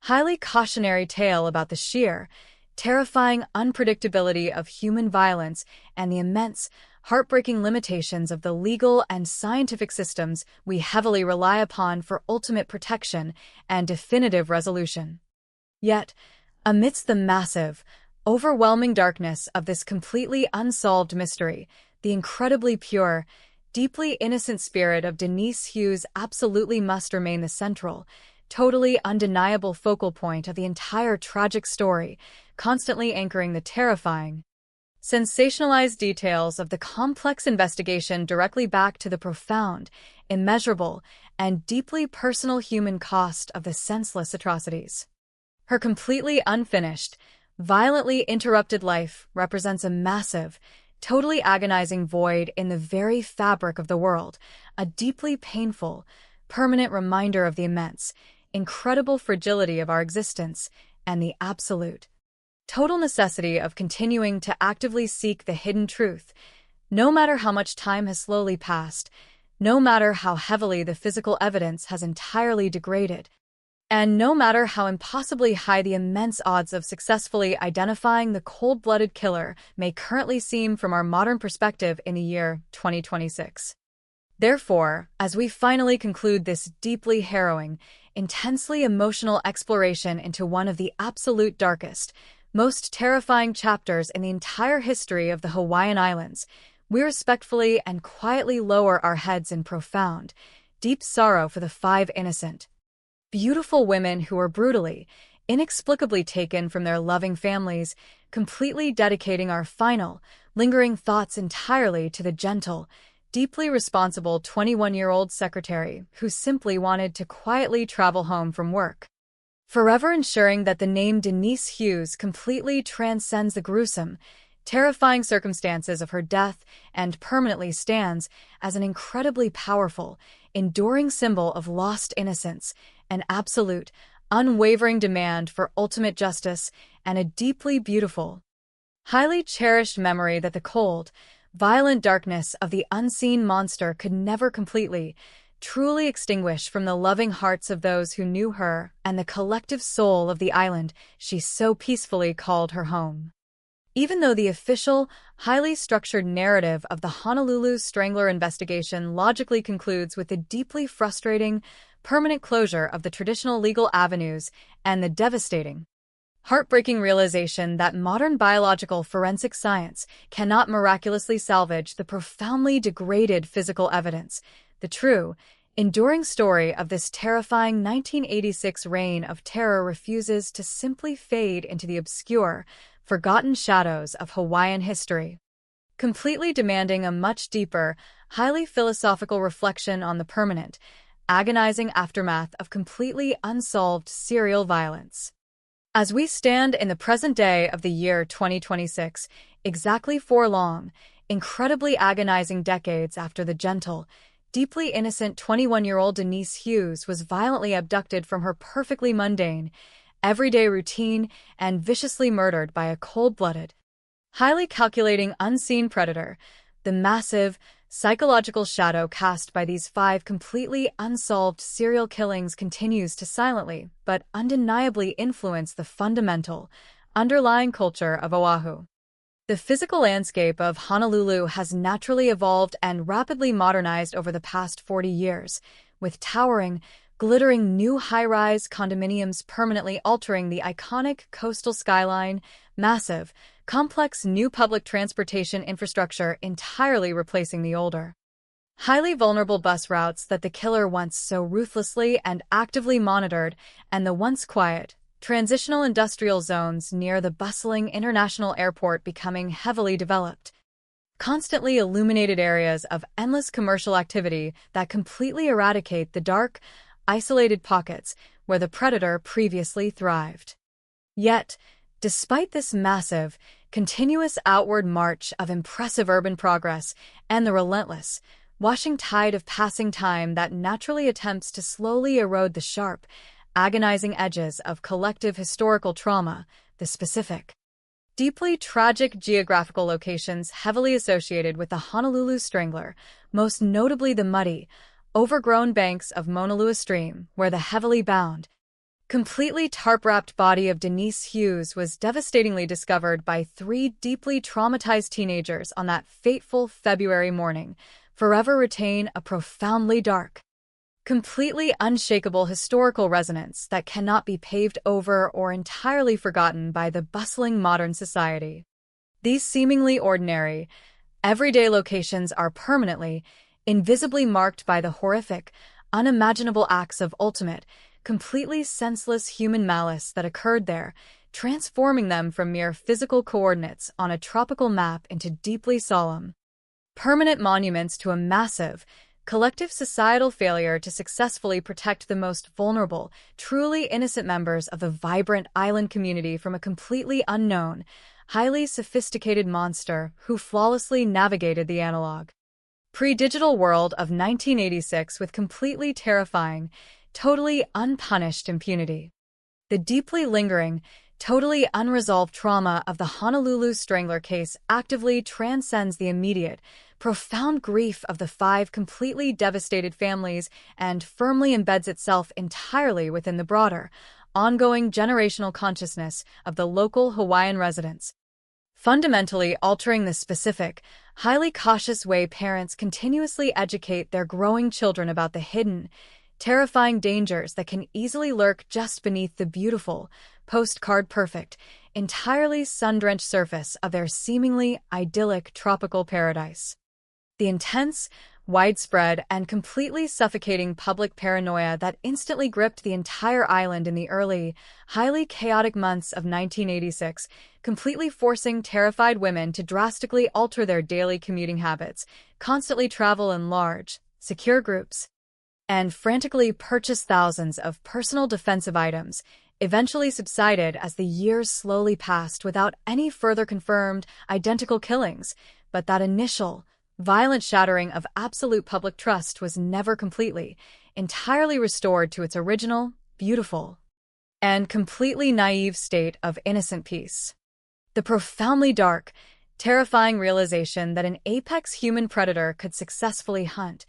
S21: highly cautionary tale about the sheer, terrifying unpredictability of human violence and the immense, heartbreaking limitations of the legal and scientific systems we heavily rely upon for ultimate protection and definitive resolution. Yet, amidst the massive, overwhelming darkness of this completely unsolved mystery, the incredibly pure, deeply innocent spirit of Denise Hughes absolutely must remain the central, totally undeniable focal point of the entire tragic story, constantly anchoring the terrifying, sensationalized details of the complex investigation directly back to the profound, immeasurable, and deeply personal human cost of the senseless atrocities. Her completely unfinished, violently interrupted life represents a massive, totally agonizing void in the very fabric of the world, a deeply painful, permanent reminder of the immense, incredible fragility of our existence and the absolute, total necessity of continuing to actively seek the hidden truth, no matter how much time has slowly passed, no matter how heavily the physical evidence has entirely degraded, and no matter how impossibly high the immense odds of successfully identifying the cold-blooded killer may currently seem from our modern perspective in the year 2026. Therefore, as we finally conclude this deeply harrowing, intensely emotional exploration into one of the absolute darkest, most terrifying chapters in the entire history of the Hawaiian Islands, we respectfully and quietly lower our heads in profound, deep sorrow for the 5 innocent, beautiful women who were brutally, inexplicably taken from their loving families, completely dedicating our final, lingering thoughts entirely to the gentle, deeply responsible 21-year-old secretary who simply wanted to quietly travel home from work, forever ensuring that the name Denise Hughes completely transcends the gruesome, terrifying circumstances of her death and permanently stands as an incredibly powerful, enduring symbol of lost innocence, an absolute, unwavering demand for ultimate justice, and a deeply beautiful, highly cherished memory that the cold, violent darkness of the unseen monster could never completely, truly extinguish from the loving hearts of those who knew her and the collective soul of the island she so peacefully called her home. Even though the official, highly structured narrative of the Honolulu Strangler investigation logically concludes with the deeply frustrating, permanent closure of the traditional legal avenues and the devastating, heartbreaking realization that modern biological forensic science cannot miraculously salvage the profoundly degraded physical evidence, the true, enduring story of this terrifying 1986 reign of terror refuses to simply fade into the obscure, forgotten shadows of Hawaiian history, completely demanding a much deeper, highly philosophical reflection on the permanent, agonizing aftermath of completely unsolved serial violence. As we stand in the present day of the year 2026, exactly 4 long, incredibly agonizing decades after the gentle, deeply innocent 21-year-old Denise Hughes was violently abducted from her perfectly mundane, everyday routine and viciously murdered by a cold-blooded, highly calculating unseen predator, the massive, psychological shadow cast by these 5 completely unsolved serial killings continues to silently but undeniably influence the fundamental, underlying culture of Oahu. The physical landscape of Honolulu has naturally evolved and rapidly modernized over the past 40 years, with towering, glittering new high-rise condominiums permanently altering the iconic coastal skyline, massive, complex new public transportation infrastructure entirely replacing the older, highly vulnerable bus routes that the killer once so ruthlessly and actively monitored, and the once quiet, transitional industrial zones near the bustling international airport becoming heavily developed, constantly illuminated areas of endless commercial activity that completely eradicate the dark, isolated pockets where the predator previously thrived. Yet, despite this massive, continuous outward march of impressive urban progress and the relentless, washing tide of passing time that naturally attempts to slowly erode the sharp, agonizing edges of collective historical trauma, the specific, deeply tragic geographical locations heavily associated with the Honolulu Strangler, most notably the muddy, overgrown banks of Mauna Lua Stream, where the heavily bound, completely tarp-wrapped body of Denise Hughes was devastatingly discovered by 3 deeply traumatized teenagers on that fateful February morning, forever retain a profoundly dark, completely unshakable historical resonance that cannot be paved over or entirely forgotten by the bustling modern society. These seemingly ordinary, everyday locations are permanently, invisibly marked by the horrific, unimaginable acts of ultimate, completely senseless human malice that occurred there, transforming them from mere physical coordinates on a tropical map into deeply solemn, permanent monuments to a massive, collective societal failure to successfully protect the most vulnerable, truly innocent members of the vibrant island community from a completely unknown, highly sophisticated monster who flawlessly navigated the analog, pre-digital world of 1986 with completely terrifying, totally unpunished impunity. The deeply lingering, totally unresolved trauma of the Honolulu Strangler case actively transcends the immediate, profound grief of the 5 completely devastated families and firmly embeds itself entirely within the broader, ongoing generational consciousness of the local Hawaiian residents, fundamentally altering the specific, highly cautious way parents continuously educate their growing children about the hidden, terrifying dangers that can easily lurk just beneath the beautiful, postcard-perfect, entirely sun-drenched surface of their seemingly idyllic tropical paradise. The intense, widespread, and completely suffocating public paranoia that instantly gripped the entire island in the early, highly chaotic months of 1986, completely forcing terrified women to drastically alter their daily commuting habits, constantly travel in large, secure groups, and frantically purchase thousands of personal defensive items, eventually subsided as the years slowly passed without any further confirmed, identical killings, but that initial, violent shattering of absolute public trust was never completely, entirely restored to its original, beautiful, and completely naive state of innocent peace. The profoundly dark, terrifying realization that an apex human predator could successfully hunt,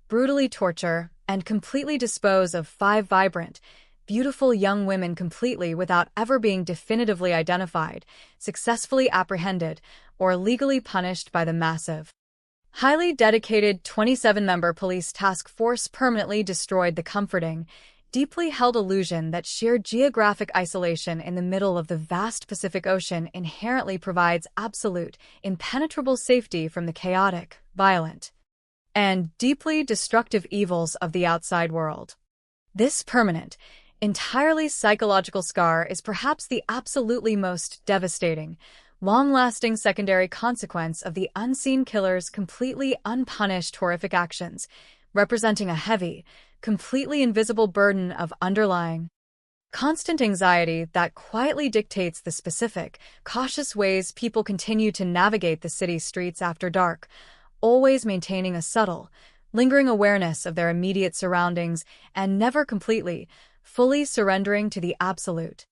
S21: brutally torture, and completely dispose of 5 vibrant, beautiful young women completely without ever being definitively identified, successfully apprehended, or legally punished by the massive, highly dedicated 27-member police task force permanently destroyed the comforting, deeply held illusion that sheer geographic isolation in the middle of the vast Pacific Ocean inherently provides absolute, impenetrable safety from the chaotic, violent, and deeply destructive evils of the outside world. This permanent, entirely psychological scar is perhaps the absolutely most devastating, long-lasting secondary consequence of the unseen killer's completely unpunished horrific actions, representing a heavy, completely invisible burden of underlying, constant anxiety that quietly dictates the specific, cautious ways people continue to navigate the city's streets after dark, always maintaining a subtle, lingering awareness of their immediate surroundings and never completely, fully surrendering to the absolute,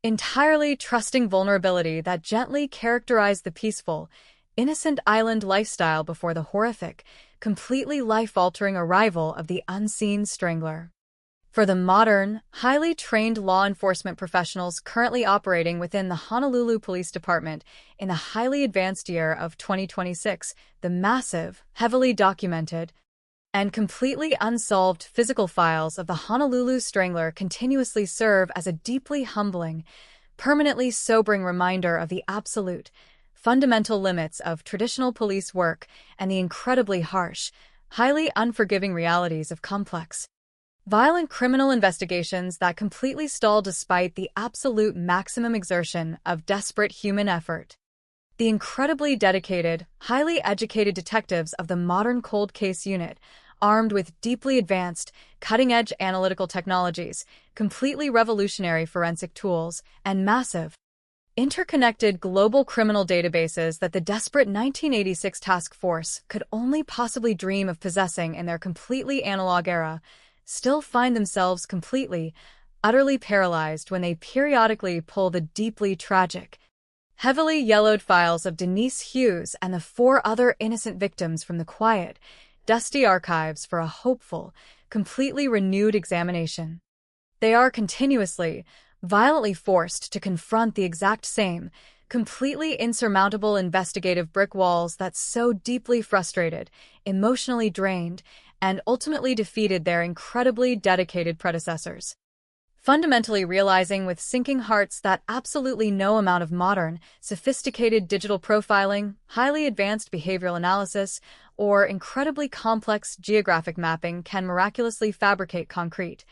S21: entirely trusting vulnerability that gently characterized the peaceful, innocent island lifestyle before the horrific, completely life-altering arrival of the unseen strangler. For the modern, highly trained law enforcement professionals currently operating within the Honolulu Police Department in the highly advanced year of 2026, the massive, heavily documented, and completely unsolved physical files of the Honolulu Strangler continuously serve as a deeply humbling, permanently sobering reminder of the absolute, fundamental limits of traditional police work and the incredibly harsh, highly unforgiving realities of complex, violent criminal investigations that completely stall despite the absolute maximum exertion of desperate human effort. The incredibly dedicated, highly educated detectives of the modern cold case unit, armed with deeply advanced, cutting-edge analytical technologies, completely revolutionary forensic tools, and massive, interconnected global criminal databases that the desperate 1986 task force could only possibly dream of possessing in their completely analog era, still find themselves completely, utterly paralyzed when they periodically pull the deeply tragic, heavily yellowed files of Denise Hughes and the 4 other innocent victims from the quiet, dusty archives for a hopeful, completely renewed examination. They are continuously, violently forced to confront the exact same, completely insurmountable investigative brick walls that so deeply frustrated, emotionally drained, and ultimately defeated their incredibly dedicated predecessors. Fundamentally realizing with sinking hearts that absolutely no amount of modern, sophisticated digital profiling, highly advanced behavioral analysis, or incredibly complex geographic mapping can miraculously fabricate concrete,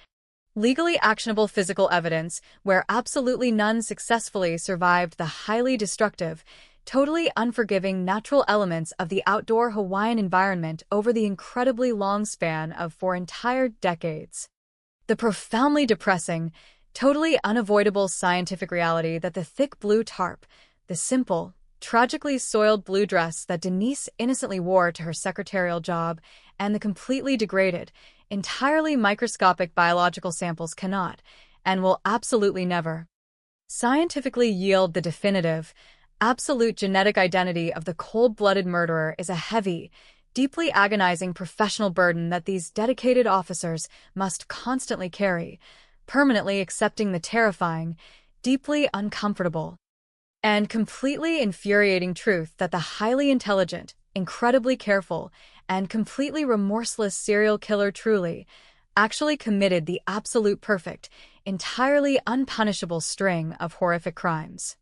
S21: legally actionable physical evidence where absolutely none successfully survived the highly destructive, totally unforgiving natural elements of the outdoor Hawaiian environment over the incredibly long span of 4 entire decades. The profoundly depressing, totally unavoidable scientific reality that the thick blue tarp, the simple, tragically soiled blue dress that Denise innocently wore to her secretarial job, and the completely degraded, entirely microscopic biological samples cannot, and will absolutely never, scientifically yield the definitive, absolute genetic identity of the cold-blooded murderer is a heavy, deeply agonizing professional burden that these dedicated officers must constantly carry, permanently accepting the terrifying, deeply uncomfortable, and completely infuriating truth that the highly intelligent, incredibly careful, and completely remorseless serial killer truly, actually committed the absolute perfect, entirely unpunishable string of horrific crimes.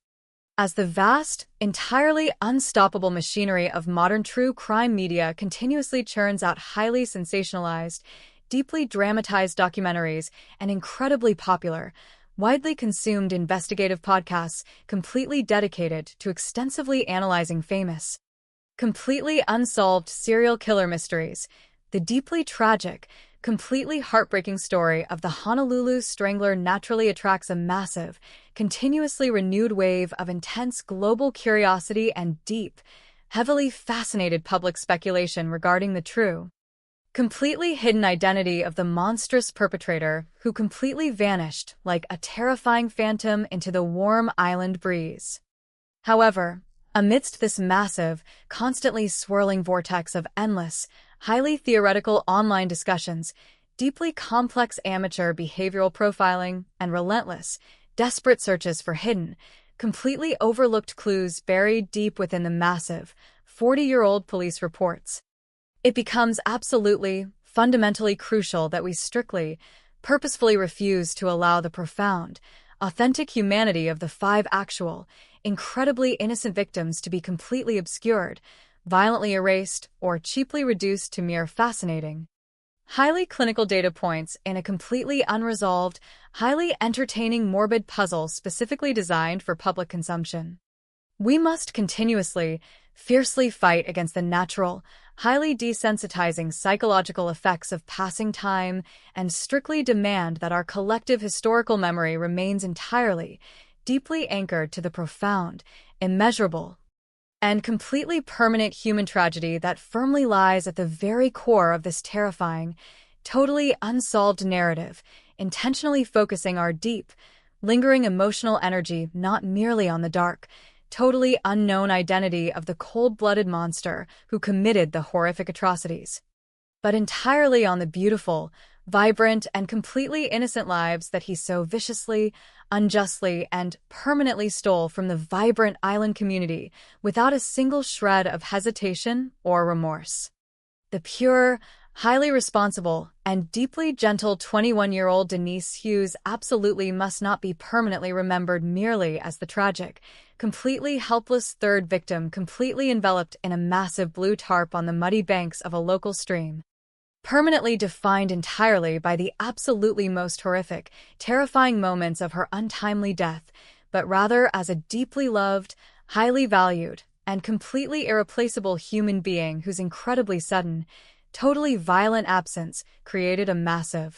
S21: As the vast, entirely unstoppable machinery of modern true crime media continuously churns out highly sensationalized, deeply dramatized documentaries and incredibly popular, widely consumed investigative podcasts completely dedicated to extensively analyzing famous, completely unsolved serial killer mysteries, the deeply tragic, completely heartbreaking story of the Honolulu Strangler naturally attracts a massive, continuously renewed wave of intense global curiosity and deep, heavily fascinated public speculation regarding the true, completely hidden identity of the monstrous perpetrator who completely vanished like a terrifying phantom into the warm island breeze. However, amidst this massive, constantly swirling vortex of endless, highly theoretical online discussions, deeply complex amateur behavioral profiling, and relentless, desperate searches for hidden, completely overlooked clues buried deep within the massive, 40-year-old police reports, it becomes absolutely, fundamentally crucial that we strictly, purposefully refuse to allow the profound, authentic humanity of the 5 actual, incredibly innocent victims to be completely obscured, violently erased, or cheaply reduced to mere fascinating, highly clinical data points in a completely unresolved, highly entertaining morbid puzzle specifically designed for public consumption. We must continuously, fiercely fight against the natural, highly desensitizing psychological effects of passing time and strictly demand that our collective historical memory remains entirely, deeply anchored to the profound, immeasurable, and completely permanent human tragedy that firmly lies at the very core of this terrifying, totally unsolved narrative, intentionally focusing our deep, lingering emotional energy not merely on the dark, totally unknown identity of the cold-blooded monster who committed the horrific atrocities, but entirely on the beautiful, vibrant, and completely innocent lives that he so viciously, unjustly, and permanently stole from the vibrant island community without a single shred of hesitation or remorse. The pure, highly responsible, and deeply gentle 21-year-old Denise Hughes absolutely must not be permanently remembered merely as the tragic, completely helpless third victim completely enveloped in a massive blue tarp on the muddy banks of a local stream, permanently defined entirely by the absolutely most horrific, terrifying moments of her untimely death, but rather as a deeply loved, highly valued, and completely irreplaceable human being whose incredibly sudden, totally violent absence created a massive,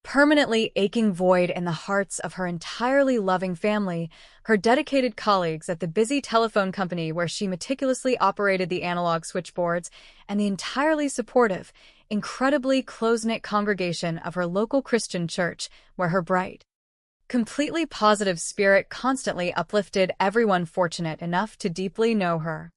S21: permanently aching void in the hearts of her entirely loving family, her dedicated colleagues at the busy telephone company where she meticulously operated the analog switchboards, and the entirely supportive, incredibly close-knit congregation of her local Christian church, where her bright, completely positive spirit constantly uplifted everyone fortunate enough to deeply know her.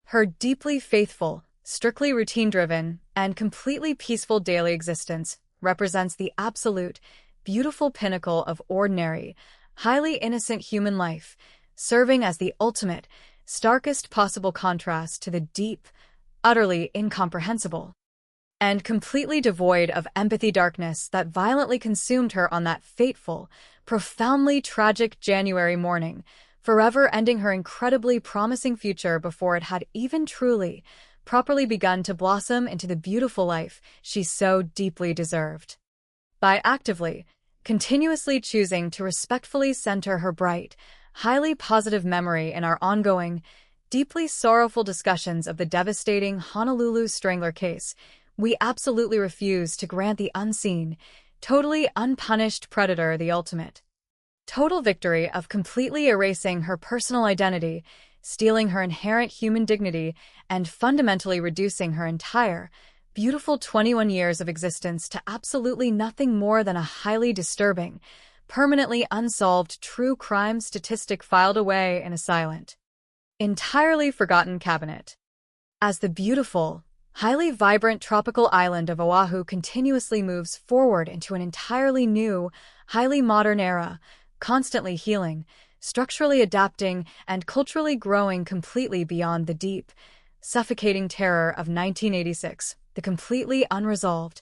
S21: Her deeply faithful, strictly routine-driven, and completely peaceful daily existence represents the absolute, beautiful pinnacle of ordinary, highly innocent human life, serving as the ultimate, starkest possible contrast to the deep, utterly incomprehensible, and completely devoid of empathy darkness that violently consumed her on that fateful, profoundly tragic January morning, forever ending her incredibly promising future before it had even truly, properly begun to blossom into the beautiful life she so deeply deserved. By actively, continuously choosing to respectfully center her bright, highly positive memory in our ongoing, deeply sorrowful discussions of the devastating Honolulu Strangler case, we absolutely refuse to grant the unseen, totally unpunished predator the ultimate, total victory of completely erasing her personal identity, stealing her inherent human dignity, and fundamentally reducing her entire, beautiful 21 years of existence to absolutely nothing more than a highly disturbing, permanently unsolved true crime statistic filed away in a silent, entirely forgotten cabinet. As the beautiful, highly vibrant tropical island of Oahu continuously moves forward into an entirely new, highly modern era, constantly healing, structurally adapting, and culturally growing completely beyond the deep, suffocating terror of 1986, the completely unresolved,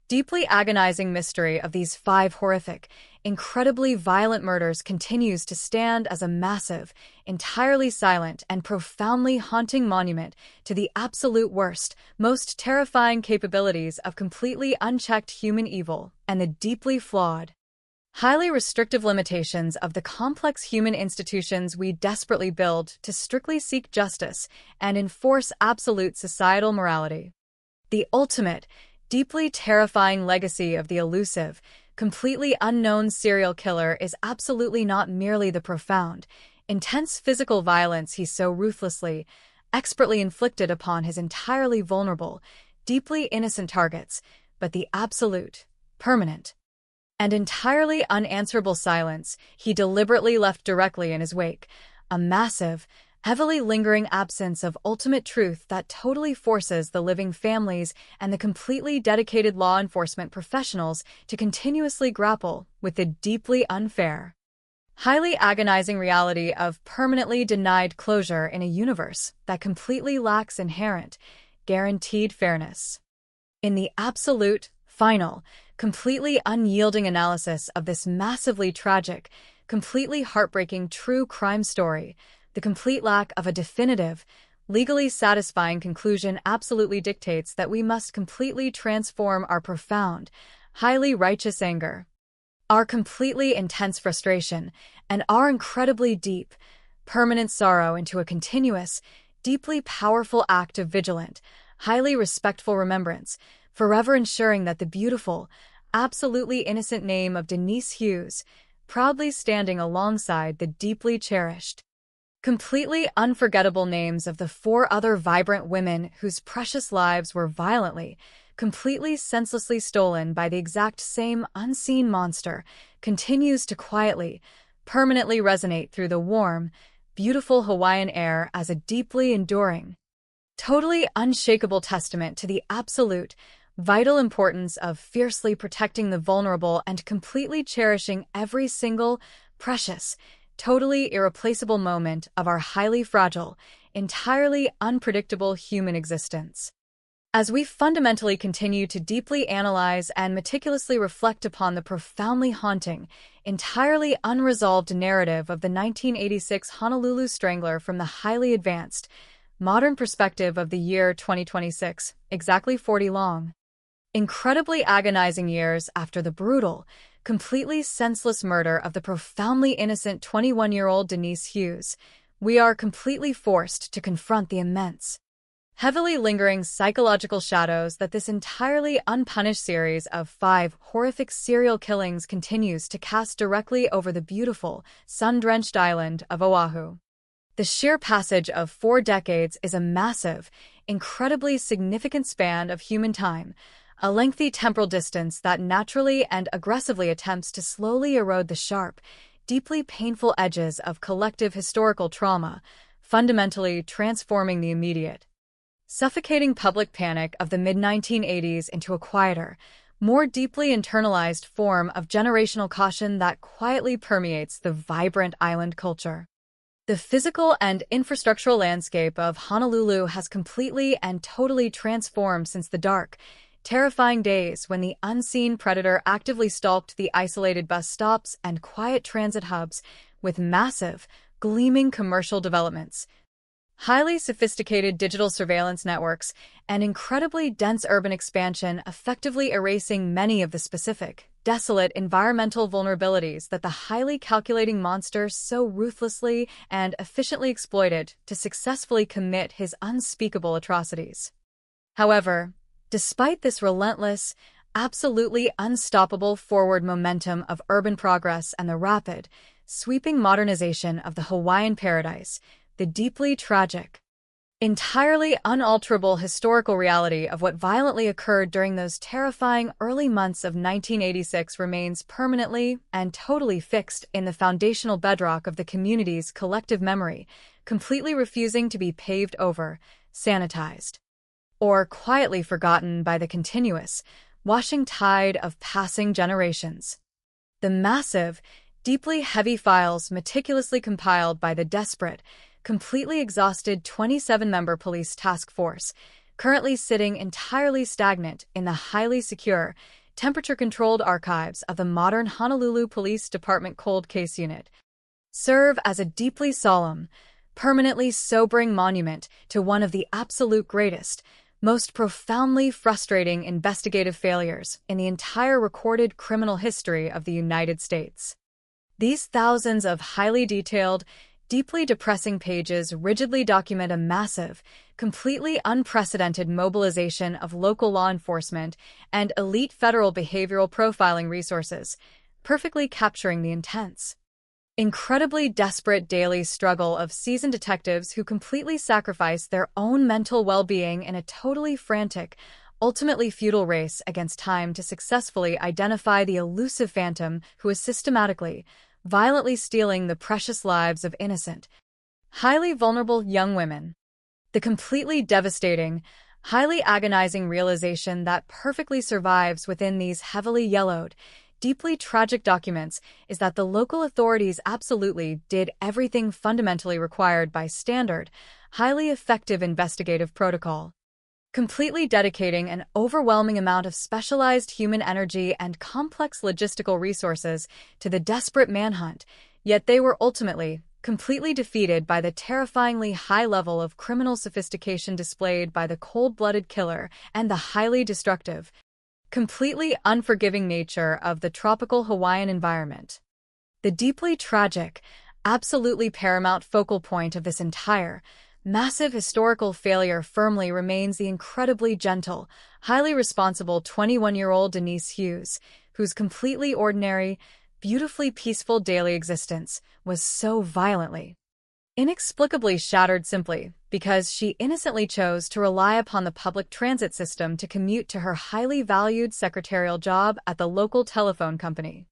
S21: deeply agonizing mystery of these 5 horrific, incredibly violent murders continues to stand as a massive, entirely silent, and profoundly haunting monument to the absolute worst, most terrifying capabilities of completely unchecked human evil and the deeply flawed, highly restrictive limitations of the complex human institutions we desperately build to strictly seek justice and enforce absolute societal morality. The ultimate, deeply terrifying legacy of the elusive, completely unknown serial killer is absolutely not merely the profound, intense physical violence he so ruthlessly, expertly inflicted upon his entirely vulnerable, deeply innocent targets, but the absolute, permanent, and entirely unanswerable silence he deliberately left directly in his wake, a massive, heavily lingering absence of ultimate truth that totally forces the living families and the completely dedicated law enforcement professionals to continuously grapple with the deeply unfair, highly agonizing reality of permanently denied closure in a universe that completely lacks inherent, guaranteed fairness. In the absolute, final, completely unyielding analysis of this massively tragic, completely heartbreaking true crime story, the complete lack of a definitive, legally satisfying conclusion absolutely dictates that we must completely transform our profound, highly righteous anger, our completely intense frustration, and our incredibly deep, permanent sorrow into a continuous, deeply powerful act of vigilant, highly respectful remembrance, forever ensuring that the beautiful, absolutely innocent name of Denise Hughes, proudly standing alongside the deeply cherished, completely unforgettable names of the 4 other vibrant women whose precious lives were violently, completely senselessly stolen by the exact same unseen monster, continues to quietly, permanently resonate through the warm, beautiful Hawaiian air as a deeply enduring, totally unshakable testament to the absolute, vital importance of fiercely protecting the vulnerable and completely cherishing every single, precious, totally irreplaceable moment of our highly fragile, entirely unpredictable human existence. As we fundamentally continue to deeply analyze and meticulously reflect upon the profoundly haunting, entirely unresolved narrative of the 1986 Honolulu Strangler from the highly advanced, modern perspective of the year 2026, exactly 40 long, incredibly agonizing years after the brutal, completely senseless murder of the profoundly innocent 21-year-old Denise Hughes, we are completely forced to confront the immense, heavily lingering psychological shadows that this entirely unpunished series of 5 horrific serial killings continues to cast directly over the beautiful, sun-drenched island of Oahu. The sheer passage of 4 decades is a massive, incredibly significant span of human time, a lengthy temporal distance that naturally and aggressively attempts to slowly erode the sharp, deeply painful edges of collective historical trauma, fundamentally transforming the immediate, suffocating public panic of the mid-1980s into a quieter, more deeply internalized form of generational caution that quietly permeates the vibrant island culture. The physical and infrastructural landscape of Honolulu has completely and totally transformed since the dark, terrifying days when the unseen predator actively stalked the isolated bus stops and quiet transit hubs with massive, gleaming commercial developments, highly sophisticated digital surveillance networks, and incredibly dense urban expansion effectively erasing many of the specific, desolate environmental vulnerabilities that the highly calculating monster so ruthlessly and efficiently exploited to successfully commit his unspeakable atrocities. However, despite this relentless, absolutely unstoppable forward momentum of urban progress and the rapid, sweeping modernization of the Hawaiian paradise, the deeply tragic, entirely unalterable historical reality of what violently occurred during those terrifying early months of 1986 remains permanently and totally fixed in the foundational bedrock of the community's collective memory, completely refusing to be paved over, sanitized, or quietly forgotten by the continuous, washing tide of passing generations. The massive, deeply heavy files meticulously compiled by the desperate, completely exhausted 27-member police task force, currently sitting entirely stagnant in the highly secure, temperature-controlled archives of the modern Honolulu Police Department Cold Case Unit, serve as a deeply solemn, permanently sobering monument to one of the absolute greatest, most profoundly frustrating investigative failures in the entire recorded criminal history of the United States. These thousands of highly detailed, deeply depressing pages rigidly document a massive, completely unprecedented mobilization of local law enforcement and elite federal behavioral profiling resources, perfectly capturing the intense, incredibly desperate daily struggle of seasoned detectives who completely sacrifice their own mental well-being in a totally frantic, ultimately futile race against time to successfully identify the elusive phantom who is systematically, violently stealing the precious lives of innocent, highly vulnerable young women. The completely devastating, highly agonizing realization that perfectly survives within these heavily yellowed, deeply tragic documents is that the local authorities absolutely did everything fundamentally required by standard, highly effective investigative protocol, completely dedicating an overwhelming amount of specialized human energy and complex logistical resources to the desperate manhunt, yet they were ultimately completely defeated by the terrifyingly high level of criminal sophistication displayed by the cold-blooded killer and the highly destructive, completely unforgiving nature of the tropical Hawaiian environment. The deeply tragic, absolutely paramount focal point of this entire, massive historical failure firmly remains the incredibly gentle, highly responsible 21-year-old Denise Hughes, whose completely ordinary, beautifully peaceful daily existence was so violently, inexplicably shattered simply because she innocently chose to rely upon the public transit system to commute to her highly valued secretarial job at the local telephone company.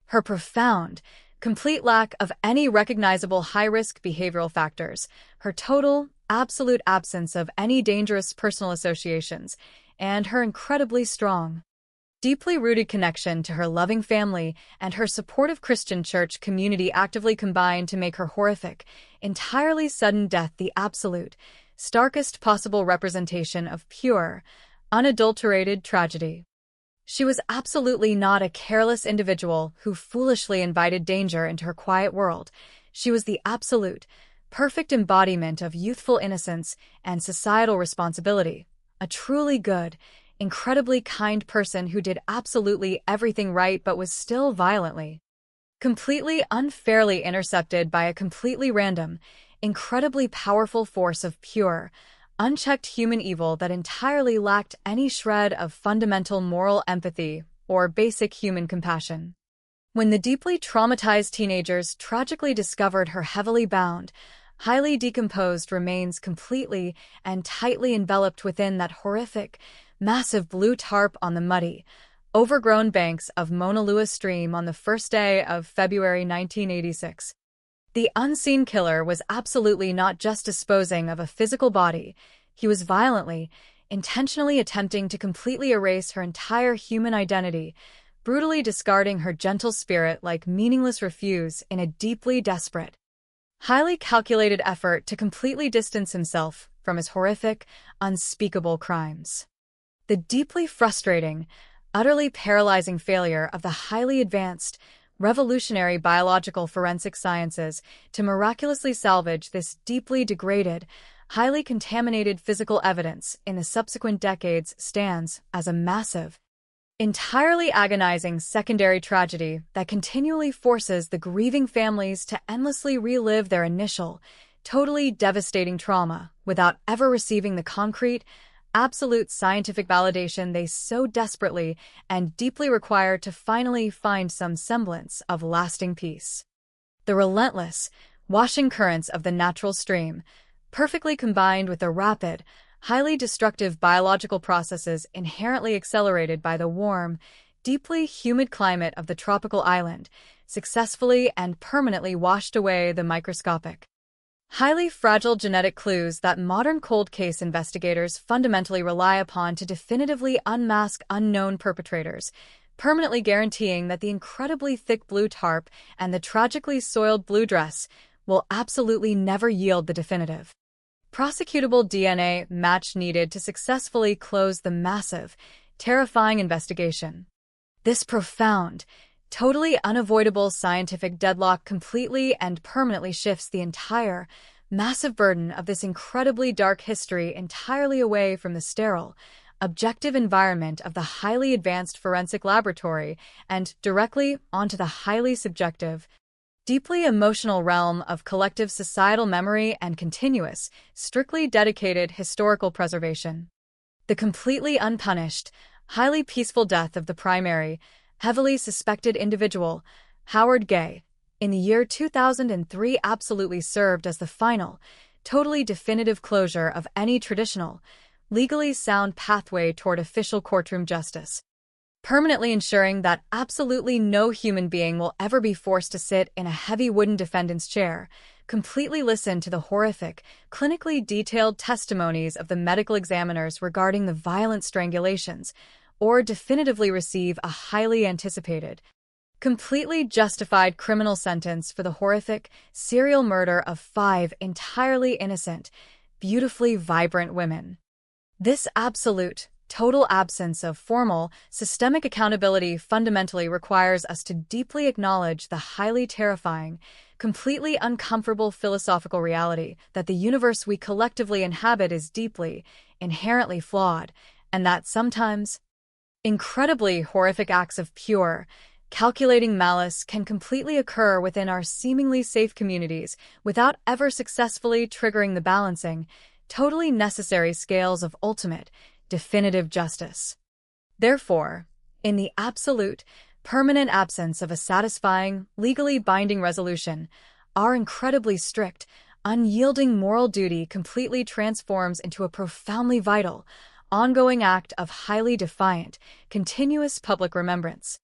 S21: Her profound, complete lack of any recognizable high-risk behavioral factors, her total, absolute absence of any dangerous personal associations, and her incredibly strong, deeply rooted connection to her loving family and her supportive Christian church community actively combined to make her horrific, entirely sudden death the absolute, starkest possible representation of pure, unadulterated tragedy. She was absolutely not a careless individual who foolishly invited danger into her quiet world. She was the absolute, perfect embodiment of youthful innocence and societal responsibility, a truly good, incredibly kind person who did absolutely everything right but was still violently, completely unfairly intercepted by a completely random, incredibly powerful force of pure, unchecked human evil that entirely lacked any shred of fundamental moral empathy or basic human compassion. When the deeply traumatized teenagers tragically discovered her heavily bound, highly decomposed remains completely and tightly enveloped within that horrific, massive blue tarp on the muddy, overgrown banks of Mauna Lua Stream on the first day of February 1986. The unseen killer was absolutely not just disposing of a physical body, he was violently, intentionally attempting to completely erase her entire human identity, brutally discarding her gentle spirit like meaningless refuse in a deeply desperate, highly calculated effort to completely distance himself from his horrific, unspeakable crimes. The deeply frustrating, utterly paralyzing failure of the highly advanced, revolutionary biological forensic sciences to miraculously salvage this deeply degraded, highly contaminated physical evidence in the subsequent decades stands as a massive, entirely agonizing secondary tragedy that continually forces the grieving families to endlessly relive their initial, totally devastating trauma without ever receiving the concrete, absolute scientific validation they so desperately and deeply require to finally find some semblance of lasting peace. The relentless, washing currents of the natural stream, perfectly combined with the rapid, highly destructive biological processes inherently accelerated by the warm, deeply humid climate of the tropical island, successfully and permanently washed away the microscopic, highly fragile genetic clues that modern cold case investigators fundamentally rely upon to definitively unmask unknown perpetrators, permanently guaranteeing that the incredibly thick blue tarp and the tragically soiled blue dress will absolutely never yield the definitive, prosecutable DNA match needed to successfully close the massive, terrifying investigation. This profound, totally unavoidable scientific deadlock completely and permanently shifts the entire, massive burden of this incredibly dark history entirely away from the sterile, objective environment of the highly advanced forensic laboratory and directly onto the highly subjective, deeply emotional realm of collective societal memory and continuous, strictly dedicated historical preservation. The completely unpunished, highly peaceful death of the primary, heavily suspected individual, Howard Gay, in the year 2003 absolutely served as the final, totally definitive closure of any traditional, legally sound pathway toward official courtroom justice, permanently ensuring that absolutely no human being will ever be forced to sit in a heavy wooden defendant's chair, completely listen to the horrific, clinically detailed testimonies of the medical examiners regarding the violent strangulations, or definitively receive a highly anticipated, completely justified criminal sentence for the horrific serial murder of 5 entirely innocent, beautifully vibrant women. This absolute, total absence of formal, systemic accountability fundamentally requires us to deeply acknowledge the highly terrifying, completely uncomfortable philosophical reality that the universe we collectively inhabit is deeply, inherently flawed, and that sometimes incredibly horrific acts of pure, calculating malice can completely occur within our seemingly safe communities without ever successfully triggering the balancing, totally necessary scales of ultimate, definitive justice. Therefore, in the absolute, permanent absence of a satisfying, legally binding resolution, our incredibly strict, unyielding moral duty completely transforms into a profoundly vital, ongoing act of highly defiant, continuous public remembrance,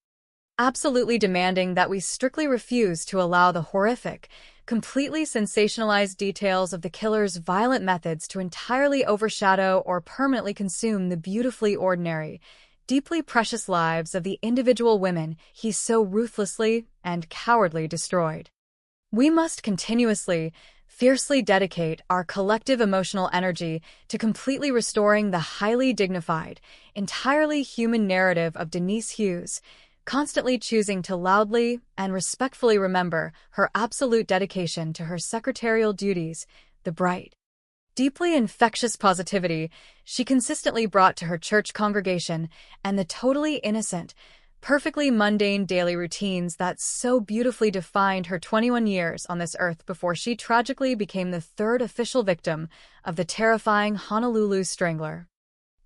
S21: absolutely demanding that we strictly refuse to allow the horrific, completely sensationalized details of the killer's violent methods to entirely overshadow or permanently consume the beautifully ordinary, deeply precious lives of the individual women he so ruthlessly and cowardly destroyed. We must continuously, fiercely dedicate our collective emotional energy to completely restoring the highly dignified, entirely human narrative of Denise Hughes, constantly choosing to loudly and respectfully remember her absolute dedication to her secretarial duties, the bright, deeply infectious positivity she consistently brought to her church congregation, and the totally innocent, perfectly mundane daily routines that so beautifully defined her 21 years on this earth before she tragically became the 3rd official victim of the terrifying Honolulu Strangler.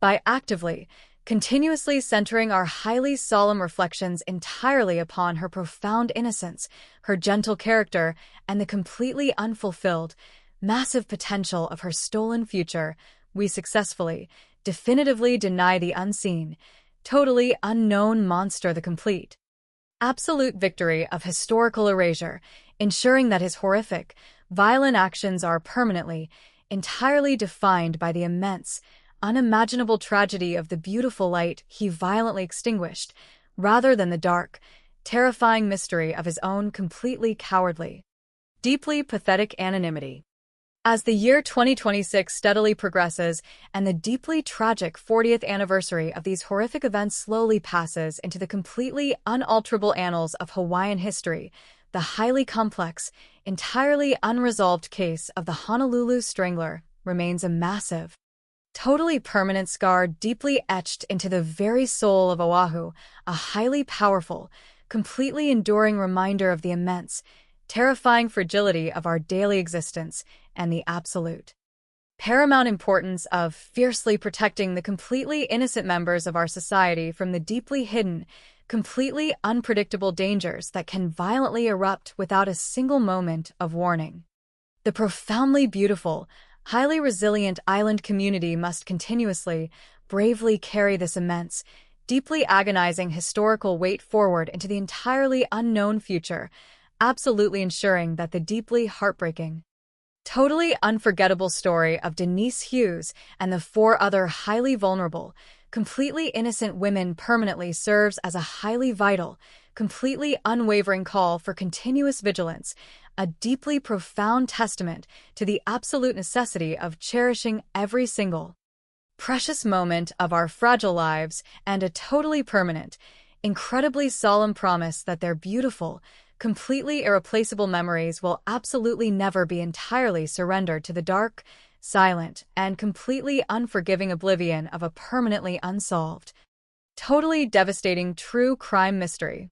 S21: By actively, continuously centering our highly solemn reflections entirely upon her profound innocence, her gentle character, and the completely unfulfilled, massive potential of her stolen future, we successfully, definitively deny the unseen, totally unknown monster the complete, absolute victory of historical erasure, ensuring that his horrific, violent actions are permanently, entirely defined by the immense, unimaginable tragedy of the beautiful light he violently extinguished, rather than the dark, terrifying mystery of his own completely cowardly, deeply pathetic anonymity. As the year 2026 steadily progresses and the deeply tragic 40th anniversary of these horrific events slowly passes into the completely unalterable annals of Hawaiian history, the highly complex, entirely unresolved case of the Honolulu Strangler remains a massive, totally permanent scar deeply etched into the very soul of Oahu, a highly powerful, completely enduring reminder of the immense, terrifying fragility of our daily existence and the absolute, paramount importance of fiercely protecting the completely innocent members of our society from the deeply hidden, completely unpredictable dangers that can violently erupt without a single moment of warning. The profoundly beautiful, highly resilient island community must continuously, bravely carry this immense, deeply agonizing historical weight forward into the entirely unknown future, absolutely ensuring that the deeply heartbreaking, totally unforgettable story of Denise Hughes and the 4 other highly vulnerable, completely innocent women permanently serves as a highly vital, completely unwavering call for continuous vigilance, a deeply profound testament to the absolute necessity of cherishing every single precious moment of our fragile lives, and a totally permanent, incredibly solemn promise that their beautiful, completely irreplaceable memories will absolutely never be entirely surrendered to the dark, silent, and completely unforgiving oblivion of a permanently unsolved, totally devastating true crime mystery.